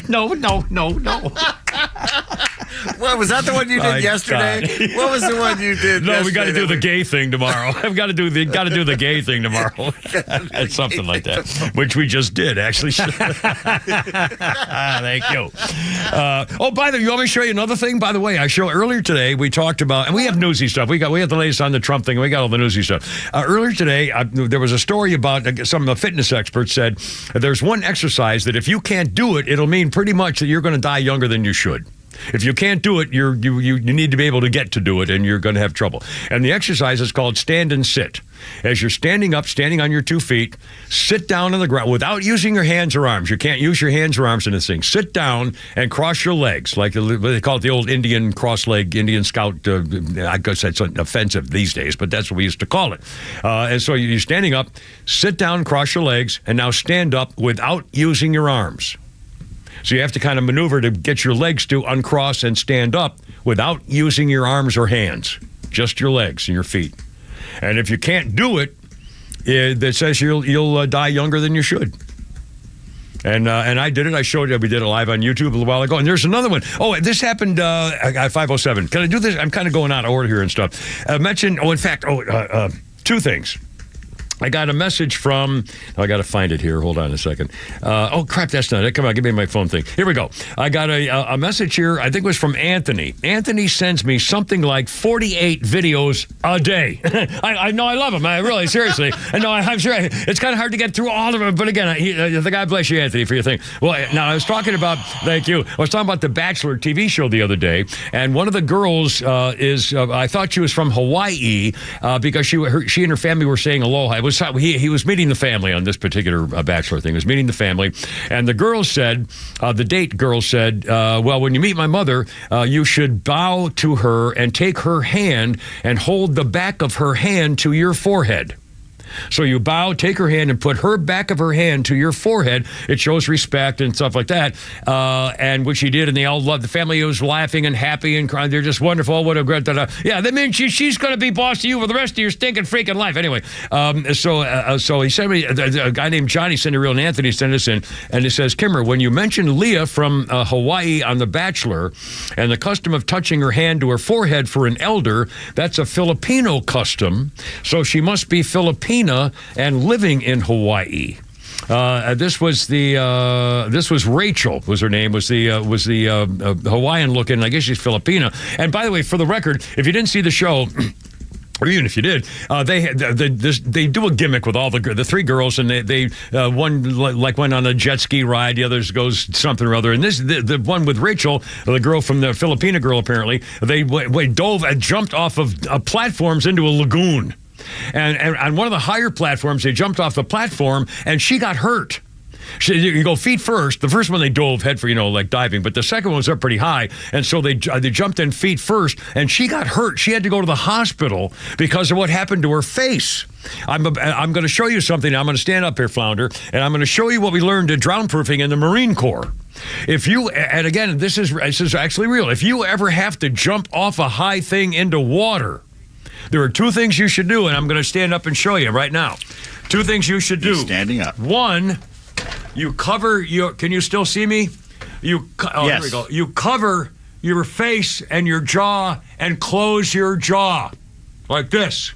No. What was that the one you did yesterday? What was the one you did? No, we got to yesterday do the that gay thing tomorrow. I've got to do the gay thing tomorrow. It's something like that, which we just did actually. Thank you. Oh, by the way, you want me to show you another thing? By the way, I showed earlier today. We talked about, and we have newsy stuff. We have the latest on the Trump thing. We got all the newsy stuff. Earlier today, there was a story about some of the fitness experts said there's one exercise that if you can't do it, it'll mean pretty much that you're going to die younger than you should. If you can't do it, you need to be able to get to do it, and you're going to have trouble. And the exercise is called stand and sit. As you're standing up, standing on your 2 feet, sit down on the ground without using your hands or arms. You can't use your hands or arms in this thing. Sit down and cross your legs, like they call it the old Indian cross-leg, Indian scout. I guess that's offensive these days, but that's what we used to call it. And so you're standing up, sit down, cross your legs, and now stand up without using your arms. So you have to kind of maneuver to get your legs to uncross and stand up without using your arms or hands, just your legs and your feet. And if you can't do it, it says you'll die younger than you should. And I did it. I showed you. We did it live on YouTube a while ago. And there's another one. Oh, this happened at 5:07. Can I do this? I'm kind of going out of order here and stuff. Two things. I got a message from, I got to find it here. Hold on a second. Oh, crap, that's not it. Come on, give me my phone thing. Here we go. I got a message here, I think it was from Anthony. Anthony sends me something like 48 videos a day. I know, I love him. I really, seriously. I know, I'm sure. It's kind of hard to get through all of them. But again, the God bless you, Anthony, for your thing. Well, now, I was talking about, thank you. I was talking about the Bachelor TV show the other day. And one of the girls I thought she was from Hawaii because she and her family were saying aloha. He was meeting the family on this particular Bachelor thing. He was meeting the family, and the girl said, the date girl said, well, when you meet my mother, you should bow to her and take her hand and hold the back of her hand to your forehead. So you bow, take her hand, and put her back of her hand to your forehead. It shows respect and stuff like that. And which she did, and they all loved. The family was laughing and happy and crying. They're just wonderful. What a great. Yeah, that means she's going to be boss to you for the rest of your stinking freaking life. Anyway, so he sent me a guy named Johnny sent a real, and Anthony sent us in, and it says, Kimmer, when you mentioned Leah from Hawaii on The Bachelor, and the custom of touching her hand to her forehead for an elder, that's a Filipino custom. So she must be Filipina and living in Hawaii. This was Rachel, was her name, was the Hawaiian looking. I guess she's Filipina. And by the way, for the record, if you didn't see the show. Or even if you did, they do a gimmick with all the three girls, and they one like went on a jet ski ride, the others goes something or other, and the one with Rachel, the girl from the Filipina girl, apparently they dove and jumped off of platforms into a lagoon. And on one of the higher platforms, they jumped off the platform, and she got hurt. You go feet first. The first one they dove head for, like diving, but the second one was up pretty high, and so they jumped in feet first, and she got hurt. She had to go to the hospital because of what happened to her face. I'm going to show you something. I'm going to stand up here, Flounder, and I'm going to show you what we learned at drown-proofing in the Marine Corps. And again, this is actually real. If you ever have to jump off a high thing into water, there are two things you should do, and I'm going to stand up and show you right now. Two things you should do. He's standing up. One, you cover your. Can you still see me? Yes. Here we go. You cover your face and your jaw and close your jaw like this.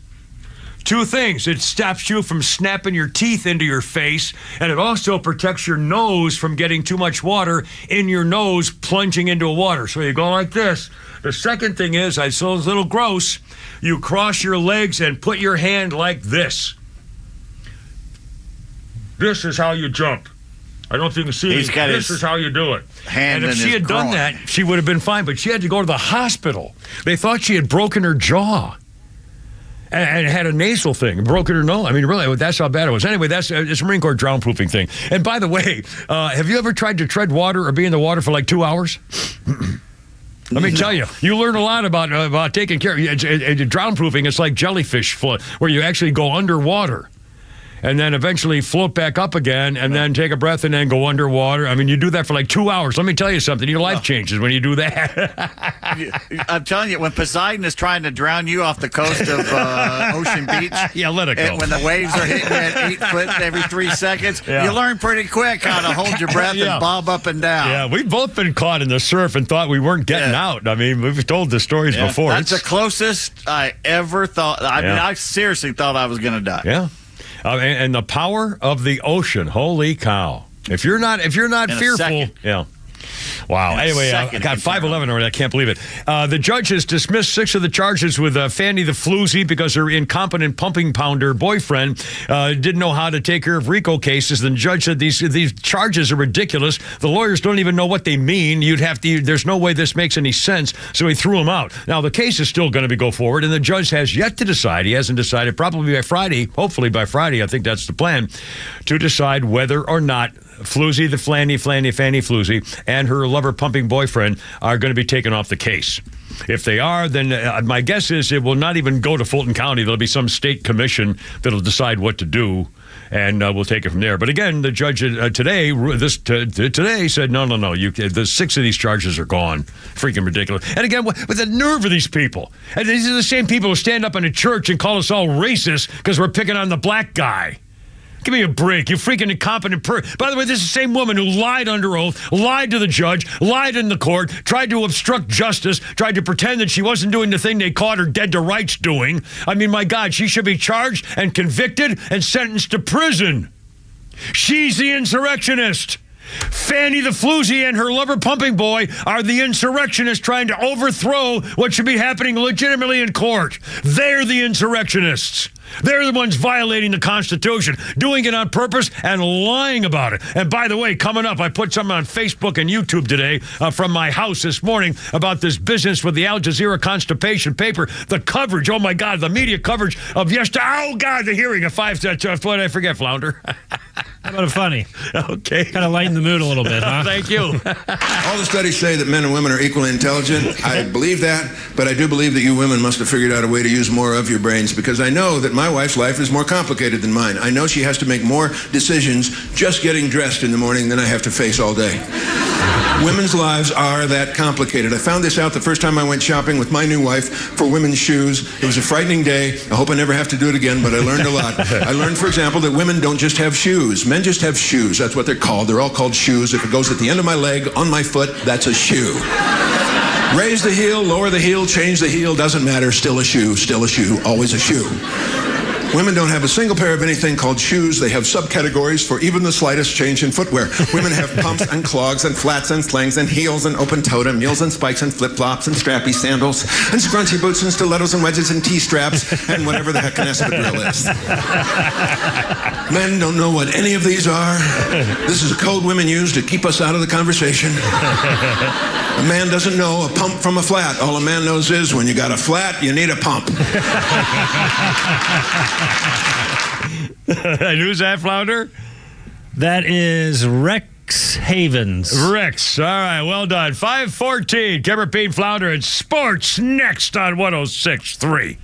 Two things. It stops you from snapping your teeth into your face, and it also protects your nose from getting too much water in your nose plunging into water. So you go like this. The second thing is, I saw it's a little gross, you cross your legs and put your hand like this. This is how you jump. I don't know if you can see it. This is how you do it. And if she had done that, she would have been fine, but she had to go to the hospital. They thought she had broken her jaw. And had a nasal thing, broken her nose. I mean, really, that's how bad it was. Anyway, it's a Marine Corps drown-proofing thing. And by the way, have you ever tried to tread water or be in the water for like 2 hours? Let me tell you, you learn a lot about taking care of drown-proofing. It's like jellyfish float, where you actually go underwater. and then eventually float back up again, and then take a breath and then go underwater. I mean, you do that for like 2 hours. Let me tell you something. Your life changes when you do that. I'm telling you, when Poseidon is trying to drown you off the coast of Ocean Beach, yeah, let it go. And when the waves are hitting you at 8 foot every 3 seconds, you learn pretty quick how to hold your breath and bob up and down. Yeah, we've both been caught in the surf and thought we weren't getting out. I mean, we've told the stories before. That's the closest I ever thought. I mean, I seriously thought I was going to die. Yeah. And the power of the ocean. Holy cow. If you're not fearful. Yeah. Wow. Anyway, I got 5:11 already. I can't believe it. The judge has dismissed 6 of the charges with Fanny the Floozy because her incompetent pumping pounder boyfriend didn't know how to take care of RICO cases. And the judge said these charges are ridiculous. The lawyers don't even know what they mean. There's no way this makes any sense. So he threw them out. Now, the case is still going to go forward, and the judge has yet to decide. He hasn't decided, probably by Friday, hopefully by Friday, I think that's the plan, to decide whether or not Floozy, the Fanny Floozy, and her lover pumping boyfriend are going to be taken off the case. If they are, then my guess is it will not even go to Fulton County. There'll be some state commission that'll decide what to do, and we'll take it from there. But again, the judge today said, no, the 6 of these charges are gone. Freaking ridiculous. And again, with the nerve of these people. And these are the same people who stand up in a church and call us all racist because we're picking on the black guy. Give me a break. You freaking incompetent By the way, this is the same woman who lied under oath, lied to the judge, lied in the court, tried to obstruct justice, tried to pretend that she wasn't doing the thing they caught her dead to rights doing. I mean, my God, she should be charged and convicted and sentenced to prison. She's the insurrectionist. Fanny the Floozy and her lover pumping boy are the insurrectionists trying to overthrow what should be happening legitimately in court. They're the insurrectionists. They're the ones violating the Constitution, doing it on purpose and lying about it. And by the way, coming up, I put something on Facebook and YouTube today from my house this morning about this business with the Al Jazeera constipation paper. The coverage, oh my God, the media coverage of yesterday. Oh God, the hearing of 5. What did I forget, Flounder? How about it funny? Okay. Kind of lighten the mood a little bit, huh? Thank you. All the studies say that men and women are equally intelligent. I believe that, but I do believe that you women must have figured out a way to use more of your brains, because I know that my wife's life is more complicated than mine. I know she has to make more decisions just getting dressed in the morning than I have to face all day. Women's lives are that complicated. I found this out the first time I went shopping with my new wife for women's shoes. It was a frightening day. I hope I never have to do it again, but I learned a lot. I learned, for example, that women don't just have shoes. Men just have shoes. That's what they're called. They're all called shoes. If it goes at the end of my leg, on my foot, that's a shoe. Raise the heel, lower the heel, change the heel, doesn't matter. Still a shoe, always a shoe. Women don't have a single pair of anything called shoes. They have subcategories for even the slightest change in footwear. Women have pumps and clogs and flats and slings and heels and open-toed and mules and spikes and flip-flops and strappy sandals and scrunchy boots and stilettos and wedges and T-straps and whatever the heck an espadrille is. Men don't know what any of these are. This is a code women use to keep us out of the conversation. A man doesn't know a pump from a flat. All a man knows is when you got a flat, you need a pump. And who's that, Flounder? That is Rex Havens. Rex. All right, well done. 5:14. Kevin Pete, Flounder, and sports next on 106.3.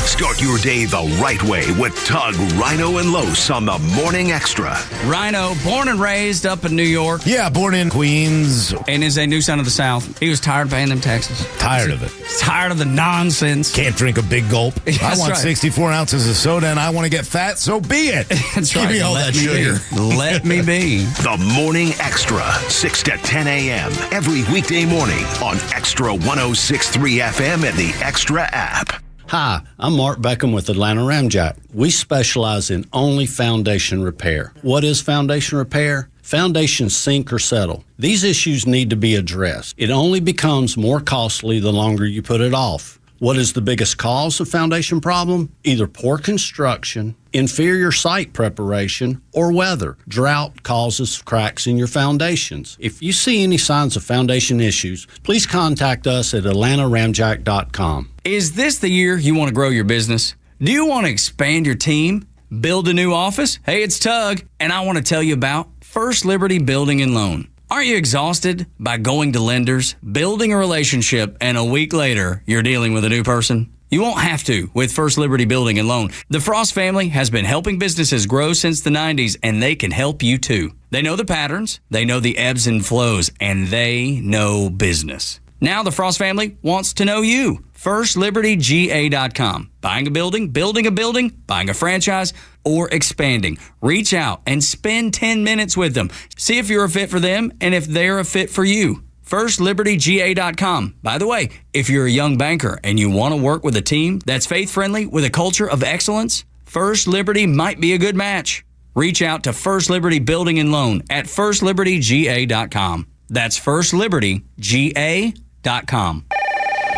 Start your day the right way with Tug, Rhino, and Los on the Morning Extra. Rhino, born and raised up in New York. Yeah, born in Queens. And is a new son of the South. He was tired of paying them taxes. Tired of it. Tired of the nonsense. Can't drink a big gulp. I want 64 ounces of soda and I want to get fat, so be it. That's Give right. me all that sugar. Let me be. The Morning Extra, 6 to 10 a.m. every weekday morning on Extra 106.3 FM and the Extra app. Hi, I'm Mark Beckham with Atlanta Ramjack. We specialize in only foundation repair. What is foundation repair? Foundations sink or settle. These issues need to be addressed. It only becomes more costly the longer you put it off. What is the biggest cause of foundation problem? Either poor construction, inferior site preparation, or weather. Drought causes cracks in your foundations. If you see any signs of foundation issues, please contact us at atlantaramjack.com. Is this the year you want to grow your business? Do you want to expand your team? Build a new office? Hey, it's Tug, and I want to tell you about First Liberty Building and Loan. Aren't you exhausted by going to lenders, building a relationship, and a week later, you're dealing with a new person? You won't have to with First Liberty Building and Loan. The Frost family has been helping businesses grow since the 90s, and they can help you too. They know the patterns, they know the ebbs and flows, and they know business. Now the Frost family wants to know you. FirstLibertyGA.com. Buying a building, building a building, buying a franchise, or expanding. Reach out and spend 10 minutes with them. See if you're a fit for them and if they're a fit for you. FirstLibertyGA.com. By the way, if you're a young banker and you want to work with a team that's faith-friendly with a culture of excellence, First Liberty might be a good match. Reach out to First Liberty Building and Loan at FirstLibertyGA.com. That's FirstLibertyGA.com.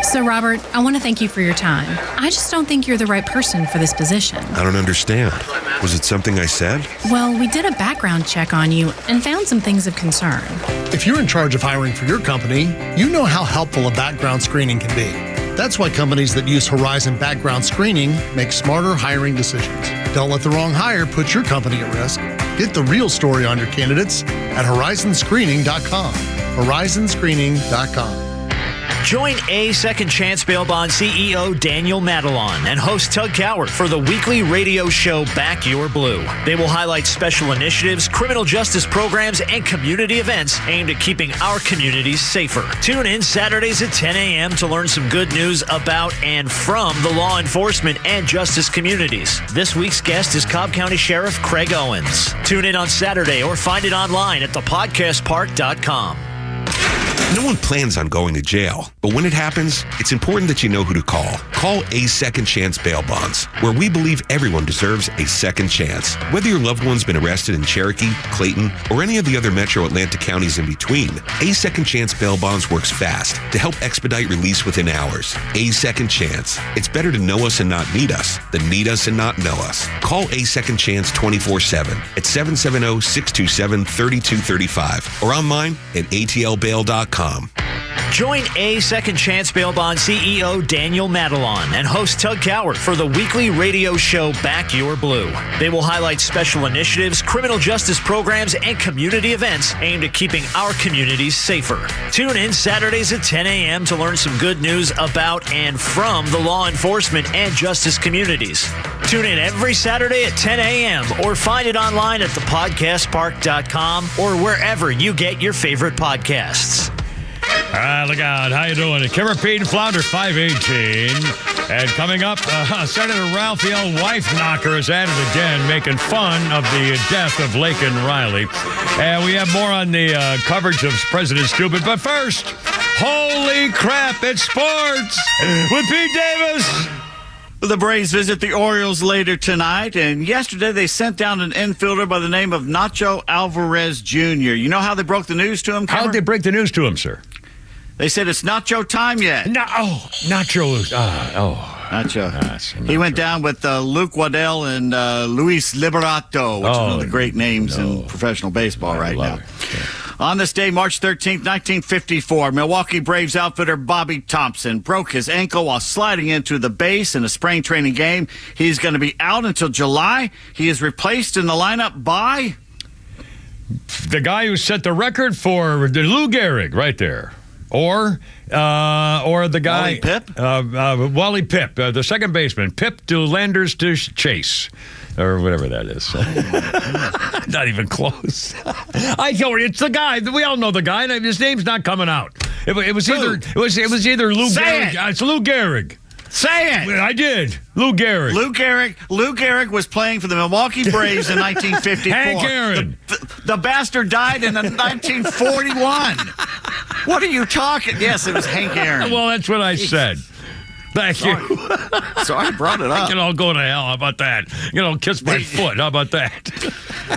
So, Robert, I want to thank you for your time. I just don't think you're the right person for this position. I don't understand. Was it something I said? Well, we did a background check on you and found some things of concern. If you're in charge of hiring for your company, you know how helpful a background screening can be. That's why companies that use Horizon background screening make smarter hiring decisions. Don't let the wrong hire put your company at risk. Get the real story on your candidates at horizonscreening.com. horizonscreening.com. Join A Second Chance Bail Bond CEO Daniel Madelon and host Tug Coward for the weekly radio show Back Your Blue. They will highlight special initiatives, criminal justice programs, and community events aimed at keeping our communities safer. Tune in Saturdays at 10 a.m. to learn some good news about and from the law enforcement and justice communities. This week's guest is Cobb County Sheriff Craig Owens. Tune in on Saturday or find it online at thepodcastpark.com. No one plans on going to jail, but when it happens, it's important that you know who to call. Call A Second Chance Bail Bonds, where we believe everyone deserves a second chance. Whether your loved one's been arrested in Cherokee, Clayton, or any of the other metro Atlanta counties in between, A Second Chance Bail Bonds works fast to help expedite release within hours. A Second Chance. It's better to know us and not need us than need us and not know us. Call A Second Chance 24/7 at 770-627-3235 or online at atlbail.com. Join A Second Chance Bail Bond CEO Daniel Madelon and host Tug Coward for the weekly radio show Back Your Blue. They will highlight special initiatives, criminal justice programs, and community events aimed at keeping our communities safer. Tune in Saturdays at 10 a.m. to learn some good news about and from the law enforcement and justice communities. Tune in every Saturday at 10 a.m. or find it online at thepodcastpark.com or wherever you get your favorite podcasts. All right, look out. How you doing? Kimmer Pete and Flounder 518. And coming up, Senator Raphael Wife-Knocker is at it again, making fun of the death of Laken Riley. And we have more on the coverage of President Stupid. But first, holy crap, it's sports with Pete Davis. The Braves visit the Orioles later tonight, and yesterday they sent down an infielder by the name of Nacho Alvarez Jr. You know how they broke the news to him, Cameron? How did they break the news to him, sir? They said it's Nacho time yet. Nacho. Nacho. He went down with Luke Waddell and Luis Liberato, which is one of the great names in professional baseball right now. On this day, March 13th, 1954, Milwaukee Braves outfitter Bobby Thompson broke his ankle while sliding into the base in a spring training game. He's going to be out until July. He is replaced in the lineup by the guy who set the record for Lou Gehrig right there. Or the guy... Wally Pipp, the second baseman. Pipp to Landers to Chase. Or whatever that is. Not even close. I told you, it's the guy. We all know the guy. His name's not coming out. It was either Lou Gehrig. It's Lou Gehrig. Say it. I did. Lou Gehrig. Lou Gehrig was playing for the Milwaukee Braves in 1954. Hank Aaron. The bastard died in 1941. What are you talking? Yes, it was Hank Aaron. Well, that's what I said. Thank you. Sorry I brought it up. I can all go to hell. How about that? Kiss my foot. How about that?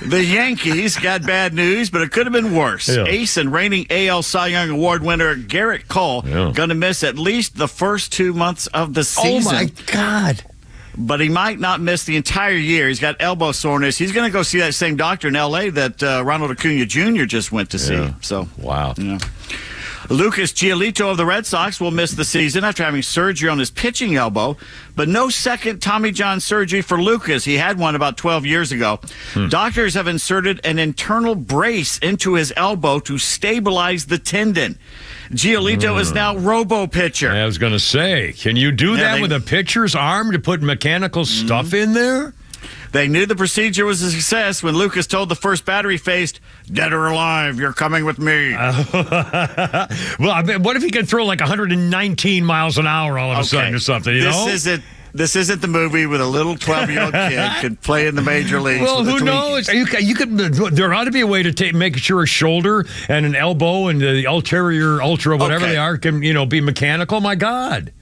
The Yankees got bad news, but it could have been worse. Yeah. Ace and reigning AL Cy Young Award winner Garrett Cole going to miss at least the first 2 months of the season. Oh, my God. But he might not miss the entire year. He's got elbow soreness. He's going to go see that same doctor in L.A. that Ronald Acuna Jr. just went to see. Yeah. So, wow. Yeah. Lucas Giolito of the Red Sox will miss the season after having surgery on his pitching elbow, but no second Tommy John surgery for Lucas. He had one about 12 years ago. Doctors have inserted an internal brace into his elbow to stabilize the tendon. Giolito is now robo-pitcher. I was going to say, can you do that with a pitcher's arm to put mechanical stuff in there? They knew the procedure was a success when Lucas told the first batter he faced, "Dead or alive, you're coming with me." Well, I mean, what if he could throw like 119 miles an hour all of a sudden or something, you know? This isn't the movie with a little 12-year-old kid could play in the major leagues. Well, who knows? You could. There ought to be a way to make sure a shoulder and an elbow and the ulterior, whatever they are, can be mechanical. My God.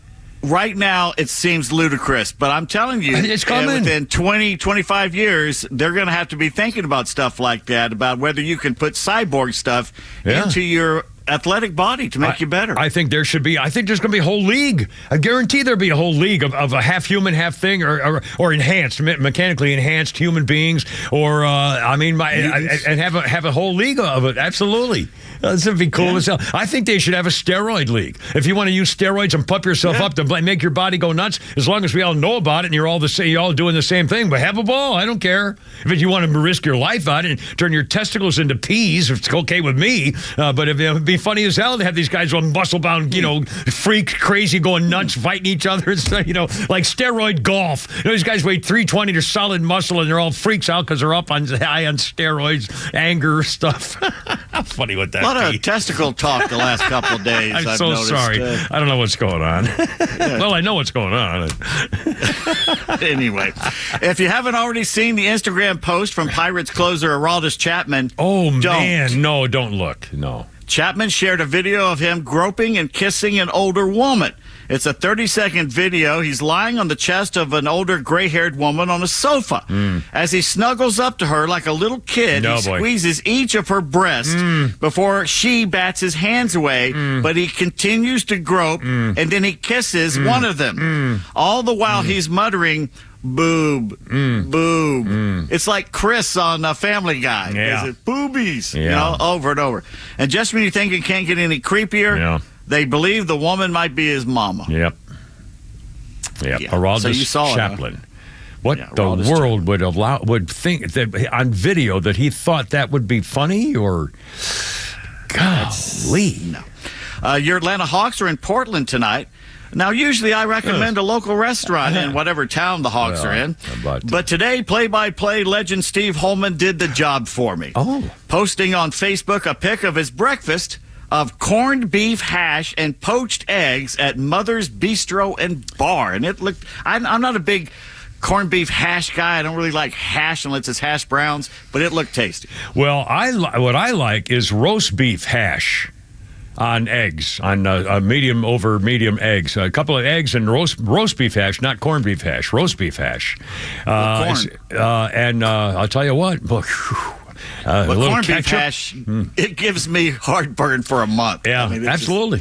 Right now, it seems ludicrous, but I'm telling you, it's coming. Within 20, 25 years, they're going to have to be thinking about stuff like that, about whether you can put cyborg stuff into your athletic body to make you better. I think there's going to be a whole league. I guarantee there'll be a whole league of a half human, half thing, or enhanced, mechanically enhanced human beings, or and have a whole league of it. Absolutely. This would be cool as hell. I think they should have a steroid league. If you want to use steroids and pump yourself up to make your body go nuts, as long as we all know about it and you're all doing the same thing, but have a ball. I don't care. If you want to risk your life on it and turn your testicles into peas, it's okay with me. But it would be funny as hell to have these guys on muscle-bound, freak, crazy, going nuts, fighting each other, like steroid golf. These guys weigh 320, they're solid muscle, and they're all freaks out because they're high on steroids, anger, stuff. How funny would that be? A lot of testicle talk the last couple of days. I'm I've so noticed. sorry. I don't know what's going on. Well, I know what's going on. Anyway, if you haven't already seen the Instagram post from Pirates closer Aroldis Chapman, man, no, don't look. No. Chapman shared a video of him groping and kissing an older woman. It's a 30-second video. He's lying on the chest of an older gray-haired woman on a sofa. As he snuggles up to her like a little kid, he squeezes each of her breasts before she bats his hands away, but he continues to grope, and then he kisses one of them. All the while he's muttering, "Boob, boob." It's like Chris on Family Guy. Yeah. Is it boobies? Over and over. And just when you think it can't get any creepier, they believe the woman might be his mama. Yep. Aroldis So you saw Chapman. It, What the world would think that on video that he thought that would be funny, or golly. No. Your Atlanta Hawks are in Portland tonight. Now, usually I recommend a local restaurant in whatever town the Hawks are in. But today, play-by-play legend Steve Holman did the job for me. Posting on Facebook a pic of his breakfast of corned beef hash and poached eggs at Mother's Bistro and Bar. And it looked, I'm not a big corned beef hash guy. I don't really like hash unless it's hash browns, but it looked tasty. Well, what I like is roast beef hash on eggs, on medium over medium eggs. A couple of eggs and roast beef hash, not corned beef hash, roast beef hash. And I'll tell you what, but corned beef hash, it gives me heartburn for a month. Yeah, I mean, absolutely.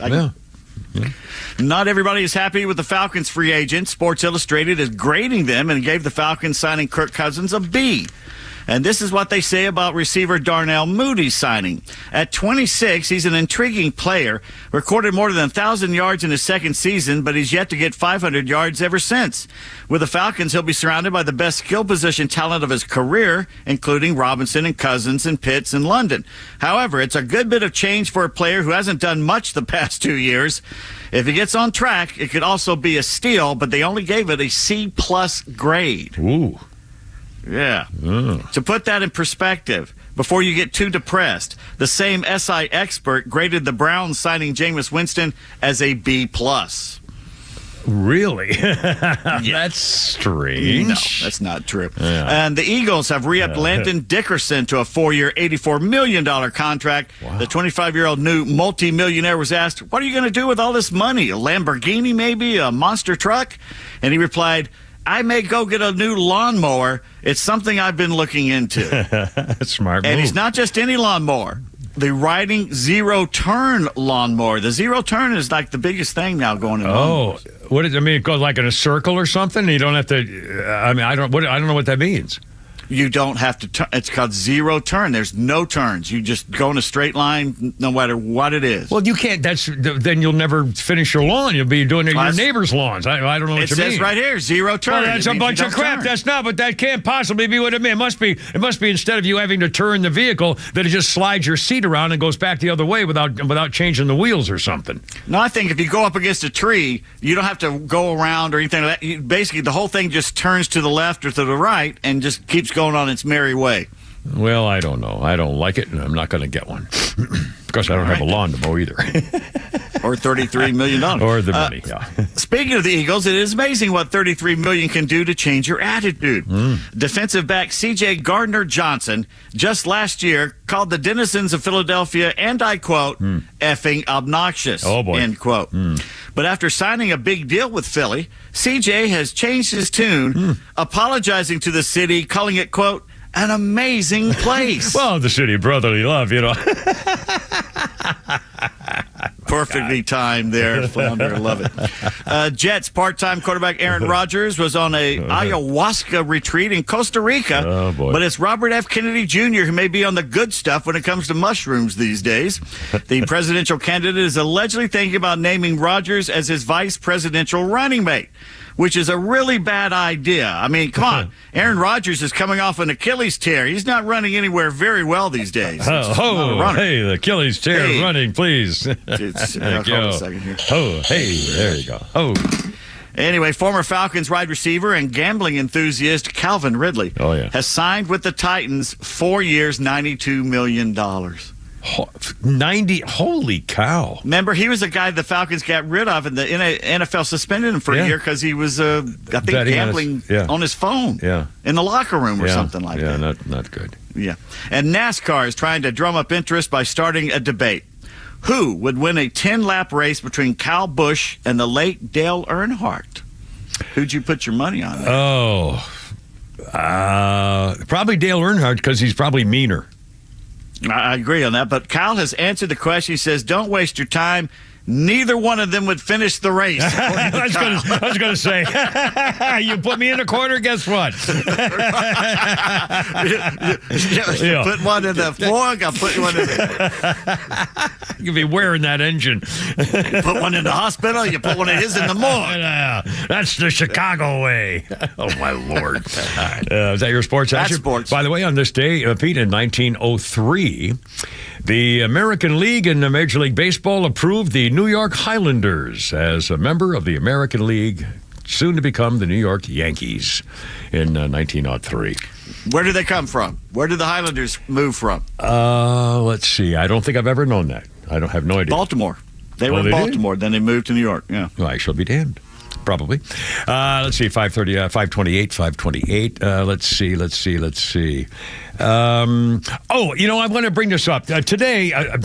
Not everybody is happy with the Falcons free agent. Sports Illustrated is grading them and gave the Falcons signing Kirk Cousins a B. And this is what they say about receiver Darnell Moody's signing. At 26, he's an intriguing player. Recorded more than 1,000 yards in his second season, but he's yet to get 500 yards ever since. With the Falcons, he'll be surrounded by the best skill position talent of his career, including Robinson and Cousins and Pitts and London. However, it's a good bit of change for a player who hasn't done much the past 2 years. If he gets on track, it could also be a steal, but they only gave it a C+ grade. Ooh. Yeah. To put that in perspective, before you get too depressed, the same SI expert graded the Browns signing Jameis Winston as a B+. Really? That's strange. No, that's not true. Yeah. And the Eagles have re-upped Landon Dickerson to a 4-year, $84 million contract. Wow. The 25-year-old new multimillionaire was asked, "What are you going to do with all this money? A Lamborghini, maybe? A monster truck?" And he replied, "I may go get a new lawnmower. It's something I've been looking into." Smart move. And he's not just any lawnmower. The riding zero-turn lawnmower. The zero-turn is like the biggest thing now going in lawnmowers. What does it mean? It goes like in a circle or something? You don't have to. I don't know what that means. You don't have to turn. It's called zero turn. There's no turns. You just go in a straight line no matter what it is. Well, you can't. Then you'll never finish your lawn. You'll be doing your neighbor's lawns. I don't know what you mean. It says right here, zero turn. Well, that's a bunch of crap. That's not, but that can't possibly be what it means. It must be instead of you having to turn the vehicle, that it just slides your seat around and goes back the other way without changing the wheels or something. No, I think if you go up against a tree, you don't have to go around or anything like that. Basically, the whole thing just turns to the left or to the right and just keeps going on its merry way. Well, I don't know. I don't like it, and I'm not going to get one. Because I don't have a lawn to mow either. Or $33 million. Or the money, yeah. Speaking of the Eagles, it is amazing what $33 million can do to change your attitude. Defensive back C.J. Gardner-Johnson just last year called the denizens of Philadelphia, and I quote, effing obnoxious, end quote. But after signing a big deal with Philly, C.J. has changed his tune, apologizing to the city, calling it, quote, an amazing place. Well, the city of brotherly love, Perfectly timed there, Flounder. I love it. Jets part-time quarterback Aaron Rodgers was on a ayahuasca retreat in Costa Rica. Oh, boy. But it's Robert F. Kennedy Jr. who may be on the good stuff when it comes to mushrooms these days. The presidential candidate is allegedly thinking about naming Rodgers as his vice presidential running mate, which is a really bad idea. I mean, come on. Aaron Rodgers is coming off an Achilles tear. He's not running anywhere very well these days. Hey, the Achilles tear running, please. Hold on a second here. Oh, hey, there you go. Oh. Anyway, former Falcons wide receiver and gambling enthusiast Calvin Ridley has signed with the Titans 4 years, $92 million. 90, holy cow. Remember, he was a guy the Falcons got rid of, and the NFL suspended him for a year because he was, I think, gambling on his phone in the locker room or something like that. Yeah, not good. Yeah. And NASCAR is trying to drum up interest by starting a debate. Who would win a 10-lap race between Kyle Busch and the late Dale Earnhardt? Who'd you put your money on? Probably Dale Earnhardt, because he's probably meaner. I agree on that, but Kyle has answered the question. He says, don't waste your time. Neither one of them would finish the race. I was going to say, you put me in a corner, guess what? You put one in the fork, I'll put one in the... You'll be wearing that engine. You put one in the hospital, you put one of his in the morgue. That's the Chicago way. Oh, my Lord. Is that your sports That's action? sports. By the way, on this day, Pete, in 1903, the American League in Major League Baseball approved the New York Highlanders as a member of the American League, soon to become the New York Yankees in 1903. Where did they come from? Where did the Highlanders move from? Let's see. I don't think I've ever known that. I don't have no idea. Baltimore. They were in Baltimore. Then they moved to New York. Yeah. Well, I shall be damned. Probably. Let's see. 528. Let's see. I want to bring this up. Yesterday, on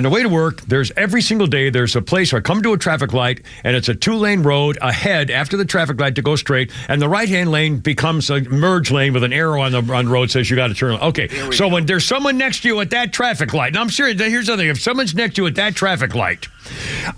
the way to work, there's every single day, there's a place where I come to a traffic light, and it's a 2-lane road ahead after the traffic light to go straight, and the right-hand lane becomes a merge lane with an arrow on the road says you got to turn. Okay, so when there's someone next to you at that traffic light, and I'm serious, here's the thing, if someone's next to you at that traffic light,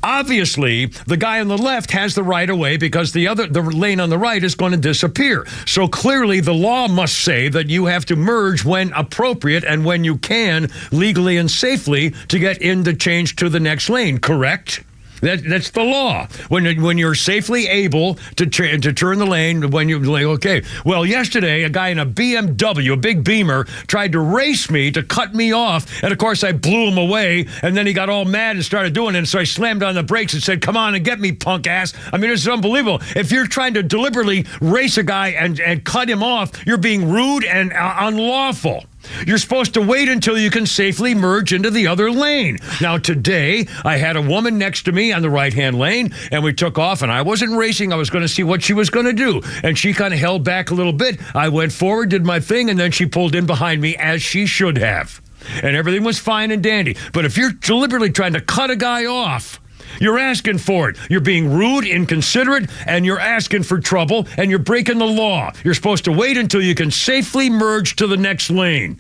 obviously, the guy on the left has the right of way because the lane on the right is going to disappear. So clearly, the law must say that you have to merge when appropriate and when you can, legally and safely, to get in to change to the next lane, correct? That's the law. When you're safely able to turn the lane, when you're like, okay. Well, yesterday, a guy in a BMW, a big Beamer, tried to race me to cut me off, and of course I blew him away, and then he got all mad and started doing it, and so I slammed on the brakes and said, come on and get me, punk ass. I mean, this is unbelievable. If you're trying to deliberately race a guy and cut him off, you're being rude and unlawful. You're supposed to wait until you can safely merge into the other lane. Now, today, I had a woman next to me on the right-hand lane, and we took off, and I wasn't racing. I was going to see what she was going to do, and she kind of held back a little bit. I went forward, did my thing, and then she pulled in behind me, as she should have. And everything was fine and dandy. But if you're deliberately trying to cut a guy off, you're asking for it. You're being rude, inconsiderate, and you're asking for trouble, and you're breaking the law. You're supposed to wait until you can safely merge to the next lane.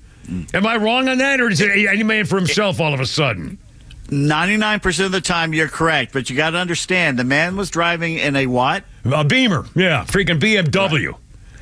Am I wrong on that, or is it any man for himself all of a sudden? 99% of the time, you're correct, but you got to understand, the man was driving in a what? A Beamer, yeah, freaking BMW.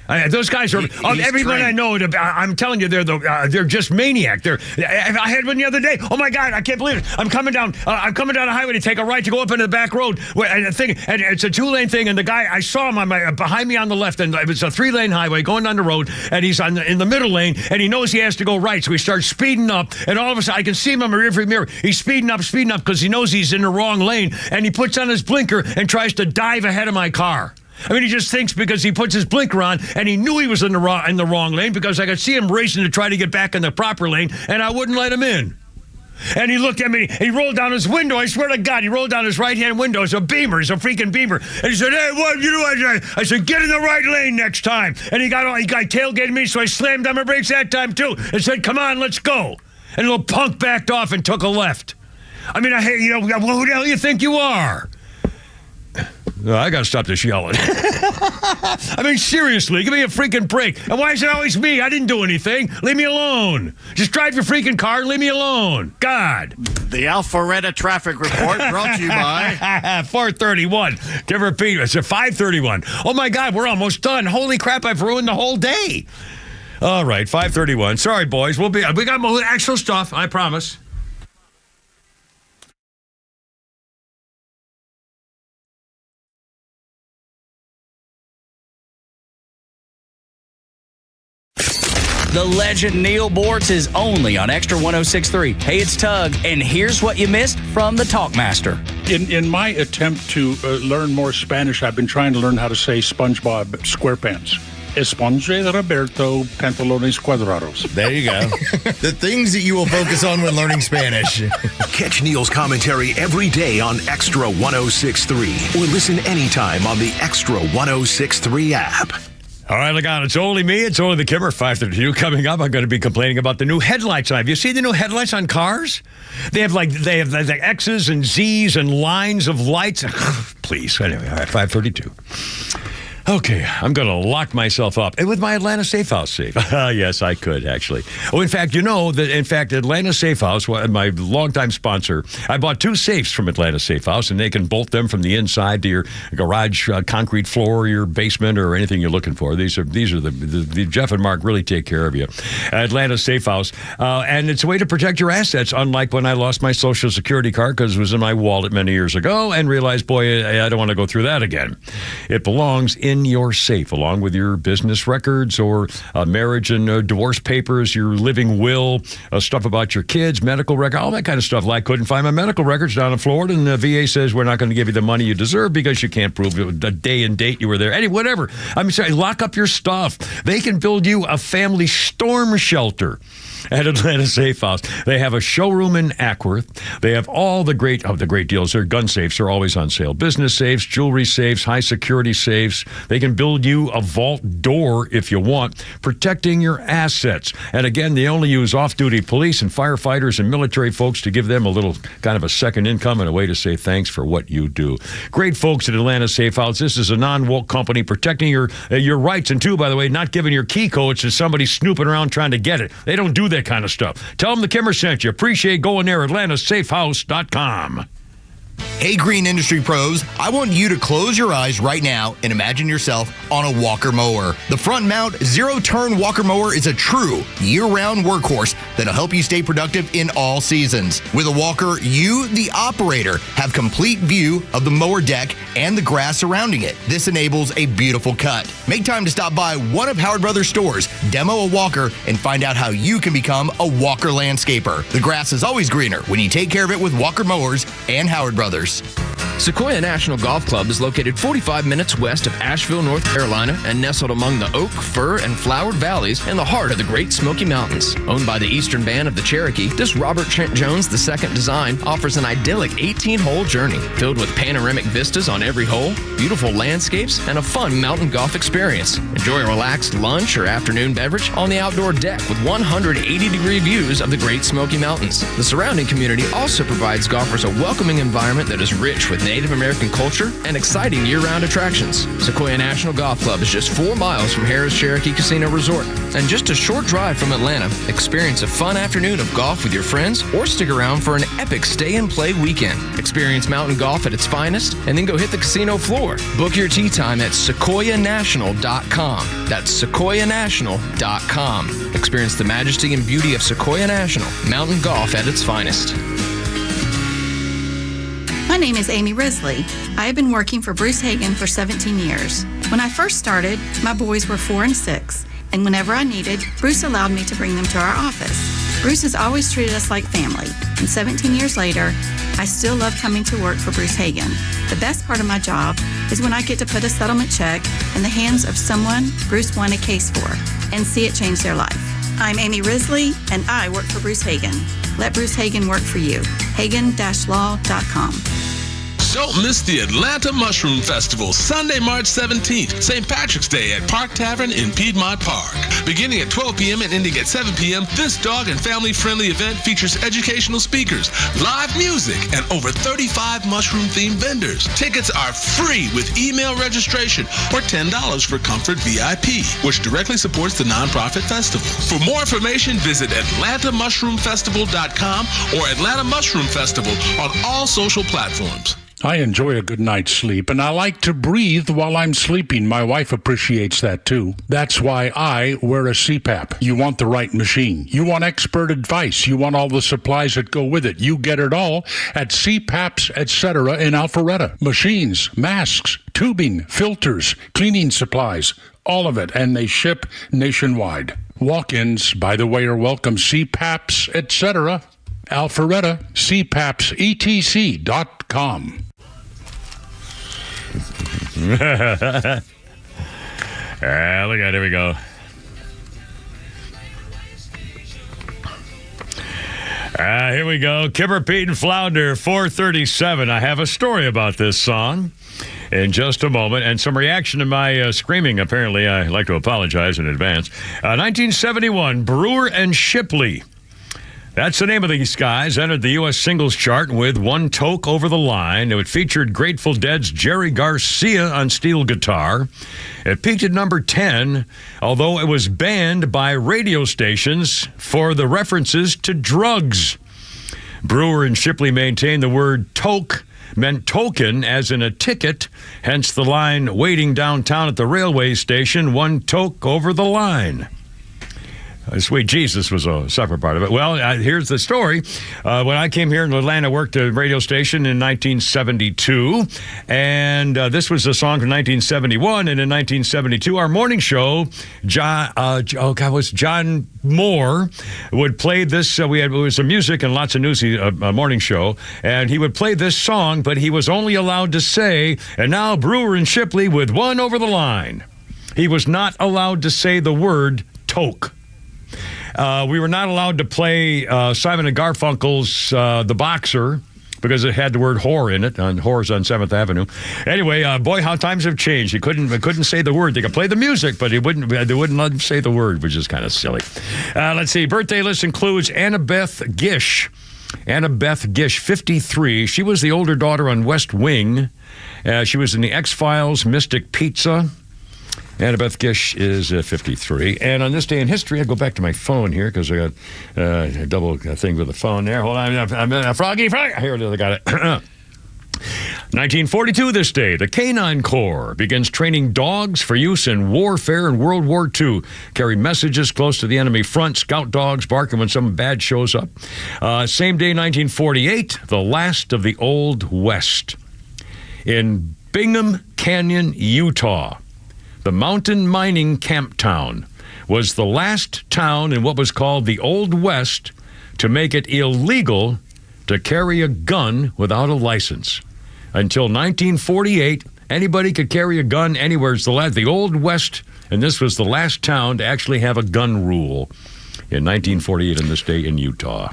Right. Those guys are everyone I know. I'm telling you, they're just maniac. I had one the other day. Oh my God, I can't believe it. I'm coming down a highway to take a right to go up into the back road. And it's a 2-lane thing. And the guy, I saw him behind me on the left, and it was a 3-lane highway going down the road. And he's in the middle lane, and he knows he has to go right. So he starts speeding up, and all of a sudden I can see him in my rearview mirror. He's speeding up because he knows he's in the wrong lane, and he puts on his blinker and tries to dive ahead of my car. I mean, he just thinks because he puts his blinker on, and he knew he was in the wrong lane because I could see him racing to try to get back in the proper lane, and I wouldn't let him in. And he looked at me, he rolled down his window. I swear to God, he rolled down his right-hand window. It's a Beamer. It's a freaking Beamer. And he said, hey, what you do? I said, get in the right lane next time. And he got tailgated me, so I slammed on my brakes that time, too, and said, come on, let's go. And the little punk backed off and took a left. I mean, who the hell do you think you are? No, I got to stop this yelling. I mean, seriously, give me a freaking break. And why is it always me? I didn't do anything. Leave me alone. Just drive your freaking car and leave me alone. God. The Alpharetta traffic report brought to you by 431. To repeat, it's a 531. Oh, my God, we're almost done. Holy crap, I've ruined the whole day. All right, 531. Sorry, boys. We got more actual stuff, I promise. The legend Neil Bortz is only on Extra 106.3. Hey, it's Tug, and here's what you missed from the Talkmaster. In my attempt to learn more Spanish, I've been trying to learn how to say SpongeBob SquarePants. Esponje Roberto Pantalones Cuadrados. There you go. The things that you will focus on when learning Spanish. Catch Neil's commentary every day on Extra 106.3 or listen anytime on the Extra 106.3 app. All right, look out. It's only me. It's only the Kimmer. 532 coming up. I'm going to be complaining about the new headlights. Have you seen the new headlights on cars? They have like X's and Z's and lines of lights. Please. Anyway, all right, 532. Okay, I'm going to lock myself up with my Atlanta Safe House safe. Yes, I could, actually. Oh, in fact, Atlanta Safe House, my longtime sponsor, I bought 2 safes from Atlanta Safe House, and they can bolt them from the inside to your garage concrete floor, your basement, or anything you're looking for. These are the Jeff and Mark really take care of you. Atlanta Safe House, and it's a way to protect your assets, unlike when I lost my Social Security card because it was in my wallet many years ago and realized, boy, I don't want to go through that again. It belongs in your safe, along with your business records or marriage and divorce papers, your living will, stuff about your kids, medical record, all that kind of stuff. Like, couldn't find my medical records down in Florida, and the VA says we're not going to give you the money you deserve because you can't prove the day and date you were there. Anyway, whatever. I'm sorry, lock up your stuff. They can build you a family storm shelter at Atlanta Safe House. They have a showroom in Ackworth. They have all the great deals. Their gun safes are always on sale. Business safes, jewelry safes, high security safes. They can build you a vault door if you want, protecting your assets. And again, they only use off-duty police and firefighters and military folks to give them a little kind of a second income and a way to say thanks for what you do. Great folks at Atlanta Safe House. This is a non-woke company protecting your rights. And two, by the way, not giving your key codes to somebody snooping around trying to get it. They don't do that kind of stuff. Tell them the Kimmer sent you. Appreciate going there, AtlantaSafeHouse.com. Hey, green industry pros, I want you to close your eyes right now and imagine yourself on a Walker mower. The front mount zero-turn Walker mower is a true year-round workhorse that'll help you stay productive in all seasons. With a Walker, you, the operator, have complete view of the mower deck and the grass surrounding it. This enables a beautiful cut. Make time to stop by one of Howard Brothers stores, demo a Walker, and find out how you can become a Walker landscaper. The grass is always greener when you take care of it with Walker mowers and Howard Brothers. Sequoia National Golf Club is located 45 minutes west of Asheville, North Carolina, and nestled among the Oak, Fir, and Flowered Valleys in the heart of the Great Smoky Mountains. Owned by the Eastern Band of the Cherokee, this Robert Trent Jones II design offers an idyllic 18-hole journey filled with panoramic vistas on every hole, beautiful landscapes, and a fun mountain golf experience. Enjoy a relaxed lunch or afternoon beverage on the outdoor deck with 180-degree views of the Great Smoky Mountains. The surrounding community also provides golfers a welcoming environment that is rich with Native American culture and exciting year-round attractions. Sequoia National Golf Club is just 4 miles from Harrah's Cherokee Casino Resort and just a short drive from Atlanta. Experience a fun afternoon of golf with your friends or stick around for an epic stay-and-play weekend. Experience mountain golf at its finest and then go hit the casino floor. Book your tee time at sequoianational.com. That's sequoianational.com. Experience the majesty and beauty of Sequoia National, mountain golf at its finest. My name is Amy Risley. I have been working for Bruce Hagen for 17 years. When I first started, my boys were 4 and 6, and whenever I needed, Bruce allowed me to bring them to our office. Bruce has always treated us like family, and 17 years later, I still love coming to work for Bruce Hagen. The best part of my job is when I get to put a settlement check in the hands of someone Bruce won a case for and see it change their life. I'm Amy Risley, and I work for Bruce Hagen. Let Bruce Hagen work for you. Hagen-law.com. Don't miss the Atlanta Mushroom Festival, Sunday, March 17th, St. Patrick's Day at Park Tavern in Piedmont Park. Beginning at 12 p.m. and ending at 7 p.m., this dog and family-friendly event features educational speakers, live music, and over 35 mushroom-themed vendors. Tickets are free with email registration or $10 for Comfort VIP, which directly supports the nonprofit festival. For more information, visit AtlantaMushroomFestival.com or Atlanta Mushroom Festival on all social platforms. I enjoy a good night's sleep, and I like to breathe while I'm sleeping. My wife appreciates that, too. That's why I wear a CPAP. You want the right machine. You want expert advice. You want all the supplies that go with it. You get it all at CPAPs, etc. in Alpharetta. Machines, masks, tubing, filters, cleaning supplies, all of it, and they ship nationwide. Walk-ins, by the way, are welcome. CPAPs, etc. Alpharetta, CPAPsetc.com. Look at it. Here we go. Here we go. Kipper, Pete, and Flounder, 437. I have a story about this song in just a moment, and some reaction to my screaming. Apparently, I like to apologize in advance. 1971, Brewer and Shipley. That's the name of these guys. Entered the U.S. singles chart with One Toke Over the Line. It featured Grateful Dead's Jerry Garcia on steel guitar. It peaked at number 10, although it was banned by radio stations for the references to drugs. Brewer and Shipley maintained the word toke meant token, as in a ticket, hence the line waiting downtown at the railway station, one toke over the line. Sweet Jesus was a separate part of it. Well, here's the story. When I came here in Atlanta, I worked at a radio station in 1972, and this was a song from 1971. And in 1972, our morning show, John Moore would play this. It was some music and lots of news, a morning show, and he would play this song, but he was only allowed to say, and now Brewer and Shipley with One Over the Line. He was not allowed to say the word toke. We were not allowed to play Simon and Garfunkel's The Boxer because it had the word whore in it, on Whores on 7th Avenue. Anyway, boy, how times have changed. He couldn't say the word. They could play the music, but they wouldn't let him say the word, which is kind of silly. Let's see. Birthday list includes Annabeth Gish. Annabeth Gish, 53. She was the older daughter on West Wing. She was in the X-Files, Mystic Pizza. Annabeth Gish is 53. And on this day in history, I go back to my phone here because I got a double thing with the phone there. Hold on. I'm Froggy. Here it is. I got it. 1942 this day, the Canine Corps begins training dogs for use in warfare in World War II. Carry messages close to the enemy front. Scout dogs barking when something bad shows up. Same day, 1948, the last of the Old West. In Bingham Canyon, Utah, the mountain mining camp town was the last town in what was called the Old West to make it illegal to carry a gun without a license. Until 1948, anybody could carry a gun anywhere. It's the Old West, and this was the last town to actually have a gun rule in 1948 on this day in Utah.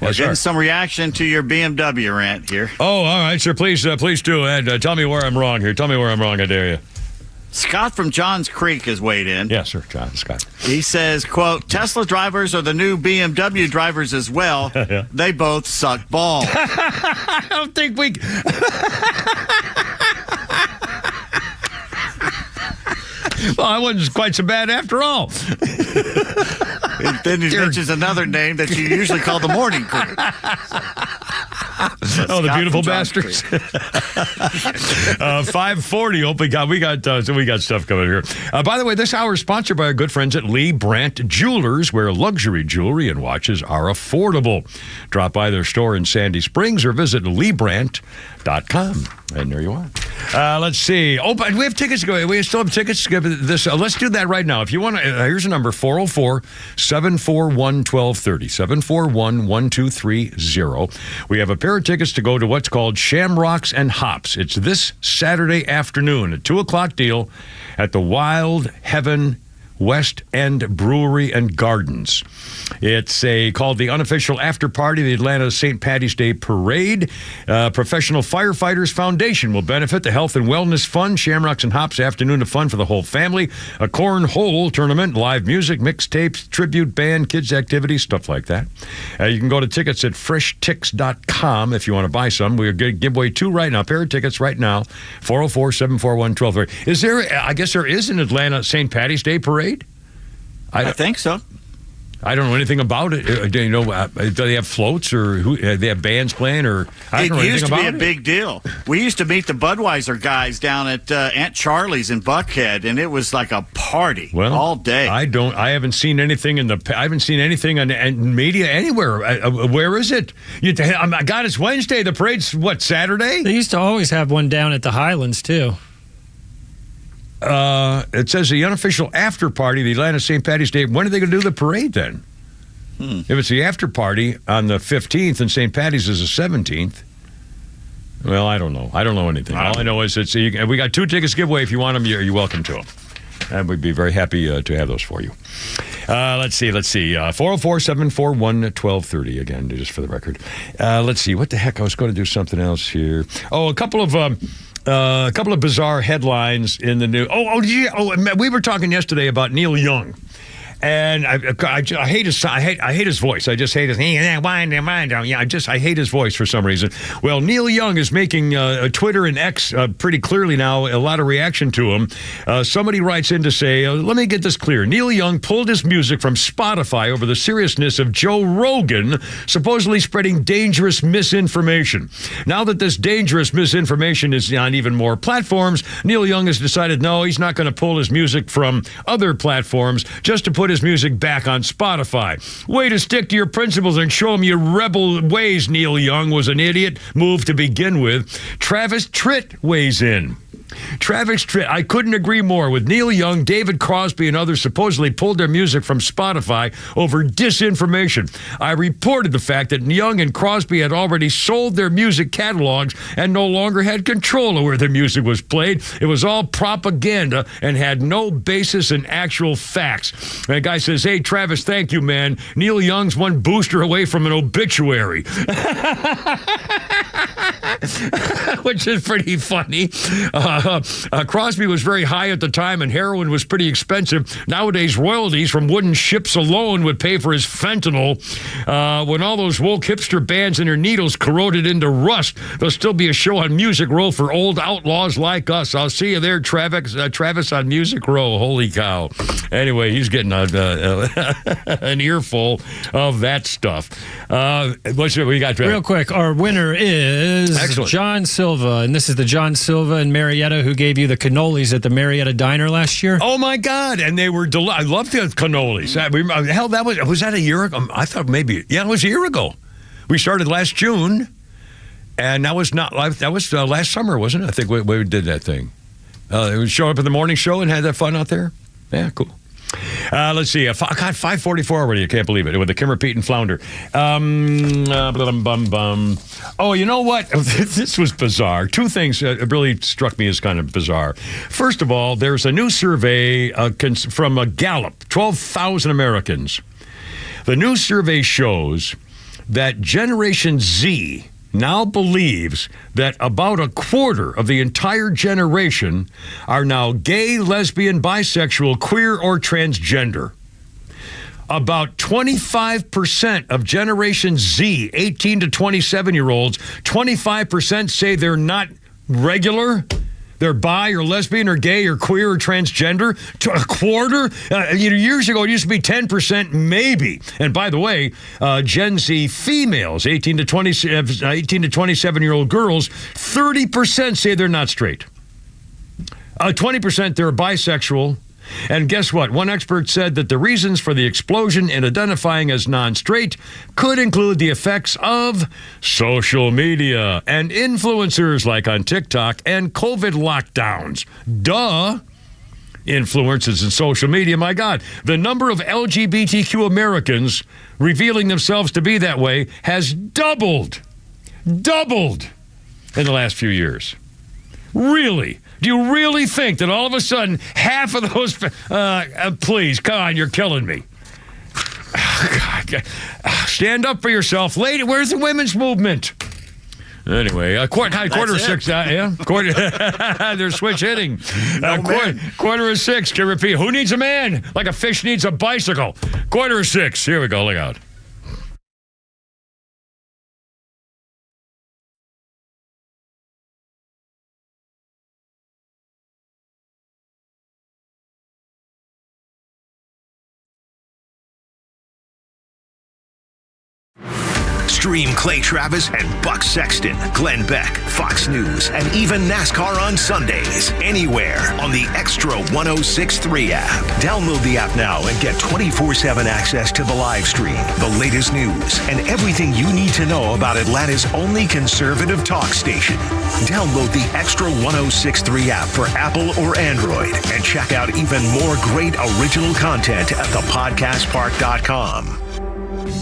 We're getting some reaction to your BMW rant here. Oh, all right, sir. Please do. Tell me where I'm wrong here. Tell me where I'm wrong, I dare you. Scott from Johns Creek has weighed in. Yes, sir, John Scott. He says, quote, Tesla drivers are the new BMW drivers as well. Yeah. They both suck balls. I don't think we... Well, I wasn't quite so bad after all. Then he mentions another name that you usually call the morning crew. Oh, the beautiful bastards. 5:40. We got stuff coming here. By the way, this hour is sponsored by our good friends at Lee Brandt Jewelers, where luxury jewelry and watches are affordable. Drop by their store in Sandy Springs or visit LeeBrandt.com. And there you are. Let's see. Oh, but we have tickets to go. We still have tickets to give this. Let's do that right now. If you want to, here's a number: 404-741-1230. 741-1230. We have a pair of tickets to go to what's called Shamrocks and Hops. It's this Saturday afternoon, a 2:00 deal at the Wild Heaven West End Brewery and Gardens. It's called the unofficial after party of the Atlanta St. Patty's Day Parade. Professional Firefighters Foundation will benefit the Health and Wellness Fund. Shamrocks and Hops afternoon of fun for the whole family. A cornhole tournament, live music, mixtapes, tribute band, kids activities, stuff like that. You can go to tickets at FreshTix.com if you want to buy some. We're going to give away two right now, a pair of tickets right now. 404-741-1230. Is there? I guess there is an Atlanta St. Patty's Day Parade. I think so. I don't know anything about it. Do you know? Do they have floats or they have bands playing? Or I don't know anything about it. It used to be a big deal. We used to meet the Budweiser guys down at Aunt Charlie's in Buckhead, and it was like a party all day. I haven't seen anything I haven't seen anything on media anywhere. Where is it? God, it's Wednesday. The parade's what, Saturday? They used to always have one down at the Highlands too. It says the unofficial after party, the Atlanta St. Patty's Day. When are they going to do the parade then? If it's the after party on the 15th and St. Patty's is the 17th, well, I don't know. I don't know anything. All I know is we got two tickets to give away. If you want them, you're welcome to them. And we'd be very happy to have those for you. Let's see. 404-741-1230 again, just for the record. Let's see. What the heck? I was going to do something else here. Oh, a couple of bizarre headlines in the news. We were talking yesterday about Neil Young. And I hate his voice. I just hate his I hate his voice for some reason. Well, Neil Young is making Twitter and X pretty clearly now a lot of reaction to him. Somebody writes in to say, let me get this clear. Neil Young pulled his music from Spotify over the seriousness of Joe Rogan supposedly spreading dangerous misinformation. Now that this dangerous misinformation is on even more platforms, Neil Young has decided no, he's not going to pull his music from other platforms just to put his music back on Spotify. Way to stick to your principles and show him your rebel ways. Neil Young was an idiot move to begin with. Travis Tritt weighs in. Travis Tritt, I couldn't agree more with Neil Young, David Crosby, and others supposedly pulled their music from Spotify over disinformation. I reported the fact that Young and Crosby had already sold their music catalogs and no longer had control of where their music was played. It was all propaganda and had no basis in actual facts. And the guy says, hey, Travis, thank you, man. Neil Young's one booster away from an obituary. Which is pretty funny. Crosby was very high at the time, and heroin was pretty expensive. Nowadays, royalties from wooden ships alone would pay for his fentanyl. When all those woke hipster bands and their needles corroded into rust, there'll still be a show on Music Row for old outlaws like us. I'll see you there, Travis on Music Row. Holy cow. Anyway, he's getting an earful of that stuff. What we got, Travis? Real quick, our winner is Excellent. John Silva, and this is the John Silva in Marietta who gave you the cannolis at the Marietta Diner last year. Oh my God! And they were I loved the cannolis. Hell, was that a year ago? I thought maybe it was a year ago. We started last June, and that was last summer, wasn't it? I think we did that thing. It would show up at the morning show and had that fun out there. Yeah, cool. Let's see. God, 5:44 already. I can't believe it. With the Kimmer, Pete, and Flounder. Oh, you know what? This was bizarre. Two things really struck me as kind of bizarre. First of all, there's a new survey from Gallup, 12,000 Americans. The new survey shows that Generation Z now believes that about a quarter of the entire generation are now gay, lesbian, bisexual, queer, or transgender. About 25% of Generation Z, 18 to 27-year-olds, 25% say they're not regular. They're bi or lesbian or gay or queer or transgender. A quarter? Years ago, it used to be 10%, maybe. And by the way, Gen Z females, 18 to 27-year-old girls, 30% say they're not straight. 20% they're bisexual. And guess what? One expert said that the reasons for the explosion in identifying as non-straight could include the effects of social media and influencers like on TikTok and COVID lockdowns. Duh. Influencers in social media, my God. The number of LGBTQ Americans revealing themselves to be that way has doubled in the last few years. Really? Do you really think that all of a sudden half of those... please, come on, you're killing me. Stand up for yourself. Lady, where's the women's movement? Anyway, quarter six. Yeah, quarter. They're switch hitting. Quarter of six. Can repeat. Who needs a man? Like a fish needs a bicycle. Quarter of six. Here we go. Look out. Stream Clay Travis and Buck Sexton, Glenn Beck, Fox News, and even NASCAR on Sundays. Anywhere on the XTRA 106.3 app. Download the app now and get 24/7 access to the live stream, the latest news, and everything you need to know about Atlanta's only conservative talk station. Download the XTRA 106.3 app for Apple or Android and check out even more great original content at thepodcastpark.com.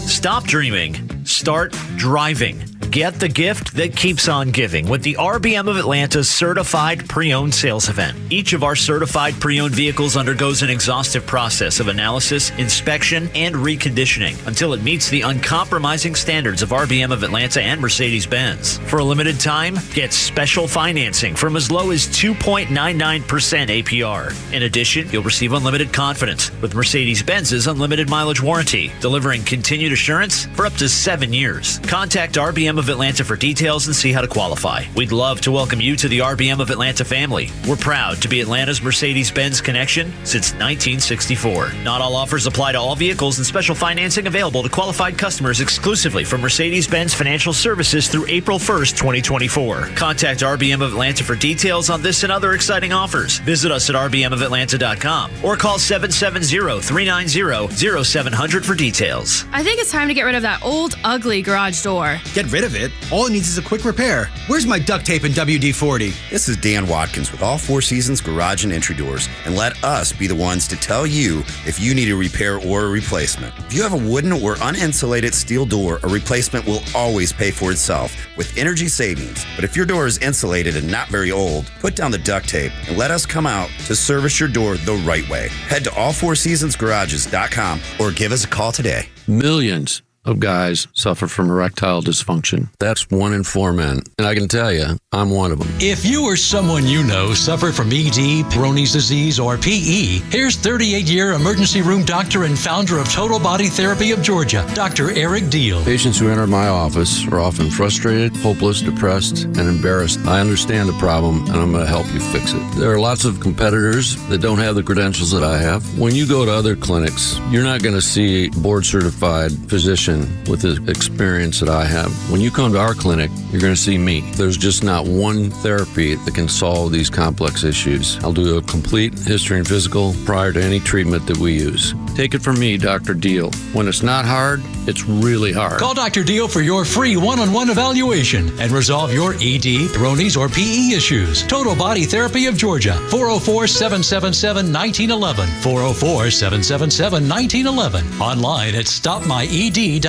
Stop dreaming. Start driving. Get the gift that keeps on giving with the RBM of Atlanta's certified pre-owned sales event. Each of our certified pre-owned vehicles undergoes an exhaustive process of analysis, inspection, and reconditioning until it meets the uncompromising standards of RBM of Atlanta and Mercedes-Benz. For a limited time, get special financing from as low as 2.99% APR. In addition, you'll receive unlimited confidence with Mercedes-Benz's unlimited mileage warranty, delivering continued assurance for up to 7 years. Contact RBM of Atlanta for details and see how to qualify. We'd love to welcome you to the RBM of Atlanta family. We're proud to be Atlanta's Mercedes-Benz connection since 1964. Not all offers apply to all vehicles, and special financing available to qualified customers exclusively from Mercedes-Benz Financial Services through April 1st, 2024. Contact RBM of Atlanta for details on this and other exciting offers. Visit us at rbmofatlanta.com or call 770-390-0700 for details. I think it's time to get rid of that old, ugly garage door. Get rid of it? All it needs is a quick repair. Where's my duct tape and WD-40? This is Dan Watkins with All Four Seasons Garage and Entry Doors, and let us be the ones to tell you if you need a repair or a replacement. If you have a wooden or uninsulated steel door, a replacement will always pay for itself with energy savings. But if your door is insulated and not very old, put down the duct tape and let us come out to service your door the right way. Head to allfourseasonsgarages.com or give us a call today. Millions of guys suffer from erectile dysfunction. That's 1 in 4 men. And I can tell you, I'm one of them. If you or someone you know suffer from ED, Peyronie's disease, or PE, here's 38-year emergency room doctor and founder of Total Body Therapy of Georgia, Dr. Eric Deal. Patients who enter my office are often frustrated, hopeless, depressed, and embarrassed. I understand the problem, and I'm going to help you fix it. There are lots of competitors that don't have the credentials that I have. When you go to other clinics, you're not going to see a board-certified physician with the experience that I have. When you come to our clinic, you're going to see me. There's just not one therapy that can solve these complex issues. I'll do a complete history and physical prior to any treatment that we use. Take it from me, Dr. Deal. When it's not hard, it's really hard. Call Dr. Deal for your free one-on-one evaluation and resolve your ED, Peyronie's, or PE issues. Total Body Therapy of Georgia, 404-777-1911, 404-777-1911, online at stopmyed.com.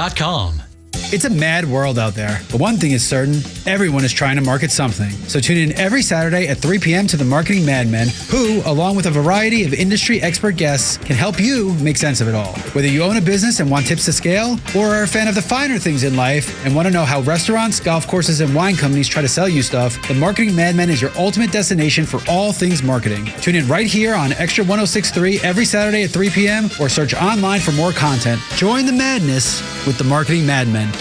It's a mad world out there, but one thing is certain, everyone is trying to market something. So tune in every Saturday at 3 p.m. to the Marketing Madmen, who, along with a variety of industry expert guests, can help you make sense of it all. Whether you own a business and want tips to scale, or are a fan of the finer things in life and want to know how restaurants, golf courses, and wine companies try to sell you stuff, the Marketing Madmen is your ultimate destination for all things marketing. Tune in right here on XTRA 106.3 every Saturday at 3 p.m. or search online for more content. Join the madness with the Marketing Madmen.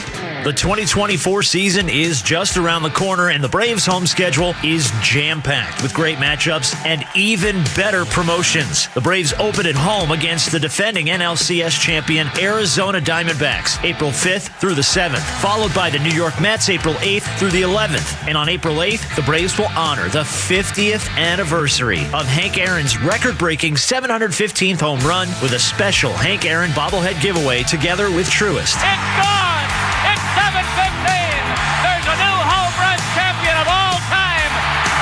The 2024 season is just around the corner, and the Braves' home schedule is jam-packed with great matchups and even better promotions. The Braves open at home against the defending NLCS champion Arizona Diamondbacks April 5th through the 7th, followed by the New York Mets April 8th through the 11th. And on April 8th, the Braves will honor the 50th anniversary of Hank Aaron's record-breaking 715th home run with a special Hank Aaron bobblehead giveaway together with Truist. It's gone! It's 7:15. There's a new home run champion of all time,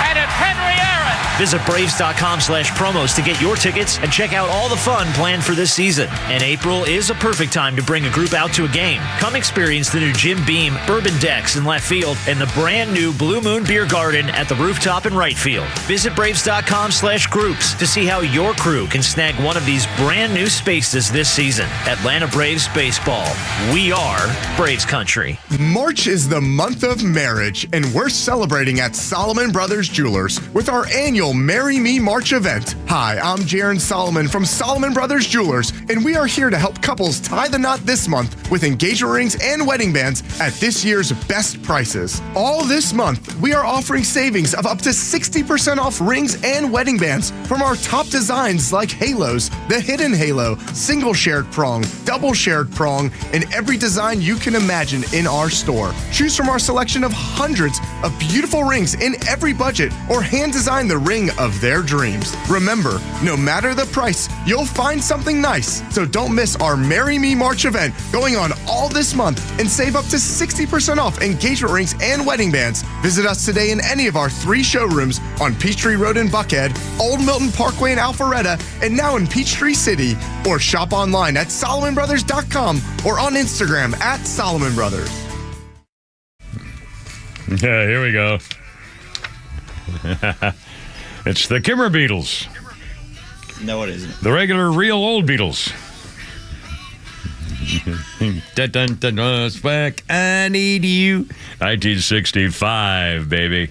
and it's Henry Aaron. Visit Braves.com/promos to get your tickets and check out all the fun planned for this season. And April is a perfect time to bring a group out to a game. Come experience the new Jim Beam Bourbon Decks in left field and the brand new Blue Moon Beer Garden at the rooftop in right field. Visit Braves.com/groups to see how your crew can snag one of these brand new spaces this season. Atlanta Braves Baseball. We are Braves Country. March is the month of marriage, and we're celebrating at Solomon Brothers Jewelers with our annual Marry Me March event. Hi, I'm Jaron Solomon from Solomon Brothers Jewelers, and we are here to help couples tie the knot this month with engagement rings and wedding bands at this year's best prices. All this month, we are offering savings of up to 60% off rings and wedding bands from our top designs like halos, the hidden halo, single shared prong, double shared prong, and every design you can imagine in our store. Choose from our selection of hundreds of beautiful rings in every budget, or hand design the ring of their dreams. Remember, no matter the price, you'll find something nice. So don't miss our Marry Me March event going on all this month and save up to 60% off engagement rings and wedding bands. Visit us today in any of our 3 showrooms on Peachtree Road in Buckhead, Old Milton Parkway in Alpharetta, and now in Peachtree City. Or shop online at SolomonBrothers.com or on Instagram at Solomon Brothers. Yeah, here we go. It's the Kimmer Beatles. No, it isn't. The regular, real old Beatles. Back, I need you. 1965, baby.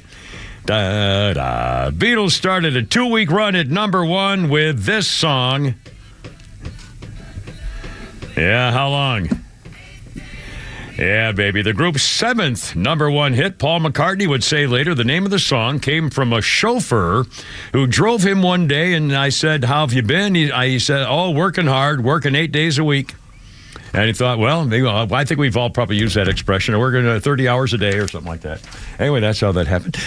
Beatles started a 2-week run at number 1 with this song. Yeah, how long? Yeah, baby. The group's 7th number 1 hit, Paul McCartney would say later, the name of the song came from a chauffeur who drove him one day, and I said, how have you been? He said, oh, working hard, working 8 days a week. And he thought, well, maybe, I think we've all probably used that expression. We're going to 30 hours a day or something like that. Anyway, that's how that happened.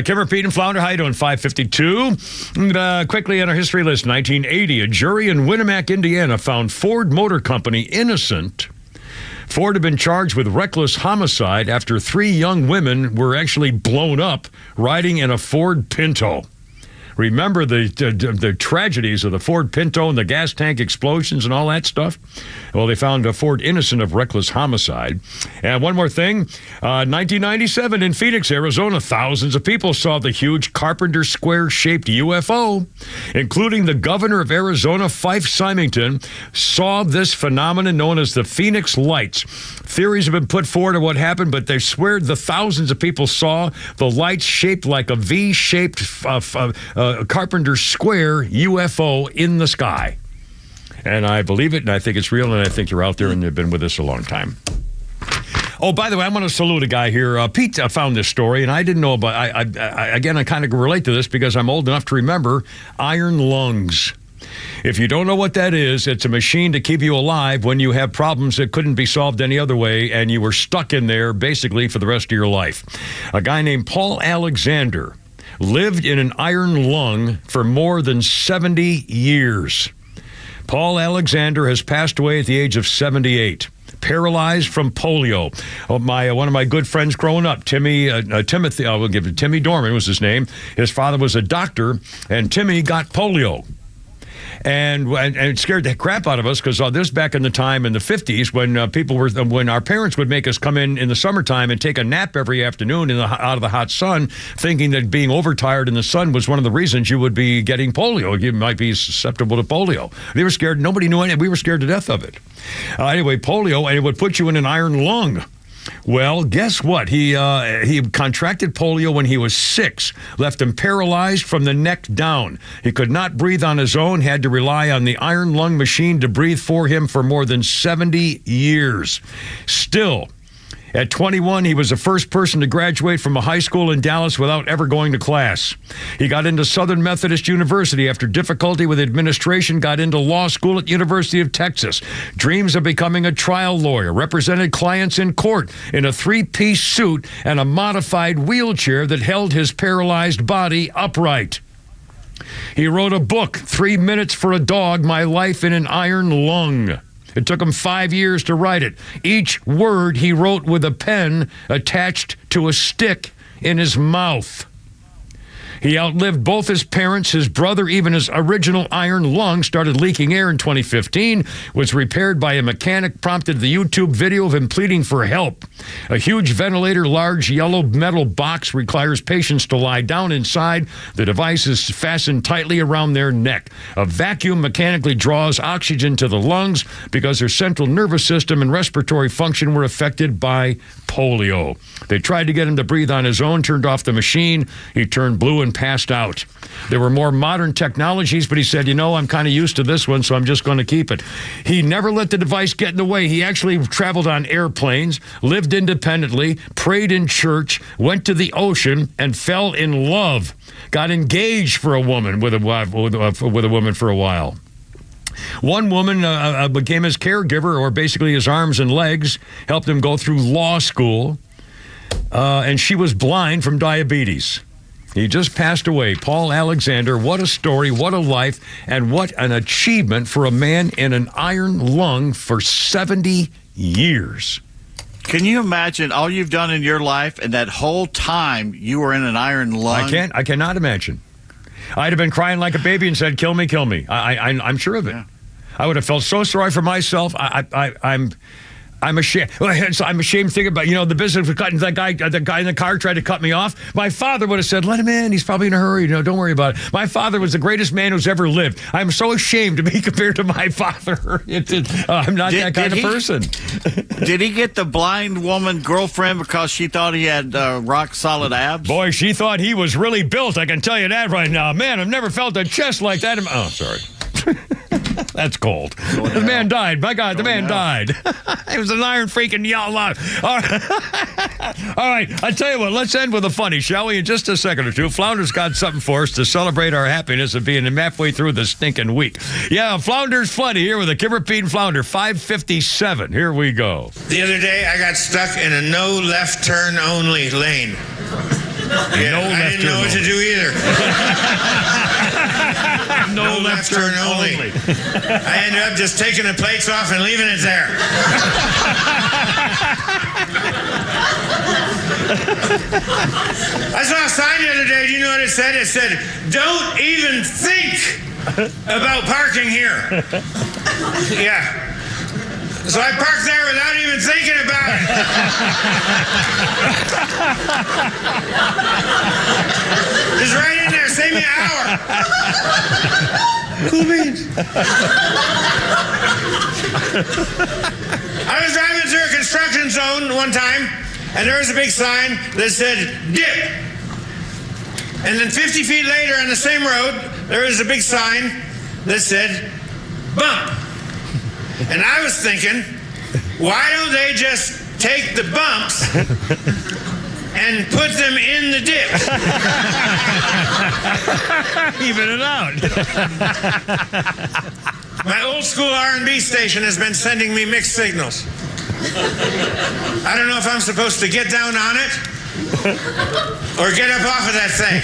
Kimmer, Pete, and Flounder, how you doing? 552. Quickly on our history list, 1980, a jury in Winnemac, Indiana, found Ford Motor Company innocent. Ford had been charged with reckless homicide after 3 young women were actually blown up riding in a Ford Pinto. Remember the tragedies of the Ford Pinto and the gas tank explosions and all that stuff? Well, they found a Ford innocent of reckless homicide. And one more thing, 1997 in Phoenix, Arizona, thousands of people saw the huge Carpenter Square-shaped UFO, including the governor of Arizona, Fife Symington, saw this phenomenon known as the Phoenix Lights. Theories have been put forward of what happened, but they swear the thousands of people saw the lights shaped like a V-shaped Carpenter Square UFO in the sky. And I believe it, and I think it's real, and I think you're out there and you've been with us a long time. Oh, by the way, I want to salute a guy here. Pete found this story, and I didn't know about I kind of relate to this because I'm old enough to remember iron lungs. If you don't know what that is, it's a machine to keep you alive when you have problems that couldn't be solved any other way, and you were stuck in there basically for the rest of your life. A guy named Paul Alexander lived in an iron lung for more than 70 years. Paul Alexander has passed away at the age of 78. Paralyzed from polio. One of my good friends growing up, Timmy Dorman was his name. His father was a doctor, and Timmy got polio. And it scared the crap out of us because this back in the time in the 50s when our parents would make us come in the summertime and take a nap every afternoon out of the hot sun, thinking that being overtired in the sun was one of the reasons you would be getting polio. You might be susceptible to polio. They were scared. Nobody knew anything. We were scared to death of it. Anyway, polio, and it would put you in an iron lung. Well, guess what? He contracted polio when he was 6, left him paralyzed from the neck down. He could not breathe on his own, had to rely on the iron lung machine to breathe for him for more than 70 years. Still, at 21, he was the first person to graduate from a high school in Dallas without ever going to class. He got into Southern Methodist University after difficulty with administration, got into law school at University of Texas. Dreams of becoming a trial lawyer, represented clients in court in a 3-piece suit and a modified wheelchair that held his paralyzed body upright. He wrote a book, 3 Minutes for a Dog, My Life in an Iron Lung. It took him 5 years to write it. Each word he wrote with a pen attached to a stick in his mouth. He outlived both his parents, his brother, even his original iron lung started leaking air in 2015, was repaired by a mechanic, prompted the YouTube video of him pleading for help. A huge ventilator, large yellow metal box requires patients to lie down inside. The device is fastened tightly around their neck. A vacuum mechanically draws oxygen to the lungs because their central nervous system and respiratory function were affected by polio. They tried to get him to breathe on his own, turned off the machine. He turned blue and passed out. There were more modern technologies, but he said, I'm kind of used to this one, so I'm just going to keep it. He never let the device get in the way. He actually traveled on airplanes, lived independently, prayed in church, went to the ocean, and fell in love. Got engaged for a woman with a woman for a while. One woman became his caregiver, or basically his arms and legs, helped him go through law school, and she was blind from diabetes. He just passed away. Paul Alexander, what a story, what a life, and what an achievement for a man in an iron lung for 70 years. Can you imagine all you've done in your life, and that whole time you were in an iron lung? I cannot imagine. I'd have been crying like a baby and said, kill me, kill me. I'm sure of it. Yeah. I would have felt so sorry for myself. I'm ashamed. I'm ashamed thinking about, the business of cutting. The guy in the car tried to cut me off. My father would have said, let him in. He's probably in a hurry. Don't worry about it. My father was the greatest man who's ever lived. I'm so ashamed to be compared to my father. I'm not that kind of person. Did he get the blind woman girlfriend because she thought he had rock solid abs? Boy, she thought he was really built. I can tell you that right now. Man, I've never felt a chest like that. Oh, sorry. That's cold. The man died. My God, the man died. It was an iron freaking yell out. All right. I tell you what, let's end with a funny, shall we? In just a second or two. Flounder's got something for us to celebrate our happiness of being halfway through the stinking week. Yeah, Flounder's funny here with a Kipper, Pete, and Flounder. 5:57. Here we go. The other day, I got stuck in a no left turn only lane. Yeah, I didn't know what to do either. No left turn only. I ended up just taking the plates off and leaving it there. I saw a sign the other day. Do you know what it said? It said, "Don't even think about parking here." Yeah. So I parked there without even thinking about it. Just right in there, save me an hour. Cool beans. I was driving through a construction zone one time, and there was a big sign that said, dip. And then 50 feet later on the same road, there was a big sign that said, bump. And I was thinking, why don't they just take the bumps and put them in the dip? Even it out. My old school R&B station has been sending me mixed signals. I don't know if I'm supposed to get down on it or get up off of that thing.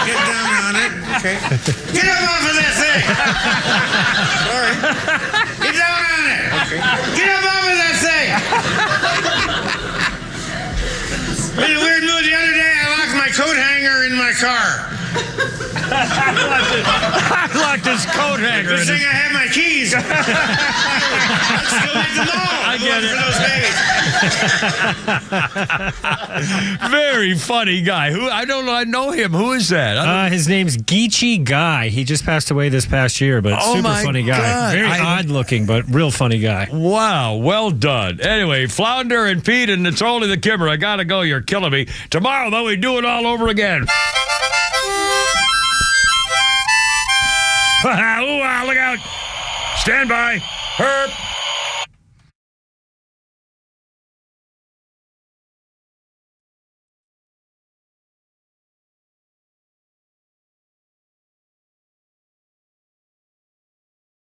Get down on it. Okay. Get up off of that thing. Sorry. Get down on it. Okay. Get up off of that thing. In a weird mood the other day, I locked my car. I locked his coat hanger. Good thing I have my keys. I still need to know. I get it. Very funny guy. Who I don't know. I know him. Who is that? His name's Geechee Guy. He just passed away this past year, but super funny guy. God. Very odd looking, but real funny guy. Wow, well done. Anyway, Flounder and Pete, and it's only the Kimmer. I gotta go. You're killing me. Tomorrow, though, we do it all over again. Ooh, look out. Stand by. Herp.